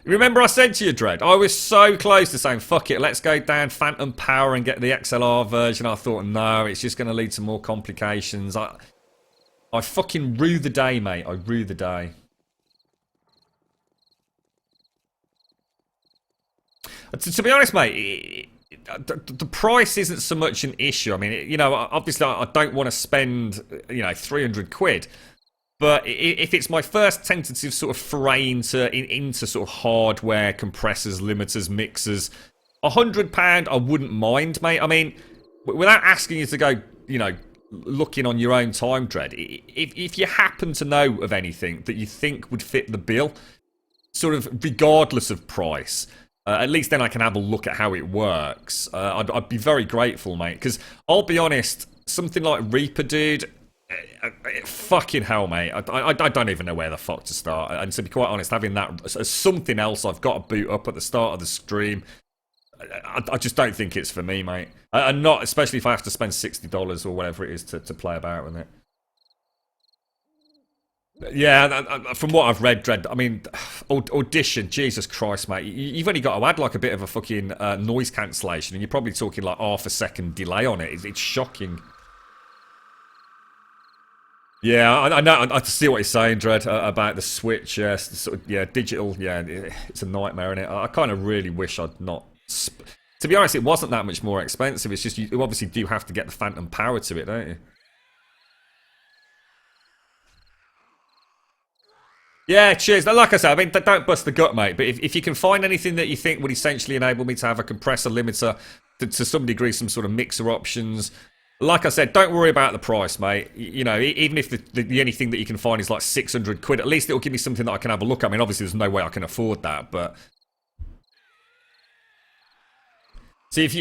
Speaker 2: Remember I said to you, Dread, I was so close to saying, fuck it, let's go down Phantom Power and get the XLR version. I thought, no, it's just going to lead to more complications. I fucking rue the day, mate. I rue the day. To be honest, mate, the price isn't so much an issue. I mean, you know, obviously I don't want to spend, you know, 300 quid. But if it's my first tentative sort of foray into sort of hardware, compressors, limiters, mixers, £100 I wouldn't mind, mate. I mean, without asking you to go, you know, looking on your own time, Dread, if you happen to know of anything that you think would fit the bill, sort of regardless of price, at least then I can have a look at how it works. I'd be very grateful, mate, because I'll be honest, something like Reaper, dude, fucking hell, mate, I don't even know where the fuck to start. And to be quite honest, having that as something else I've got to boot up at the start of the stream, I just don't think it's for me, mate. And not, especially if I have to spend $60 or whatever it is to play about with it. Yeah, from what I've read, Dread, I mean, Audition, Jesus Christ, mate. You've only got to add like a bit of a fucking noise cancellation, and you're probably talking like half a second delay on it. It's shocking. Yeah, I know. I see what you're saying, Dread, about the Switch. Yeah, digital. Yeah, it's a nightmare, innit? I kind of really wish I'd not. To be honest, it wasn't that much more expensive. It's just you obviously do have to get the phantom power to it, don't you? Yeah, cheers. Like I said, I mean, don't bust the gut, mate. But if you can find anything that you think would essentially enable me to have a compressor limiter, to some degree, some sort of mixer options. Like I said, don't worry about the price, mate. You know, even if the only thing that you can find is like 600 quid, at least it'll give me something that I can have a look at. I mean, obviously, there's no way I can afford that, but... See, if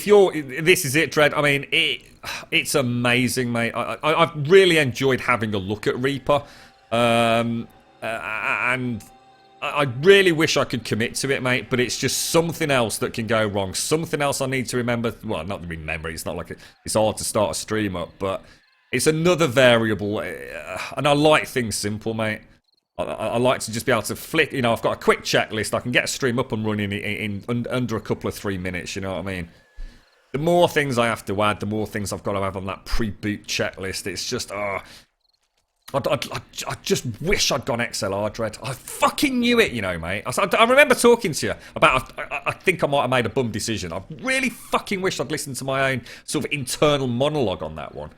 Speaker 2: you're, this is it, Dread. I mean, it's amazing, mate. I've really enjoyed having a look at Reaper, and I really wish I could commit to it, mate. But it's just something else that can go wrong. Something else I need to remember. Well, not remember. It's not like it's hard to start a stream up, but it's another variable. And I like things simple, mate. I like to just be able to flick, you know, I've got a quick checklist, I can get a stream up and running in under a couple of 3 minutes, you know what I mean? The more things I have to add, the more things I've got to have on that pre-boot checklist. It's just, I just wish I'd gone XLR, Dread. I fucking knew it, you know, mate. I remember talking to you about, I think I might have made a bum decision. I really fucking wish I'd listened to my own sort of internal monologue on that one.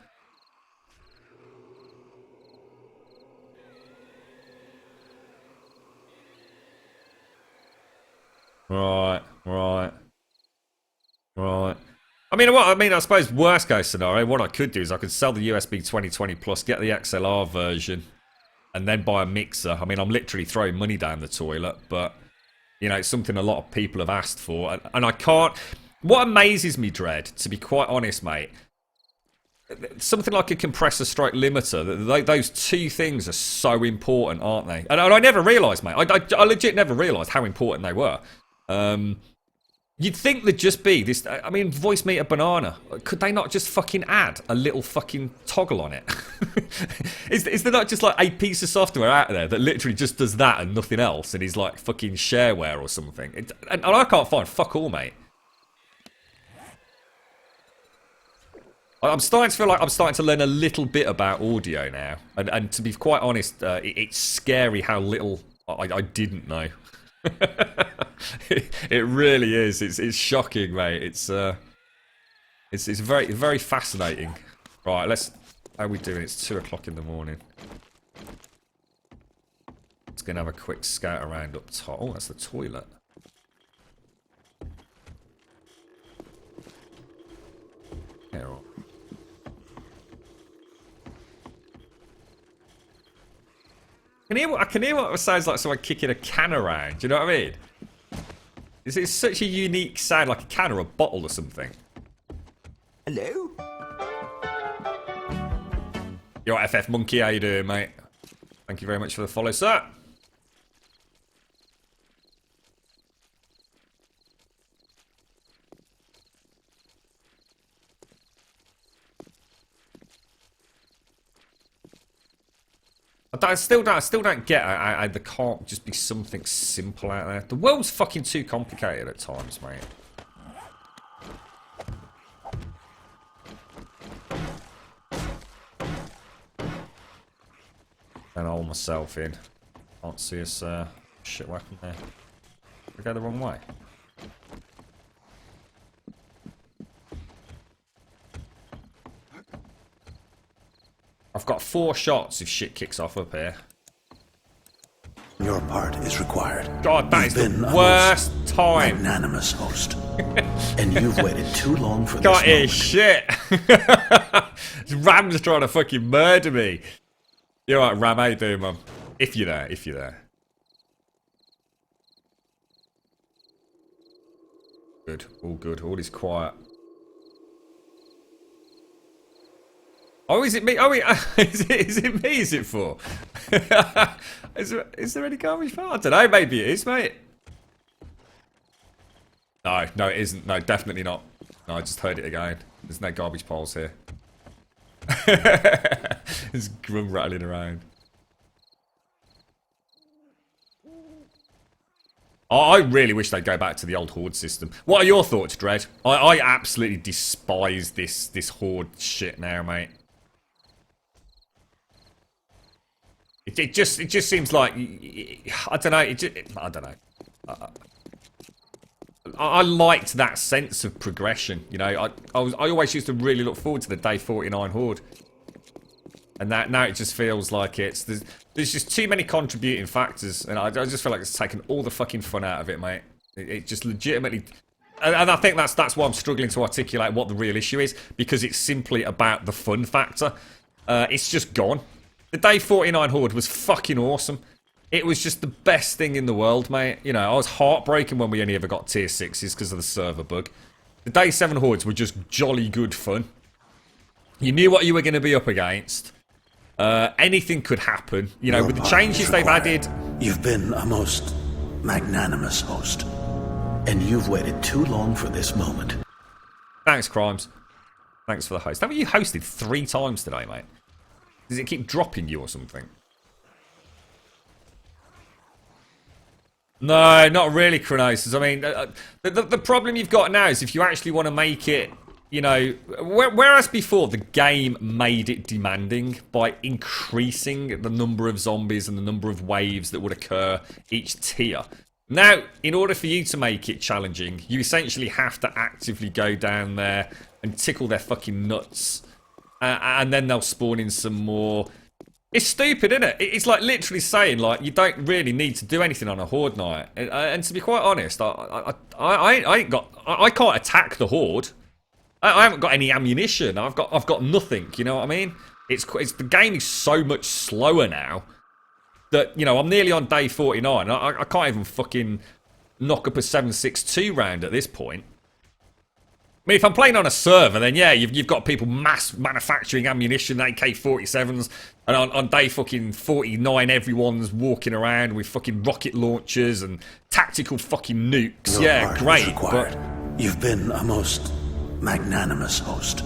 Speaker 2: Right. I suppose worst case scenario, what I could do is I could sell the USB 2020 Plus, get the XLR version, and then buy a mixer. I mean, I'm literally throwing money down the toilet, but, you know, it's something a lot of people have asked for, and I can't... What amazes me, Dread, to be quite honest, mate, something like a compressor stroke limiter, those two things are so important, aren't they? And I never realised, mate. I legit never realised how important they were. You'd think there'd just be this, I mean, voice meter banana. Could they not just fucking add a little fucking toggle on it? Is there not just like a piece of software out there that literally just does that and nothing else and is like fucking shareware or something? And I can't find fuck all, mate. I'm starting to feel like I'm starting to learn a little bit about audio now. And to be quite honest, it's scary how little I didn't know. It really is. It's shocking, mate. It's very, very fascinating. Right, how are we doing? It's 2 o'clock in the morning. Let's go and have a quick scout around up top. Oh, that's the toilet. Yeah, right. I can hear what it sounds like someone kicking a can around. Do you know what I mean? It's such a unique sound, like a can or a bottle or something.
Speaker 3: Hello?
Speaker 2: You're right, FF Monkey. How you doing, mate? Thank you very much for the follow, sir. I still don't get how there can't just be something simple out there. The world's fucking too complicated at times, mate. And I'll myself in. Can't see us shit weapon there. We go the wrong way. I've got 4 shots if shit kicks off up here.
Speaker 1: Your part is required.
Speaker 2: God, that is the worst time.
Speaker 1: magnanimous host. And you've waited too long for
Speaker 2: Can't hear
Speaker 1: this
Speaker 2: shit. Ram's trying to fucking murder me. You're right, Ram, how you doing, man? If you're there, if you're there. Good, all good, all is quiet. Oh, is it me? Oh, is it me? Is it for? is there any garbage for? I don't know. Maybe it is, mate. No, it isn't. No, definitely not. No, I just heard it again. There's no garbage piles here. There's Grum rattling around. I really wish they'd go back to the old Horde system. What are your thoughts, Dredd? I absolutely despise this Horde shit now, mate. It just seems like, I don't know. I don't know. I liked that sense of progression. You know, I always used to really look forward to the day 49 Horde, and that now it just feels like there's just too many contributing factors, and I just feel like it's taken all the fucking fun out of it, mate. It just legitimately, and I think that's why I'm struggling to articulate what the real issue is, because it's simply about the fun factor. It's just gone. The day 49 Horde was fucking awesome. It was just the best thing in the world, mate. You know, I was heartbroken when we only ever got tier 6s because of the server bug. The day 7 Hordes were just jolly good fun. You knew what you were going to be up against. Anything could happen. You know, with the changes they've added.
Speaker 1: You've been a most magnanimous host. And you've waited too long for this moment.
Speaker 2: Thanks, Crimes. Thanks for the host. Haven't you hosted 3 times today, mate? Does it keep dropping you or something? No, not really, Chronosis. I mean, the problem you've got now is if you actually want to make it, you know, whereas before the game made it demanding by increasing the number of zombies and the number of waves that would occur each tier. Now, in order for you to make it challenging, you essentially have to actively go down there and tickle their fucking nuts. And then they'll spawn in some more. It's stupid, isn't it? It's like literally saying, like, you don't really need to do anything on a Horde night. And to be quite honest, I can't attack the Horde. I haven't got any ammunition. I've got nothing. You know what I mean? It's the game is so much slower now that, you know, I'm nearly on day 49. I can't even fucking knock up a 7.62 round at this point. I mean, if I'm playing on a server, then yeah, you've got people mass manufacturing ammunition, AK-47s, and on day fucking 49, everyone's walking around with fucking rocket launchers and tactical fucking nukes. Yeah, great, but
Speaker 1: you've been a most magnanimous host,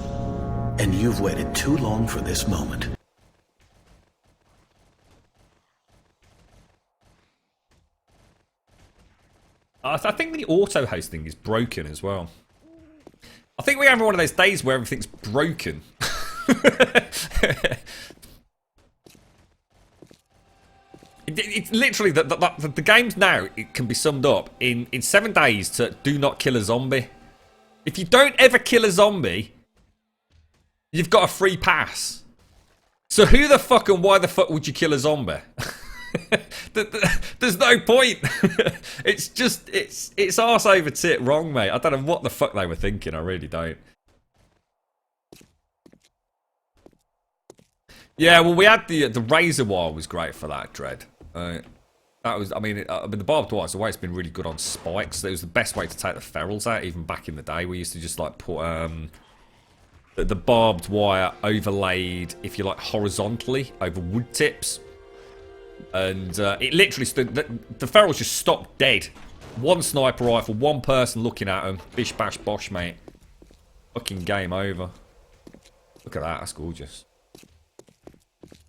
Speaker 1: and you've waited too long for this moment.
Speaker 2: I think the auto hosting is broken as well. I think we're having one of those days where everything's broken. It's literally the games now, it can be summed up in 7 days to do not kill a zombie. If you don't ever kill a zombie, you've got a free pass. So who the fuck and why the fuck would you kill a zombie? There's no point. It's just it's arse over tit wrong, mate. I don't know what the fuck they were thinking. I really don't. Yeah, well, we had the razor wire was great for that, Dread. That was, I mean, the barbed wire, the way it's been really good on spikes. It was the best way to take the ferals out, even back in the day. We used to just like put the barbed wire overlaid, if you like, horizontally over wood tips. And it literally stood, the ferals just stopped dead. One sniper rifle, one person looking at them. Bish bash bosh, mate. Fucking game over. Look at that, that's gorgeous.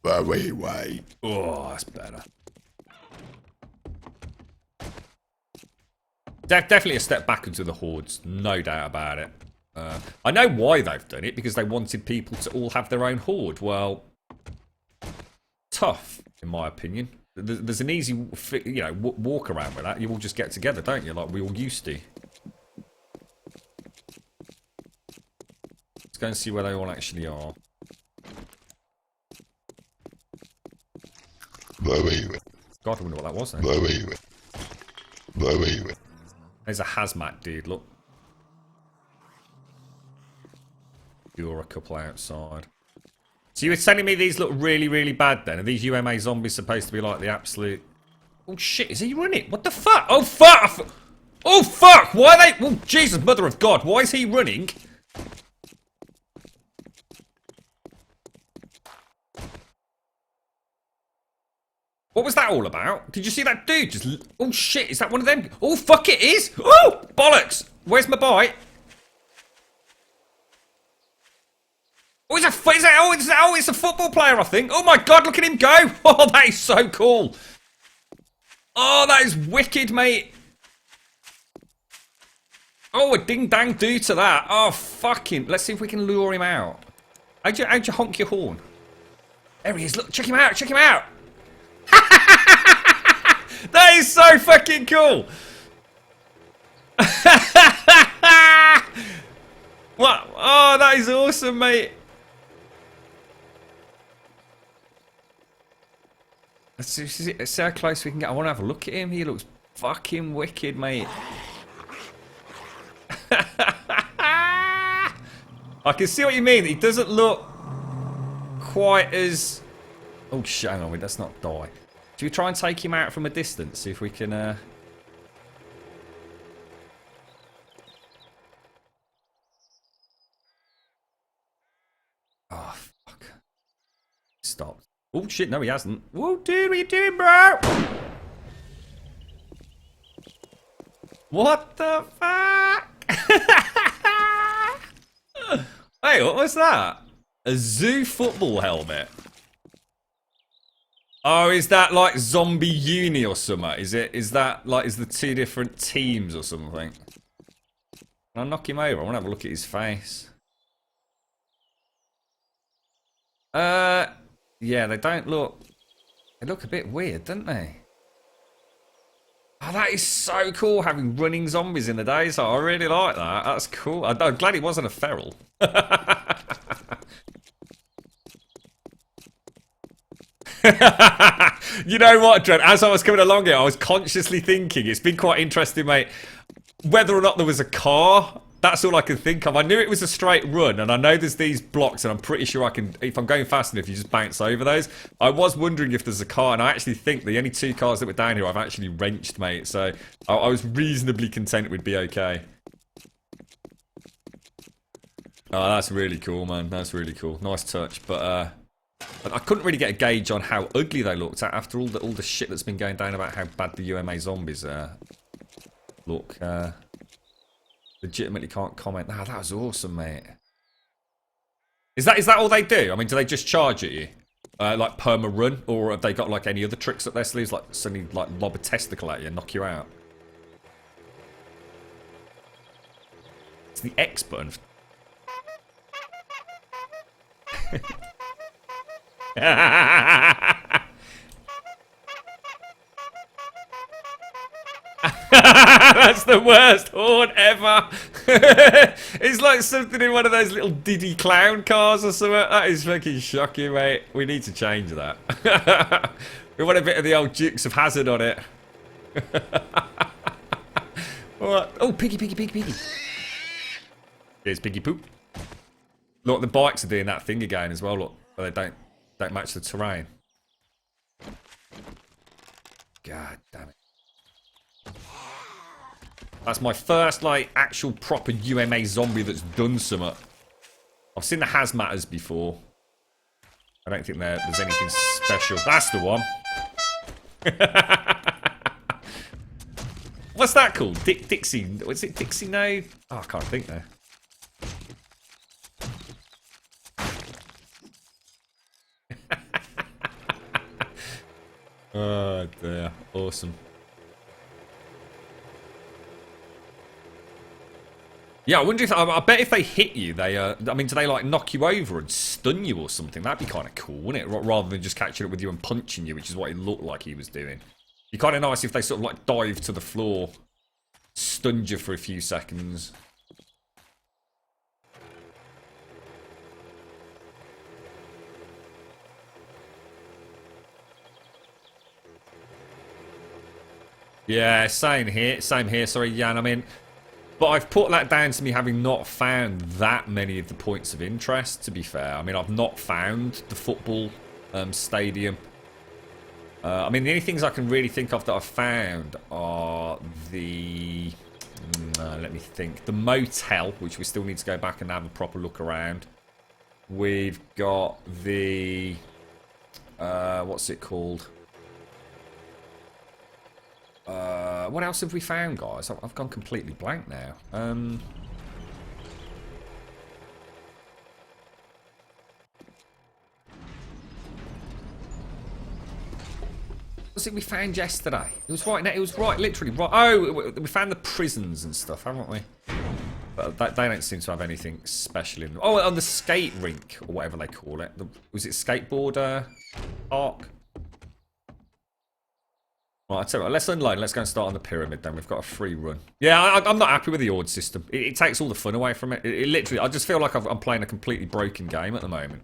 Speaker 3: Wait.
Speaker 2: Oh, that's better. Definitely a step back into the Hordes, no doubt about it. I know why they've done it, because they wanted people to all have their own Horde. Well, tough, in my opinion. There's an easy, you know, walk around with that. You all just get together, don't you? Like we all used to. Let's go and see where they all actually are. God, I wonder what that was then. There's a hazmat dude, look. You're a couple outside. So you were telling me these look really, really bad then? Are these UMA zombies supposed to be like the absolute... Oh shit, is he running? What the fuck? Oh fuck! Oh fuck! Why are they... Oh Jesus, mother of God, why is he running? What was that all about? Did you see that dude just... Oh shit, is that one of them? Oh fuck, it is! Oh! Bollocks! Where's my bite? Oh, it's a football player, I think. Oh my God, look at him go! Oh, that is so cool. Oh, that is wicked, mate. Oh, a ding-dang do to that. Oh, fucking... Let's see if we can lure him out. How'd you honk your horn? There he is. Look, check him out. Check him out. That is so fucking cool. What? Oh, that is awesome, mate. Let's see how close we can get. I want to have a look at him. He looks fucking wicked, mate. I can see what you mean. He doesn't look quite as... Oh, shit, hang on. Wait, let's not die. Should we try and take him out from a distance? See if we can... Oh, fuck. Stop. Oh, shit, no, he hasn't. Whoa, dude, what are you doing, bro? What the fuck? Hey, what was that? A zoo football helmet. Oh, is that like Zombie Uni or something? Is the two different teams or something? Can I knock him over? I want to have a look at his face. Yeah, they don't look... They look a bit weird, don't they? Oh, that is so cool, having running zombies in the day. So I really like that. That's cool. I'm glad it wasn't a feral. You know what, Trent? As I was coming along here, I was consciously thinking, it's been quite interesting, mate, whether or not there was a car. That's all I can think of. I knew it was a straight run, and I know there's these blocks, and I'm pretty sure I can, if I'm going fast enough, you just bounce over those. I was wondering if there's a car, and I actually think the only two cars that were down here I've actually wrenched, mate, so I was reasonably content we'd be okay. Oh, that's really cool, man. That's really cool. Nice touch, but I couldn't really get a gauge on how ugly they looked after all the shit that's been going down about how bad the UMA zombies look. Legitimately can't comment. Ah, that was awesome, mate. Is that all they do? I mean, do they just charge at you? Like perma run? Or have they got like any other tricks up their sleeves? Like suddenly like lob a testicle at you and knock you out? It's the X button. That's the worst horn ever. It's like something in one of those little Diddy clown cars or something. That is fucking shocking, mate. We need to change that. We want a bit of the old Dukes of Hazzard on it. What? Oh, piggy. Here's Piggy Poop. Look, the bikes are doing that thing again as well, look. But they don't match the terrain. God damn it. That's my first, like, actual proper UMA zombie that's done something. I've seen the hazmatters before. I don't think there's anything special. That's the one. What's that called? Dixie. Was it Dixie? No? Oh, I can't think now. Oh, dear. Awesome. Yeah, I wonder if... I bet if they hit you, they... I mean, do they, like, knock you over and stun you or something? That'd be kind of cool, wouldn't it? Rather than just catching up with you and punching you, which is what it looked like he was doing. It'd be kind of nice if they sort of, like, dive to the floor, stunned you for a few seconds. Yeah, same here. Same here. Sorry, Jan. I mean, but I've put that down to me having not found that many of the points of interest, to be fair. I mean, I've not found the football stadium. I mean, the only things I can really think of that I've found are the... let me think. The motel, which we still need to go back and have a proper look around. We've got the... what's it called? What else have we found, guys? I've gone completely blank now. Was it we found yesterday? It was right. It was right. Literally right. Oh, we found the prisons and stuff, haven't we? But they don't seem to have anything special in them. Oh, on the skate rink or whatever they call it. Was it skateboard park? Right, I tell you what, let's unload. Let's go and start on the pyramid. Then we've got a free run. Yeah, I'm not happy with the Ord system. It takes all the fun away from it. It literally, I just feel like I'm playing a completely broken game at the moment.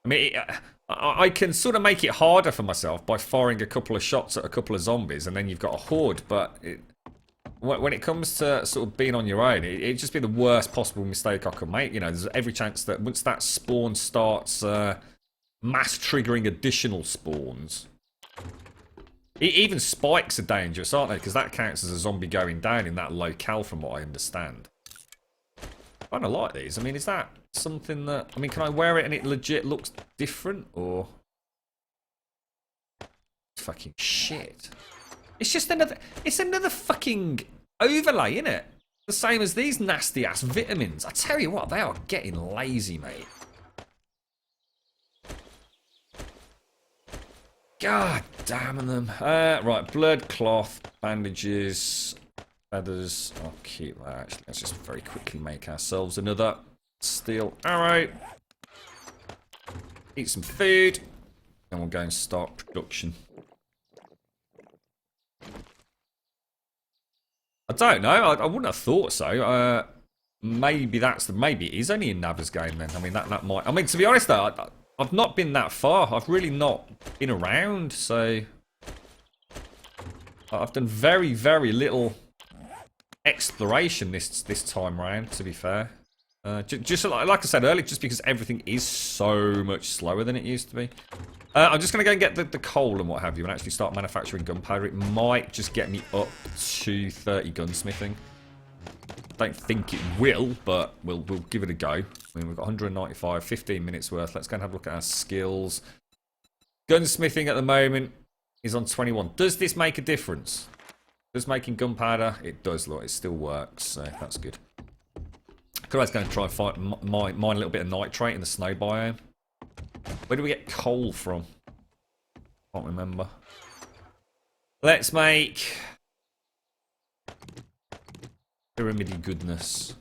Speaker 2: I mean, I can sort of make it harder for myself by firing a couple of shots at a couple of zombies, and then you've got a horde. But when it comes to sort of being on your own, it'd just be the worst possible mistake I could make. You know, there's every chance that once that spawn starts mass triggering additional spawns, even spikes are dangerous, aren't they? Because that counts as a zombie going down in that locale, from what I understand. I kind of like these. I mean, is that something that... I mean, can I wear it and it legit looks different, or... Fucking shit. It's just another... It's another fucking overlay, isn't it? The same as these nasty-ass vitamins. I tell you what, they are getting lazy, mate. God damn them. Right, blood, cloth, bandages, feathers. I'll keep that, actually. Let's just very quickly make ourselves another steel arrow. Eat some food. And we'll go and start production. I don't know. I wouldn't have thought so. Maybe it is only in Naba's game then. I mean, that might... I mean, to be honest though, I've not been that far. I've really not been around, so... I've done very, very little exploration this time round, to be fair. Just like I said earlier, just because everything is so much slower than it used to be. I'm just going to go and get the coal and what have you and actually start manufacturing gunpowder. It might just get me up to 30 gunsmithing. Don't think it will, but we'll give it a go. I mean, we've got 195, 15 minutes worth. Let's go and have a look at our skills. Gunsmithing at the moment is on 21. Does this make a difference? Does making gunpowder? It does, look. It still works, so that's good. Could always go and try and find mine a little bit of nitrate in the snow biome. Where do we get coal from? Can't remember. Let's make... Pyramidy goodness.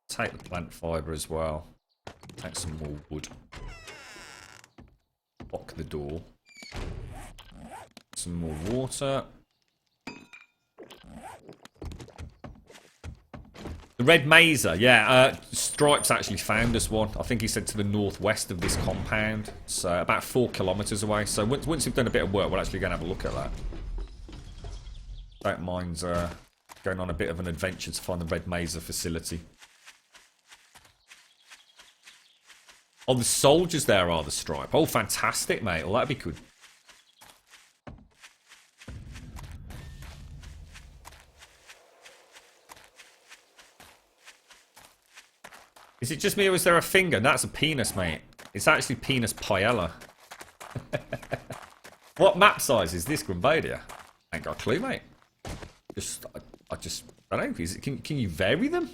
Speaker 2: Take the plant fibre as well. Take some more wood. Lock the door. Some more water. The Red Mazer, yeah. Stripes actually found us one. I think he said to the northwest of this compound. So about 4 kilometres away. So once we've done a bit of work, we're actually going to have a look at that. Don't mind going on a bit of an adventure to find the Red Mazer facility. Oh, the soldiers there are the Stripe. Oh, fantastic, mate. Well, that'd be good. Is it just me or is there a finger? That's a penis, mate. It's actually penis paella. What map size is this, Grumbodia? I ain't got a clue, mate. I don't know. Can you vary them?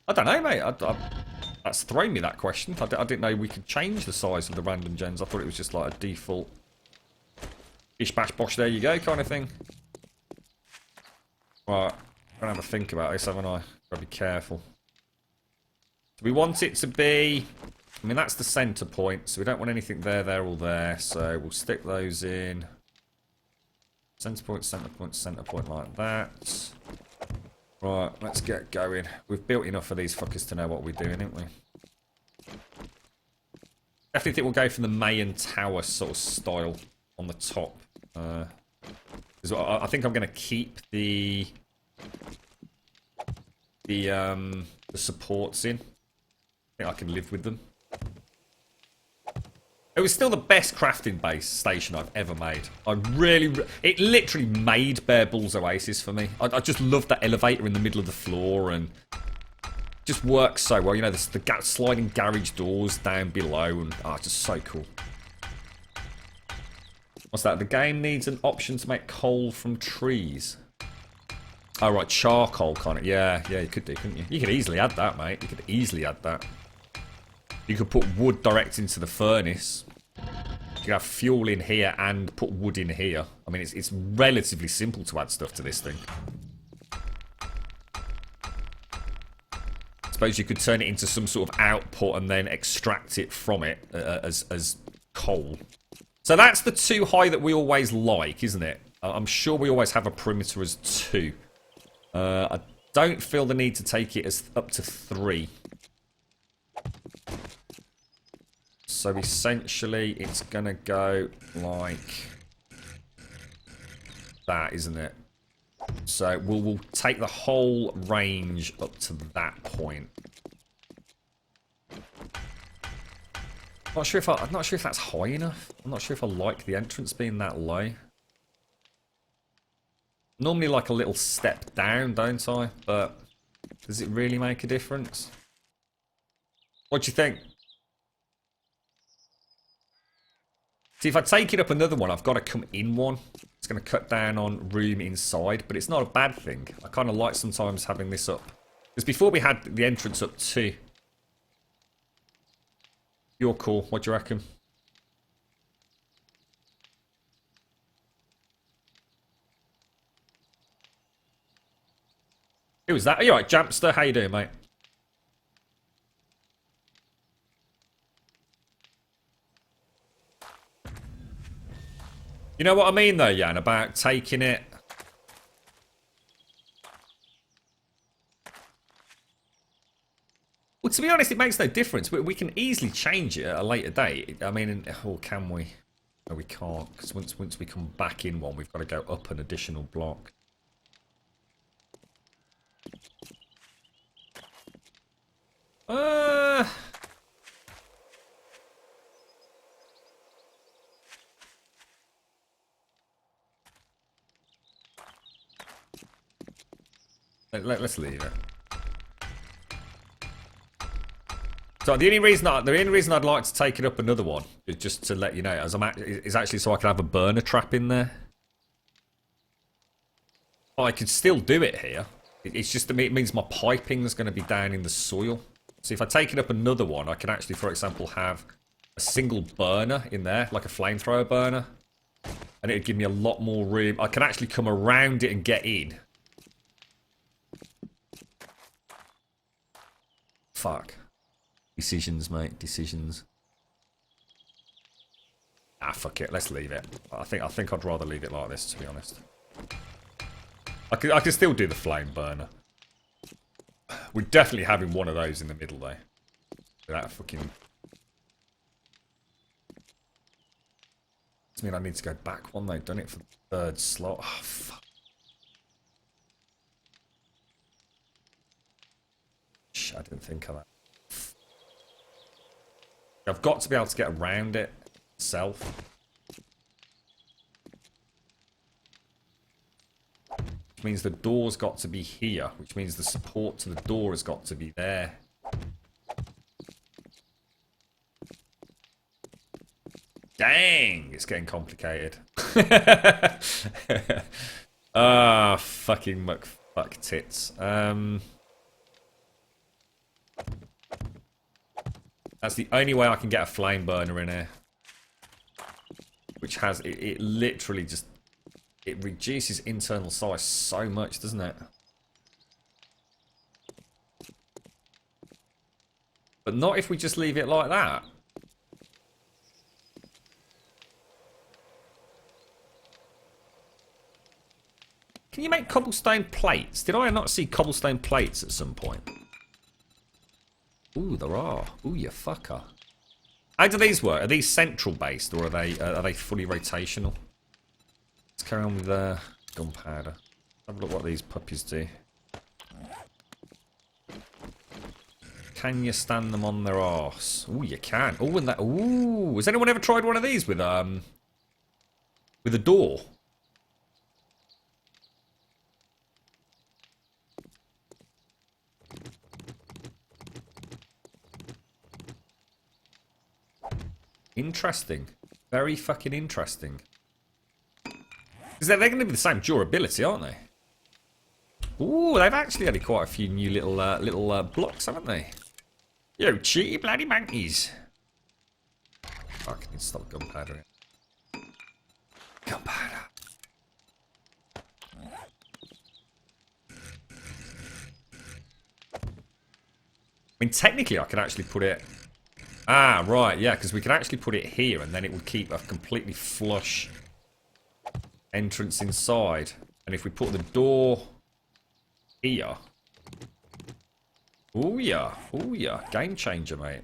Speaker 2: I don't know, mate. That's thrown me that question. I didn't know we could change the size of the random gens. I thought it was just like a default bish bash bosh, there you go kind of thing. Right, I'm gonna have a think about this, haven't I? Gotta be careful. So we want it to be... I mean, that's the centre point, so we don't want anything there, or there. So we'll stick those in. Centre point like that. Right, let's get going. We've built enough of these fuckers to know what we're doing, haven't we? Definitely think we'll go for the Mayan Tower sort of style on the top. I think I'm going to keep the supports in. I think I can live with them. It was still the best crafting base station I've ever made. It literally made Bear Bull's Oasis for me. I just love that elevator in the middle of the floor and just works so well. You know, the sliding garage doors down below and it's just so cool. What's that? The game needs an option to make coal from trees. Oh, right, charcoal kind of. Yeah, you could do, couldn't you? You could easily add that, mate. You could easily add that. You could put wood direct into the furnace. You could have fuel in here and put wood in here. I mean, it's relatively simple to add stuff to this thing. I suppose you could turn it into some sort of output and then extract it from it as coal. So that's the 2 high that we always like, isn't it? I'm sure we always have a perimeter as 2. I don't feel the need to take it as up to 3. So essentially, it's going to go like that, isn't it? So we'll take the whole range up to that point. I'm not sure if that's high enough. I'm not sure if I like the entrance being that low. Normally like a little step down, don't I? But does it really make a difference? What do you think? See, if I take it up another one, I've got to come in one. It's going to cut down on room inside, but it's not a bad thing. I kind of like sometimes having this up. Because before we had the entrance up too. You're cool. What do you reckon? Who was that? Are you alright, Jampster? How you doing, mate? You know what I mean, though, Jan, about taking it... Well, to be honest, it makes no difference. We can easily change it at a later date. I mean, or can we? No, we can't, because once we come back in one, we've got to go up an additional block. Let's leave it. So the only reason I'd like to take it up another one is just to let you know, is actually so I can have a burner trap in there. I could still do it here. It's just it means my piping is going to be down in the soil. So if I take it up another one, I can actually, for example, have a single burner in there, like a flamethrower burner, and it'd give me a lot more room. I can actually come around it and get in. Fuck. Decisions, mate. Decisions. Ah, fuck it. Let's leave it. I think I'd rather leave it like this, to be honest. I could still do the flame burner. We're definitely having one of those in the middle, though. That fucking... Does mean I need to go back one, though. Done it for the 3rd slot. Oh, fuck. I didn't think of that. I've got to be able to get around it itself. Which means the door's got to be here, which means the support to the door has got to be there. Dang, it's getting complicated. Ah, fucking fuck tits. That's the only way I can get a flame burner in here. Which has, it literally just, it reduces internal size so much, doesn't it? But not if we just leave it like that. Can you make cobblestone plates? Did I not see cobblestone plates at some point? Ooh, there are. Ooh, you fucker. How do these work? Are these central based or are they fully rotational? Let's carry on with gunpowder. Have a look what these puppies do. Can you stand them on their arse? Oh, you can. Oh, and that. Ooh, has anyone ever tried one of these with a door? Interesting. Very fucking interesting. Because they're going to be the same durability, aren't they? Ooh, they've actually added quite a few new little blocks, haven't they? You cheaty bloody monkeys. Fuck, I need to stop gunpowder. Gunpowder. I mean, technically, I could actually put it... Ah, right, yeah, because we can actually put it here, and then it would keep a completely flush entrance inside. And if we put the door here... Oh yeah, game changer, mate.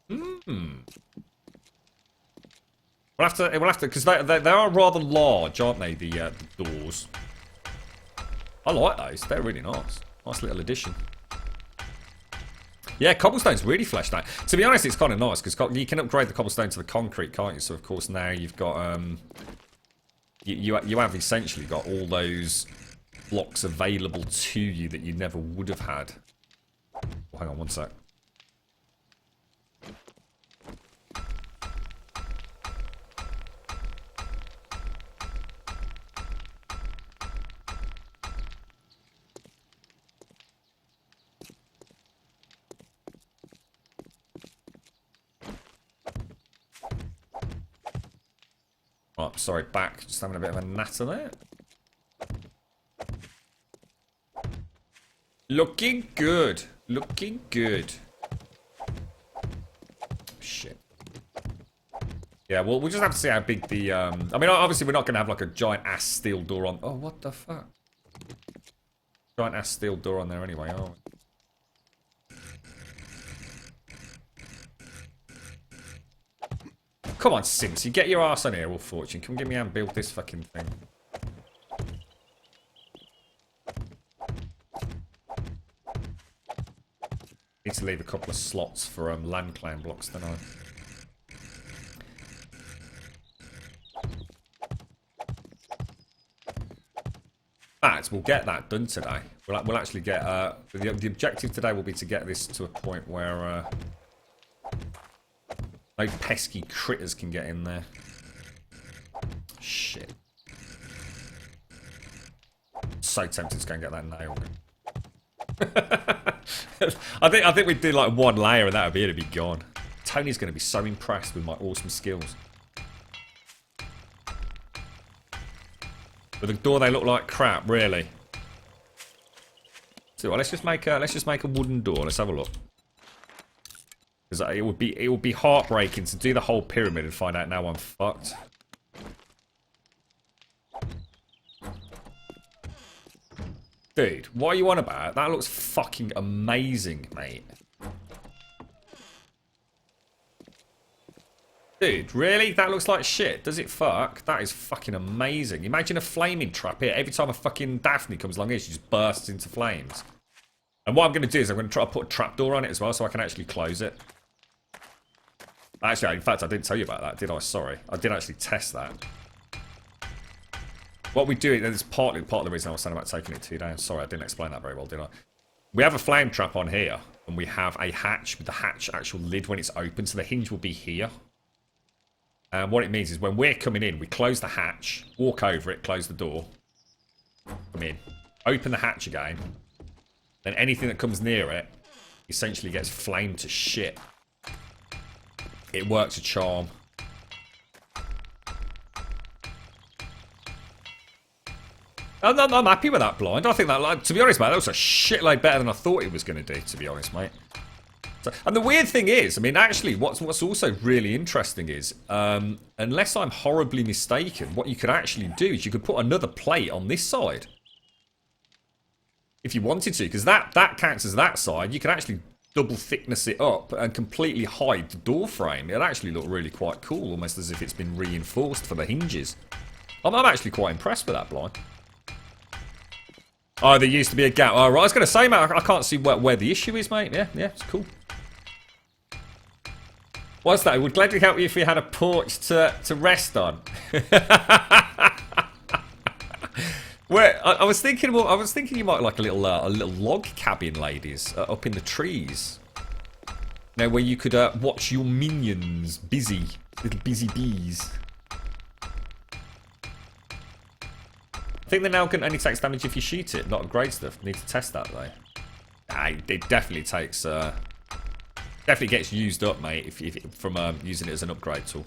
Speaker 2: We'll have to, because they are rather large, aren't they? The doors. I like those. They're really nice. Nice little addition. Yeah, cobblestone's really fleshed out. To be honest, it's kind of nice because you can upgrade the cobblestone to the concrete, can't you? So of course now you've got You have essentially got all those blocks available to you that you never would have had. Oh, hang on one sec. Oh, sorry, back. Just having a bit of a natter there. Looking good. Looking good. Shit. Yeah, well, we'll just have to see how big the... I mean, obviously, we're not going to have, like, a giant-ass steel door on... Oh, what the fuck? Giant-ass steel door on there anyway, are we? Come on, Sims, you get your ass on here, Will Fortune. Come give me a hand build this fucking thing. Need to leave a couple of slots for land clan blocks, don't I? But we'll get that done today. We'll actually get... the objective today will be to get this to a point where... no pesky critters can get in there. Shit. So tempted to go and get that nail. I think we'd do like one layer and that would be it, it'd be gone. Tony's going to be so impressed with my awesome skills. With the door they look like crap, really. So well, let's just make a wooden door. Let's have a look. Because it would be heartbreaking to do the whole pyramid and find out now I'm fucked. Dude, what are you on about? That looks fucking amazing, mate. Dude, really? That looks like shit. Does it fuck? That is fucking amazing. Imagine a flaming trap here. Every time a fucking Daphne comes along here, she just bursts into flames. And what I'm going to do is I'm going to try to put a trapdoor on it as well so I can actually close it. Actually, in fact, I didn't tell you about that, did I? Sorry. I did actually test that. What we do, and it's partly part of the reason I was saying about taking it 2 down. Sorry, I didn't explain that very well, did I? We have a flame trap on here, and we have a hatch with the hatch actual lid when it's open, so the hinge will be here. And what it means is when we're coming in, we close the hatch, walk over it, close the door, come in, open the hatch again, then anything that comes near it essentially gets flamed to shit. It works a charm. I'm happy with that blind. I think that, like, to be honest, mate, that was a shitload better than I thought it was going to do, to be honest, mate. So, and the weird thing is, I mean, actually, what's also really interesting is, unless I'm horribly mistaken, what you could actually do is you could put another plate on this side. If you wanted to, because that counts as that side. You can actually double thickness it up and completely hide the door frame, it'd actually look really quite cool, almost as if it's been reinforced for the hinges. I'm actually quite impressed with that blind. Oh, there used to be a gap. Oh, right. I was going to say, mate, I can't see where the issue is, mate. Yeah, it's cool. What's that? It would gladly help you if you had a porch to rest on. Where I was thinking you might like a little log cabin, ladies, up in the trees. Now, where you could watch your minions busy, little busy bees. I think the nail gun only takes damage if you shoot it, not upgrade stuff. Need to test that though. It definitely takes. Definitely gets used up, mate, if from using it as an upgrade tool.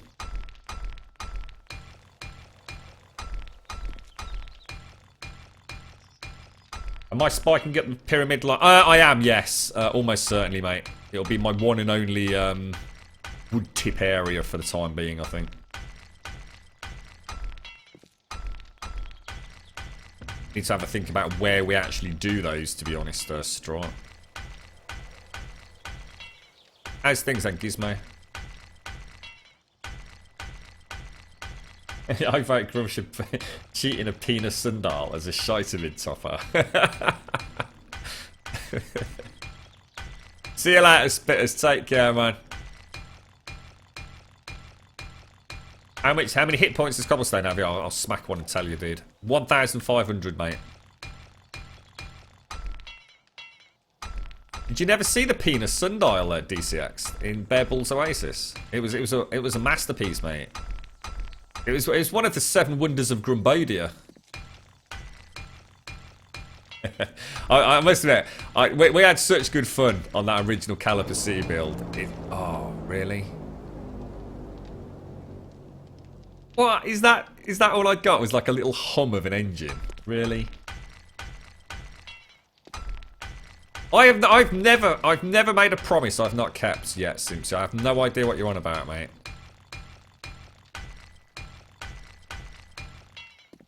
Speaker 2: Am I spiking up the pyramid line? I am, yes. Almost certainly, mate. It'll be my one and only wood tip area for the time being, I think. Need to have a think about where we actually do those, to be honest, Strike. How's things then, Gizmo? I vote Grumbul should cheat in a penis sundial as a shite-mid topper. See you later, Spitters. Take care, man. How many hit points does Cobblestone have? I'll smack one and tell you, dude. 1,500, mate. Did you never see the penis sundial at DCX in Bear Bull's Oasis? It was a masterpiece, mate. It was one of the 7 wonders of Grumbodia. I must admit, we had such good fun on that original Caliper C build. Oh, really? What is that? Is that all I got? Was like a little hum of an engine? Really? I've never made a promise I've not kept yet, Simpson. I have no idea what you're on about, mate.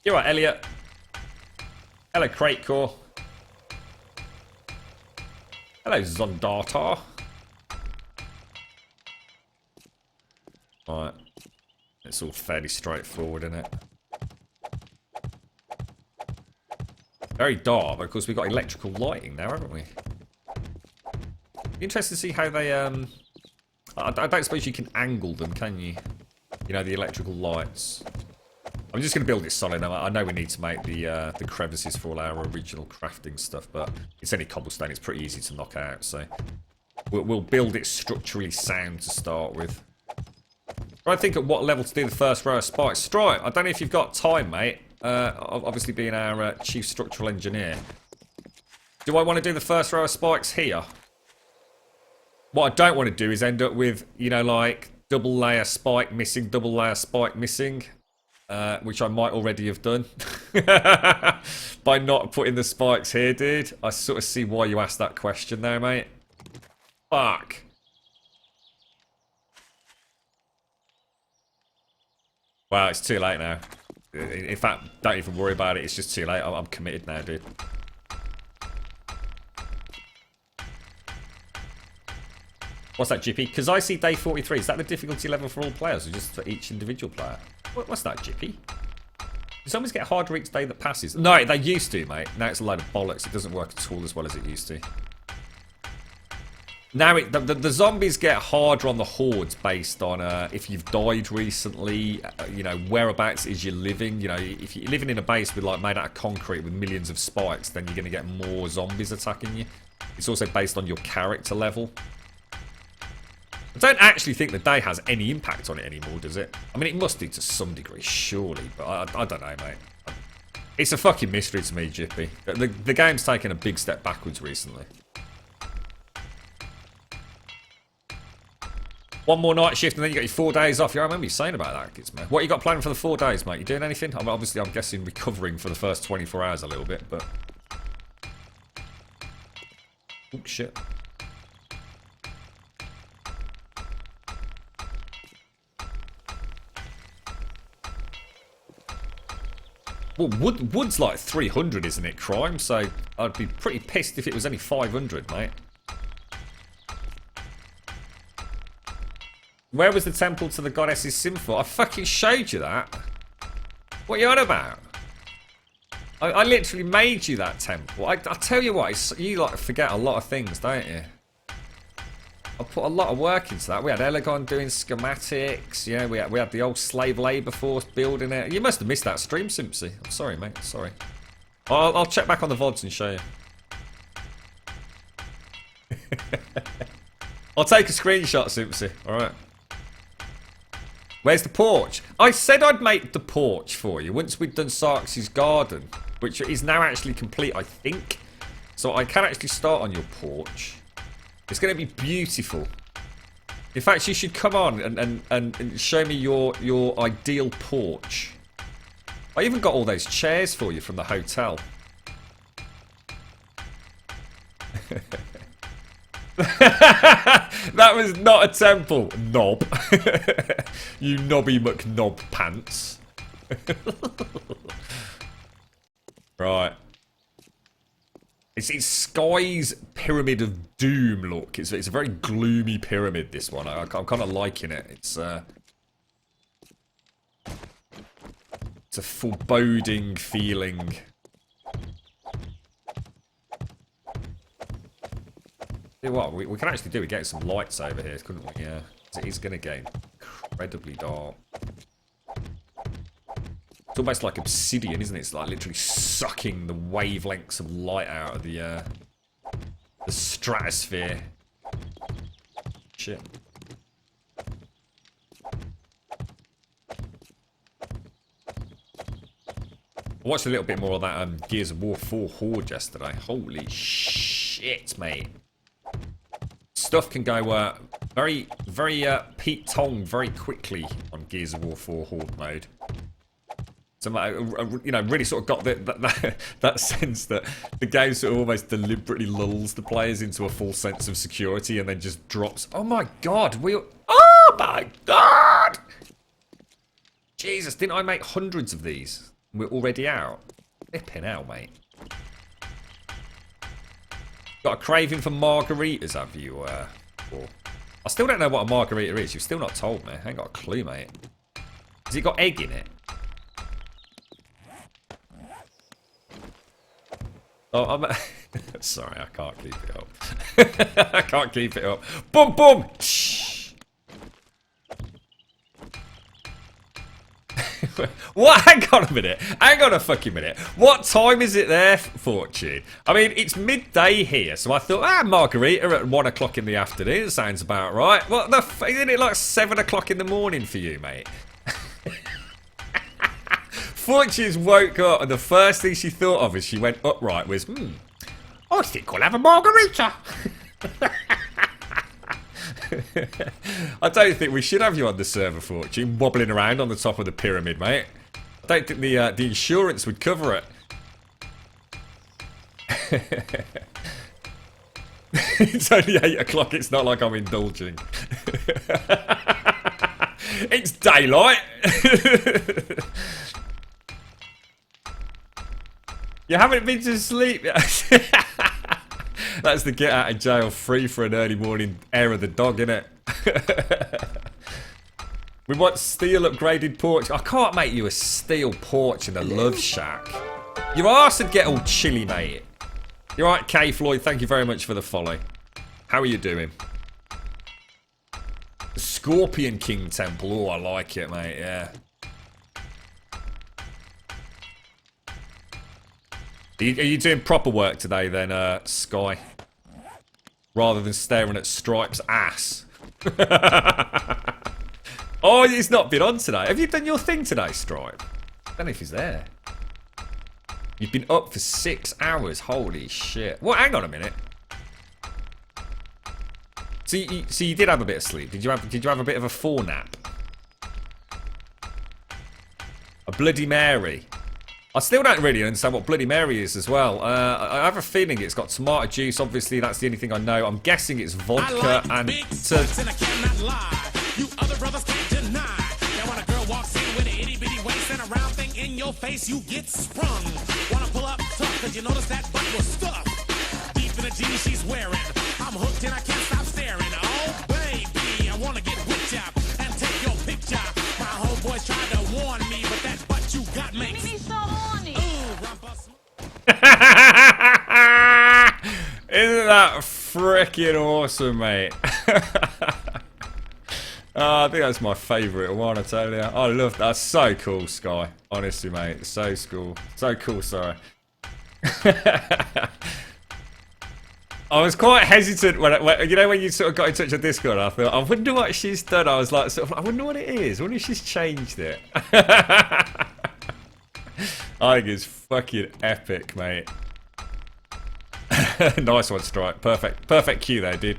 Speaker 2: You're right, Elliot. Hello, Cratecore. Hello, Zondata. Right. It's all fairly straightforward, isn't it? Very dark, but of course we've got electrical lighting now, haven't we? Interesting to see how they, I don't suppose you can angle them, can you? You know, the electrical lights. I'm just going to build it solid. I know we need to make the crevices for all our original crafting stuff, but it's only cobblestone. It's pretty easy to knock out, so we'll build it structurally sound to start with. I think at what level to do the first row of spikes. Stripe, I don't know if you've got time, mate. Obviously being our chief structural engineer. Do I want to do the first row of spikes here? What I don't want to do is end up with, you know, like double layer spike missing, double layer spike missing. Which I might already have done. By not putting the spikes here, dude. I sort of see why you asked that question there, mate. Fuck. Well, it's too late now. In fact, don't even worry about it. It's just too late. I'm committed now, dude. What's that, Jippy? Because I see day 43. Is that the difficulty level for all players or just for each individual player? What's that, Jippy? Does zombies get harder each day that passes? No, they used to, mate. Now it's a load of bollocks. It doesn't work at all as well as it used to. Now, the zombies get harder on the hordes based on if you've died recently, you know, whereabouts is you living. You know, if you're living in a base with like made out of concrete with millions of spikes, then you're going to get more zombies attacking you. It's also based on your character level. I don't actually think the day has any impact on it anymore, does it? I mean, it must do to some degree, surely, but I don't know, mate. It's a fucking mystery to me, Jippy. The game's taken a big step backwards recently. One more night shift and then you got your 4 days off. Yeah, I remember you saying about that, kids, man. What you got planned for the 4 days, mate? You doing anything? I mean, obviously, I'm guessing recovering for the first 24 hours a little bit, but... Oh, shit. Well, wood's like 300, isn't it, crime? So I'd be pretty pissed if it was only 500, mate. Where was the temple to the goddesses sinful? I fucking showed you that. What are you on about? I literally made you that temple. I tell you what, you like forget a lot of things, don't you? I put a lot of work into that. We had Elegon doing schematics. Yeah, we had the old slave labour force building it. You must have missed that stream, Simpsy. I'm sorry, mate. Sorry. I'll check back on the VODs and show you. I'll take a screenshot, Simpsy. Alright. Where's the porch? I said I'd make the porch for you once we'd done Sark's garden, which is now actually complete, I think. So I can actually start on your porch. It's going to be beautiful. In fact, you should come on and show me your ideal porch. I even got all those chairs for you from the hotel. That was not a temple, knob. You knobby McKnob pants. Right. It's Sky's Pyramid of Doom look. It's a very gloomy pyramid, this one. I'm kind of liking it. It's a foreboding feeling. You know what we can actually do? We get some lights over here, couldn't we? Yeah. It is going to get incredibly dark. It's almost like obsidian, isn't it? It's like literally sucking the wavelengths of light out of the stratosphere. Shit. I watched a little bit more of that Gears of War 4 Horde yesterday. Holy shit, mate. Stuff can go very Pete Tong very quickly on Gears of War 4 Horde mode. So, you know, really sort of got that sense that the game sort of almost deliberately lulls the players into a false sense of security and then just drops. Oh my god, oh my god! Jesus, didn't I make hundreds of these? We're already out. Flipping hell, mate. Got a craving for margaritas, have you? Or... I still don't know what a margarita is. You've still not told me. I ain't got a clue, mate. Has it got egg in it? Oh, I'm... Sorry, I can't keep it up. I can't keep it up. Boom, boom! What? Hang on a minute. Hang on a fucking minute. What time is it there, Fortune? I mean, it's midday here, so I thought, margarita at 1 o'clock in the afternoon sounds about right. What the f... Isn't it like 7 o'clock in the morning for you, mate? Fortune's woke up and the first thing she thought of as she went upright was,
Speaker 4: I think we'll have a margarita.
Speaker 2: I don't think we should have you on the server, Fortune, wobbling around on the top of the pyramid, mate. I don't think the insurance would cover it. It's only 8 o'clock, it's not like I'm indulging. It's daylight. You haven't been to sleep yet. That's the get out of jail free for an early morning air of the dog, innit? We want steel upgraded porch. I can't make you a steel porch in a love shack. Your arse would get all chilly, mate. You're right, K Floyd. Thank you very much for the follow. How are you doing? The Scorpion King Temple. Oh, I like it, mate. Yeah. Are you doing proper work today then, Sky? Rather than staring at Stripe's ass. Oh, he's not been on today. Have you done your thing today, Stripe? I don't know if he's there. You've been up for 6 hours. Holy shit. Well, hang on a minute. So you did have a bit of sleep. Did you have a bit of a nap? A Bloody Mary. I still don't really understand what Bloody Mary is as well. I have a feeling it's got tomato juice. Obviously, that's the only thing I know. I'm guessing it's vodka and...
Speaker 5: and I cannot lie. You other brothers can't deny. Now when a girl walks in with an itty-bitty waist and a round thing in your face, you get sprung. Wanna pull up tough, cause you notice that butt was stuffed. Deep in the jeans she's wearing. I'm hooked and I can't stop staring. Oh, baby, I wanna get whipped up.
Speaker 2: that freaking awesome, mate? Oh, I think that's my favourite one, I tell you. I love that. That's so cool, Sky. Honestly, mate. So cool. So cool, sorry. I was quite hesitant when you know when you sort of got in touch with Discord. I thought, I wonder what she's done. I was like, sort of, I wonder what it is. I wonder if she's changed it. I think it's fucking epic, mate. Nice one, Strike. Perfect cue there, dude.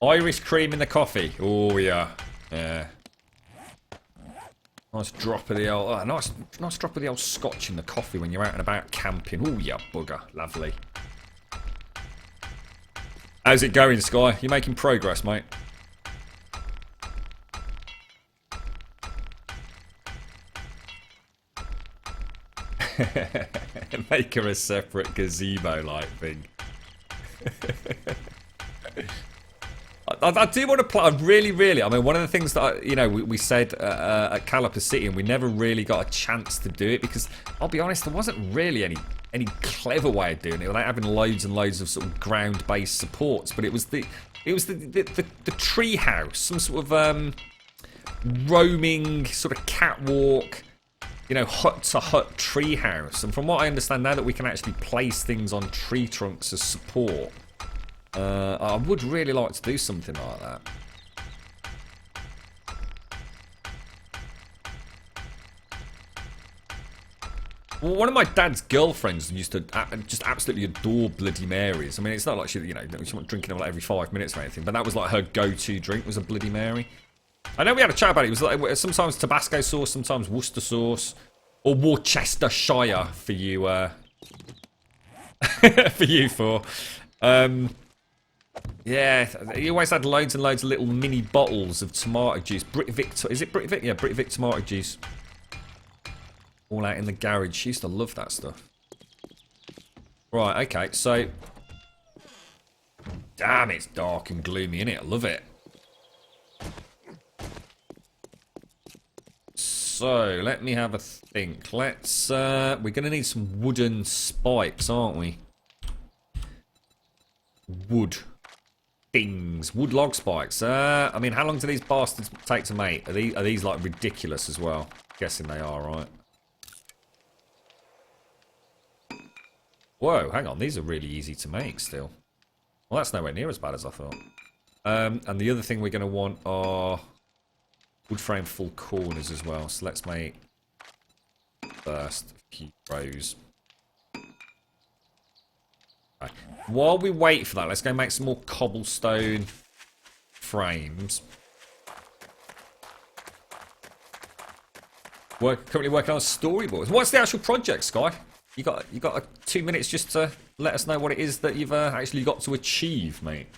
Speaker 2: Irish cream in the coffee. Oh yeah, yeah. Nice drop of the old, nice drop of the old scotch in the coffee when you're out and about camping. Oh yeah, bugger, lovely. How's it going, Sky? You're making progress, mate. Make her a separate gazebo-like thing. I do want to play. I really. I mean, one of the things that we said at Caliper City, and we never really got a chance to do it because I'll be honest, there wasn't really any clever way of doing it without having loads and loads of sort of ground-based supports. But it was the tree house, some sort of roaming sort of catwalk, hut to hut tree house. And from what I understand now, that we can actually place things on tree trunks as support. I would really like to do something like that. Well, one of my dad's girlfriends used to just absolutely adore Bloody Marys. I mean, it's not like she wasn't drinking them like every 5 minutes or anything, but that was like her go-to drink was a Bloody Mary. I know we had a chat about it. It was like sometimes Tabasco sauce, sometimes Worcester sauce, or Worcestershire for you. For you four. Yeah, he always had loads and loads of little mini bottles of tomato juice. Is it Brit Vic? Yeah, Brit Vic tomato juice. All out in the garage. She used to love that stuff. Right, okay, so... Damn, it's dark and gloomy, innit? I love it. So, let me have a think. Let's, we're going to need some wooden spikes, aren't we? Wood. Things. Wood log spikes. I mean, how long do these bastards take to make? Are these like ridiculous as well? Guessing they are, right? Whoa, hang on. These are really easy to make still. Well, that's nowhere near as bad as I thought. And the other thing we're going to want are wood frame full corners as well. So let's make first a few rows. Right. While we wait for that, let's go make some more cobblestone frames. Currently working on storyboards. What's the actual project, Sky? You got 2 minutes just to let us know what it is that you've actually got to achieve, mate.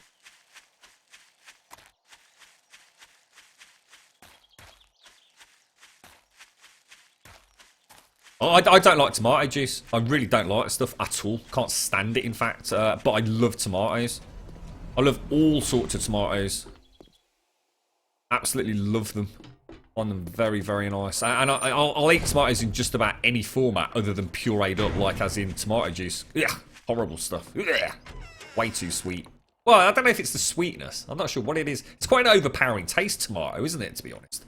Speaker 2: I don't like tomato juice. I really don't like stuff at all. Can't stand it, in fact. But I love tomatoes. I love all sorts of tomatoes. Absolutely love them. Find them very, very nice. And I'll eat tomatoes in just about any format other than pureed up, like as in tomato juice. Yeah, horrible stuff. Yeah, way too sweet. Well, I don't know if it's the sweetness. I'm not sure what it is. It's quite an overpowering taste, tomato, isn't it, to be honest?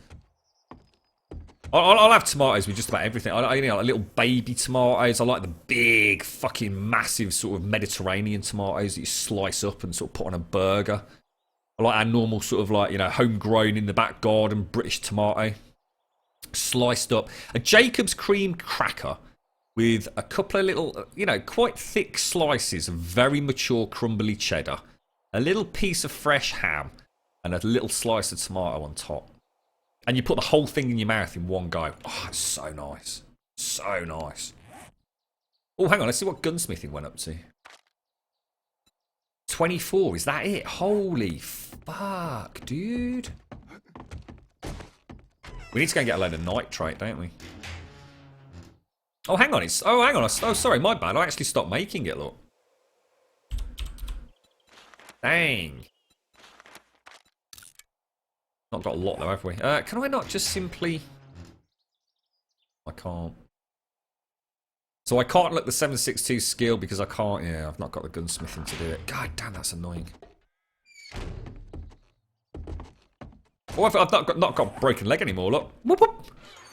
Speaker 2: I'll have tomatoes with just about everything. I like little baby tomatoes. I like the big, fucking massive sort of Mediterranean tomatoes that you slice up and sort of put on a burger. I like our normal sort of like, homegrown in the back garden British tomato. Sliced up. A Jacob's cream cracker with a couple of little, quite thick slices of very mature crumbly cheddar. A little piece of fresh ham. And a little slice of tomato on top. And you put the whole thing in your mouth in one go. Oh, it's so nice. So nice. Oh, hang on. Let's see what gunsmithing went up to. 24. Is that it? Holy fuck, dude. We need to go and get a load of nitrate, don't we? Oh, hang on. Hang on. Oh, sorry. My bad. I actually stopped making it, look. Dang. Not got a lot though, have we? Can I not just simply... I can't. So I can't look the 762 skill because I can't. Yeah, I've not got the gunsmithing to do it. God damn, that's annoying. Oh, I've not got a broken leg anymore. Look. Whoop, whoop.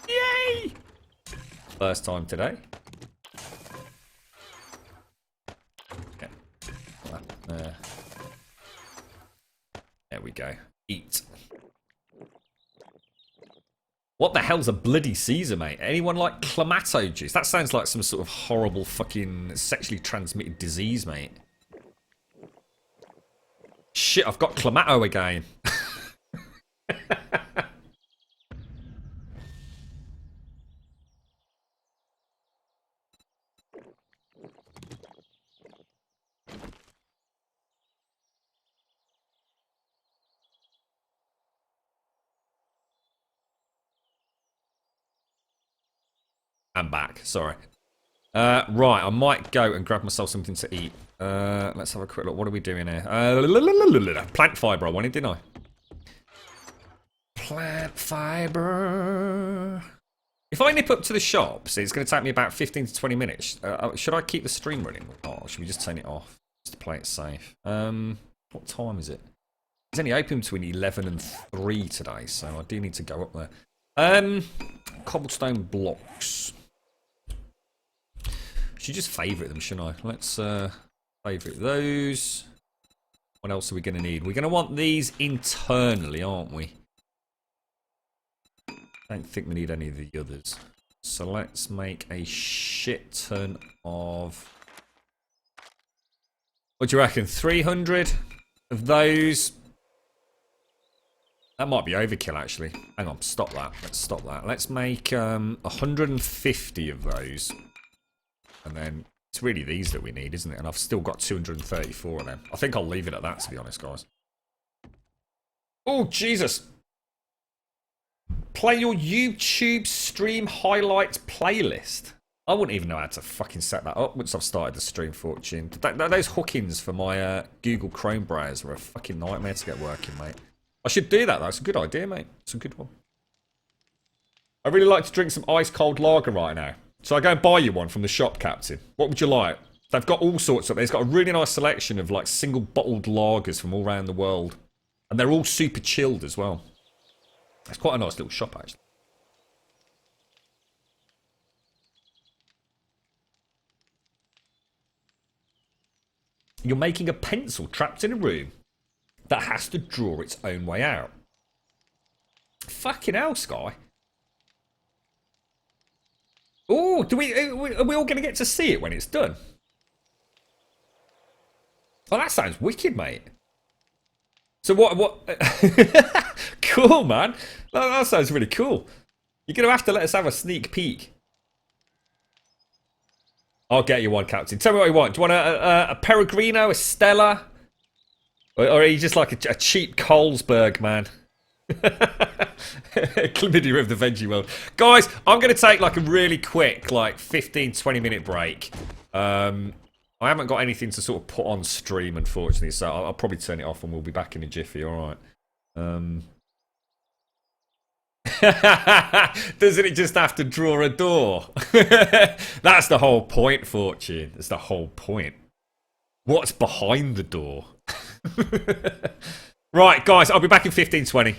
Speaker 2: Yay! First time today. Okay. There we go. Eat. What the hell's a bloody Caesar, mate? Anyone like clamato juice? That sounds like some sort of horrible fucking sexually transmitted disease, mate. Shit, I've got clamato again. I'm back, sorry. Right, I might go and grab myself something to eat. Let's have a quick look. What are we doing here? Plant fibre I wanted, didn't I? Plant fibre. If I nip up to the shops, it's going to take me about 15 to 20 minutes. Should I keep the stream running? Or should we just turn it off? Just to play it safe. What time is it? It's only open between 11 and 3 today, so I do need to go up there. Cobblestone blocks. Should just favourite them, shouldn't I? Let's favourite those. What else are we going to need? We're going to want these internally, aren't we? I don't think we need any of the others. So let's make a shit ton of... What do you reckon? 300 of those? That might be overkill, actually. Hang on, stop that. Let's stop that. Let's make 150 of those. And then it's really these that we need, isn't it? And I've still got 234 of them. I think I'll leave it at that, to be honest, guys. Oh, Jesus. Play your YouTube stream highlights playlist. I wouldn't even know how to fucking set that up once I've started the stream, Fortune. Those hookings for my Google Chrome browser are a fucking nightmare to get working, mate. I should do that, though. It's a good idea, mate. It's a good one. I really like to drink some ice-cold lager right now. So I go and buy you one from the shop, Captain. What would you like? They've got all sorts of... They've got a really nice selection of, like, single-bottled lagers from all around the world. And they're all super chilled as well. It's quite a nice little shop, actually. You're making a pencil trapped in a room that has to draw its own way out. Fucking hell, Sky. Oh, are we all going to get to see it when it's done? Oh, that sounds wicked, mate. So what? Cool, man. That sounds really cool. You're going to have to let us have a sneak peek. I'll get you one, Captain. Tell me what you want. Do you want a Peregrino, a Stella? Or are you just like a cheap Colesberg, man? Chlamydia of the veggie world. Guys, I'm going to take like a really quick, like 15-20 minute break. I haven't got anything to sort of put on stream, unfortunately, so I'll probably turn it off and we'll be back in a jiffy, alright? Doesn't it just have to draw a door? That's the whole point, Fortune. That's the whole point. What's behind the door? Right, guys, I'll be back in 15-20.